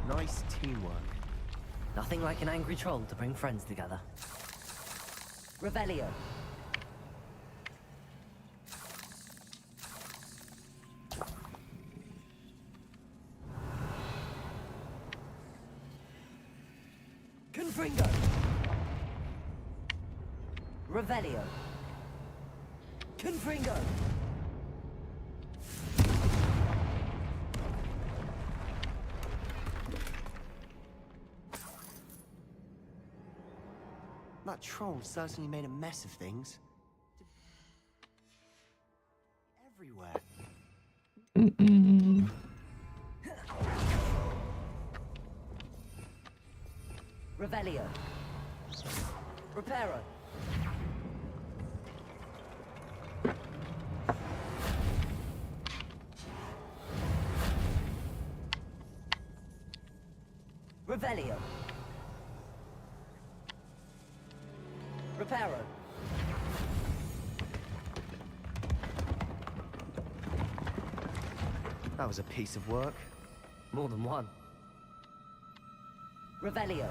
Nice teamwork. Nothing like an angry troll to bring friends together. Revelio. Confringo. Revelio. Confringo. That troll certainly made a mess of things. Everywhere. Revelio. Reparo. Revelio. Reparo. That was a piece of work. More than one. Revelio.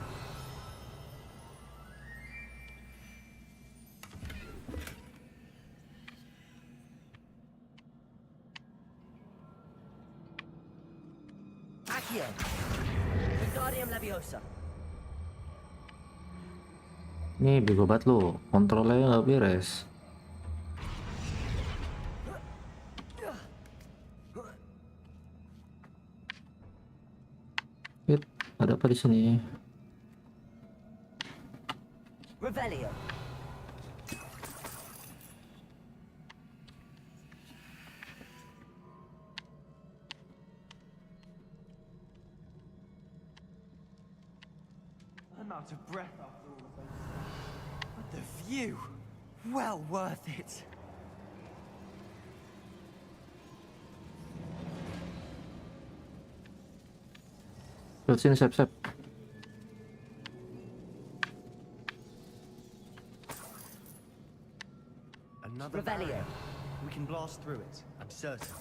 Accio. Wingardium Leviosa. Nih bego banget lu, kontrolnya nggak beres. Yuk, ada apa di sini? Revelio. I'm out of breath after all of this. But the view, well worth it. Lihat sini, sep. Another Revelio. barrier. We can blast through it, I'm certain.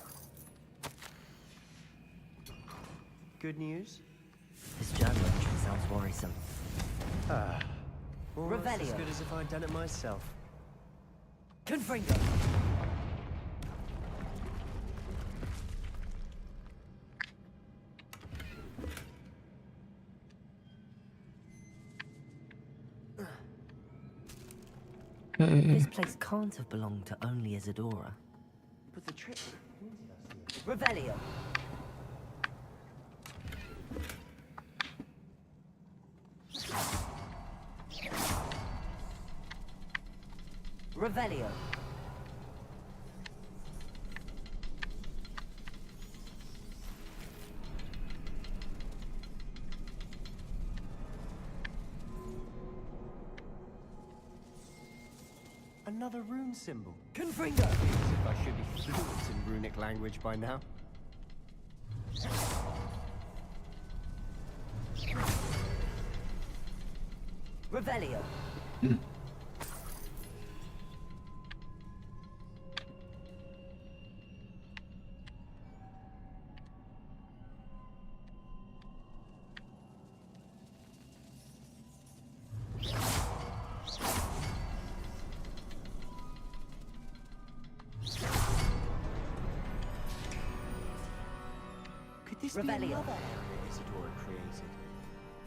Good news? This journal entry sounds worrisome. Almost as Revelio. good as if I'd done it myself. Confringo. This place can't have belonged to only Isadora. But the trick... Revelio. Revelio. Another rune symbol. Confringo. As if I should be fluent in runic language by now. Revelio. Could this be Revelio. another area Isadora created?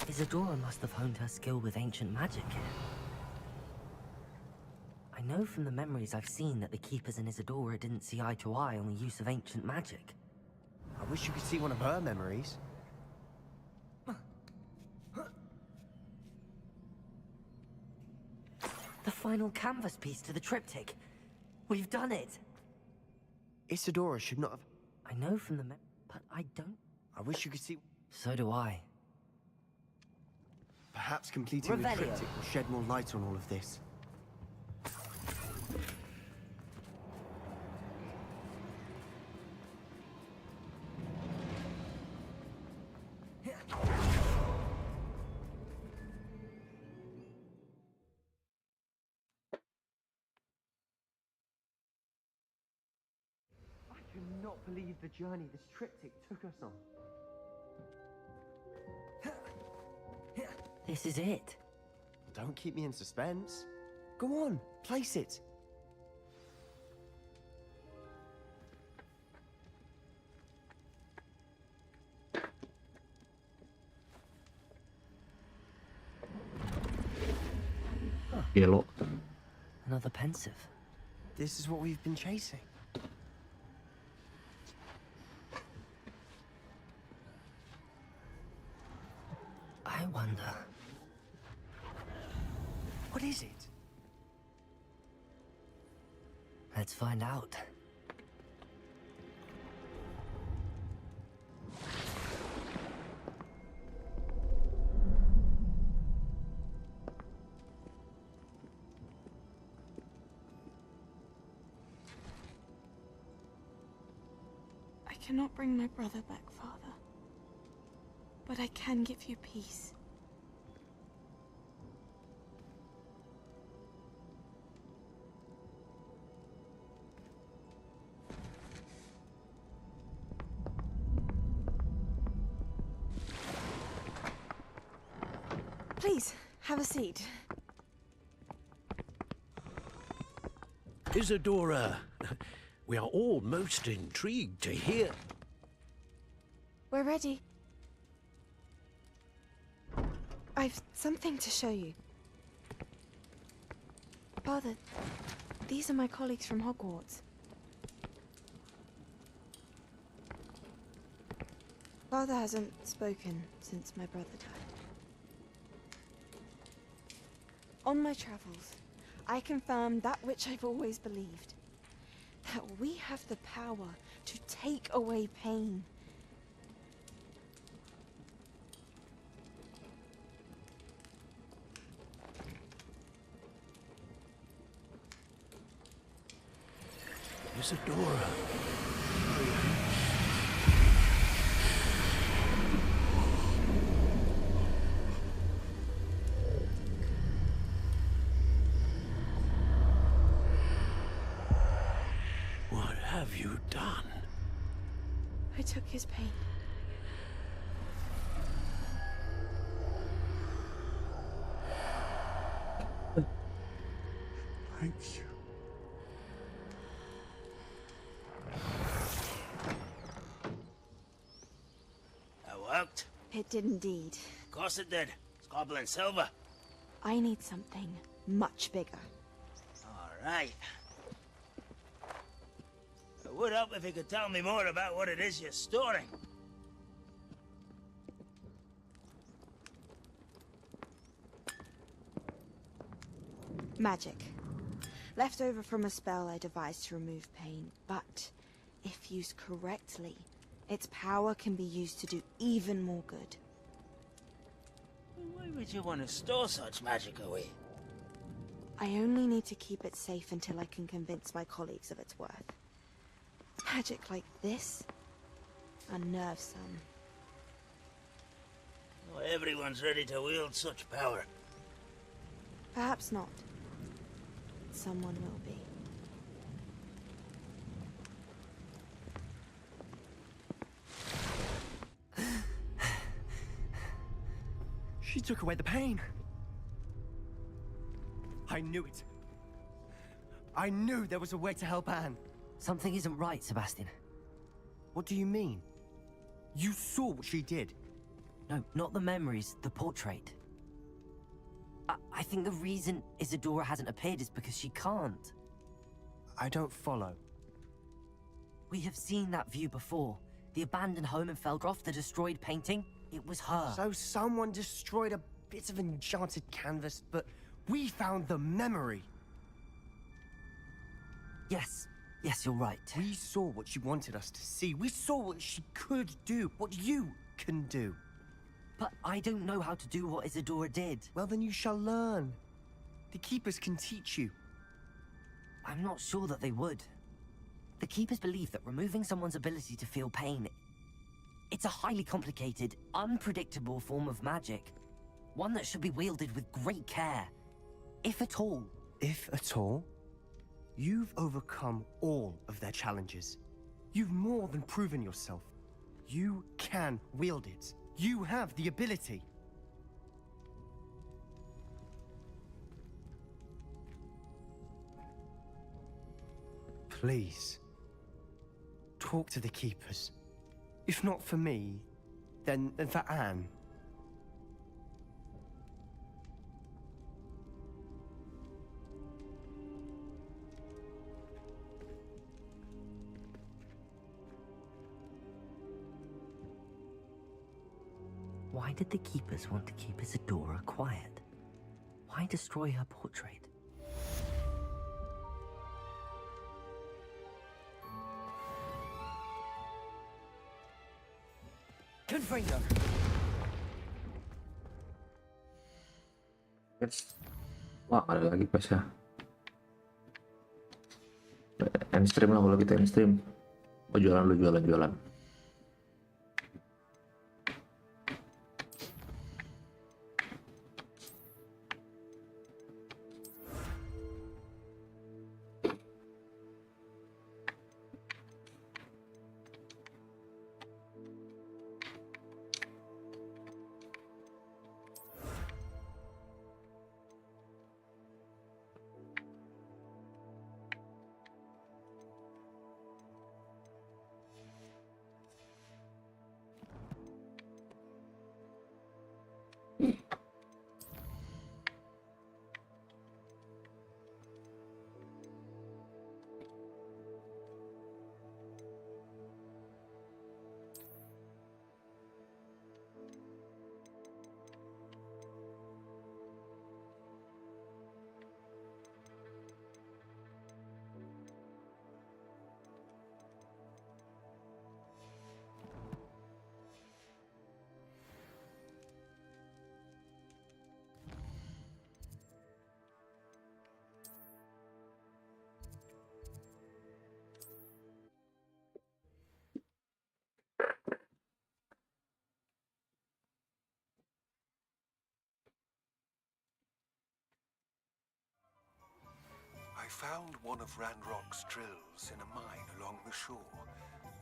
Isadora must have honed her skill with ancient magic here. I know from the memories I've seen that the Keepers in Isadora didn't see eye to eye on the use of ancient magic. I wish you could see one of her memories. The final canvas piece to the triptych. We've done it. Isadora should not have... I know from the but I don't... I wish you could see... So do I. Perhaps completing the Revelio. triptych will shed more light on all of this. I cannot believe the journey this triptych took us on. This is it. Don't keep me in suspense. Go on, place it. Yellow. Another pensive. This is what we've been chasing. I wonder... What is it? Let's find out. I cannot bring my brother back, Father. But I can give you peace. Please, have a seat. Isadora, we are all most intrigued to hear. We're ready. I've something to show you. Father, these are my colleagues from Hogwarts. Father hasn't spoken since my brother died. On my travels, I confirmed that which I've always believed. That we have the power to take away pain. Isadora. you done? I took his pain. Thank you. That worked? It did indeed. Of course it did. It's goblin silver. I need something much bigger. All right. It would help if you could tell me more about what it is you're storing. Magic. Left over from a spell I devised to remove pain, but if used correctly, its power can be used to do even more good. Why would you want to store such magic away? I only need to keep it safe until I can convince my colleagues of its worth. Magic like this unnerves some. Not everyone's ready to wield such power. Perhaps not. Someone will be. She took away the pain. I knew it. I knew there was a way to help Anne. Something isn't right, Sebastian. What do you mean? You saw what she did. No, not the memories, the portrait. I think the reason Isadora hasn't appeared is because she can't. I don't follow. We have seen that view before. The abandoned home in Felgroth, the destroyed painting, it was her. So someone destroyed a bit of enchanted canvas, but we found the memory. Yes, you're right. We saw what she wanted us to see. We saw what she could do, what you can do. But I don't know how to do what Isadora did. Well, then you shall learn. The Keepers can teach you. I'm not sure that they would. The Keepers believe that removing someone's ability to feel pain, it's a highly complicated, unpredictable form of magic. One that should be wielded with great care. If at all. If at all? You've overcome all of their challenges. You've more than proven yourself. You can wield it. You have the ability. Please, talk to the Keepers. If not for me, then for Anne. Why did the Keepers want to keep Isadora quiet? Why destroy her portrait? Confringo! Yes. Wah, ada lagi pas ya. End stream lah kalau kita end stream. Oh, jualan lu, jualan. found one of Ranrock's drills in a mine along the shore.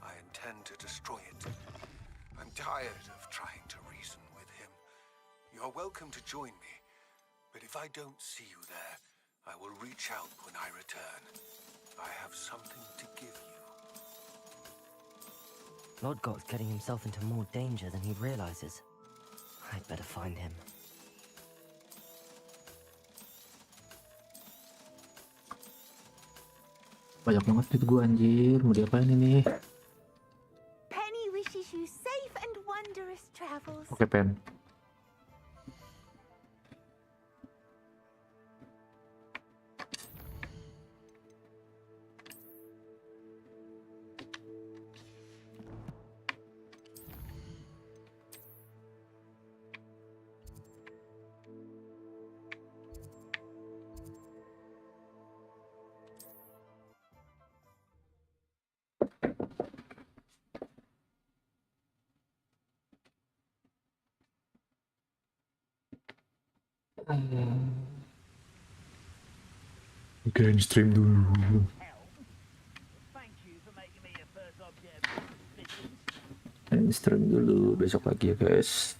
I intend to destroy it. I'm tired of trying to reason with him. You're welcome to join me, but if I don't see you there, I will reach out when I return. I have something to give you. Lord Got's getting himself into more danger than he realizes. I'd better find him. Banyak banget duit gue anjir, mau diapain ini? Penny wishes you safe and wondrous travels. Oke, Pen. Oke, stream dulu. Stream dulu, besok lagi ya guys.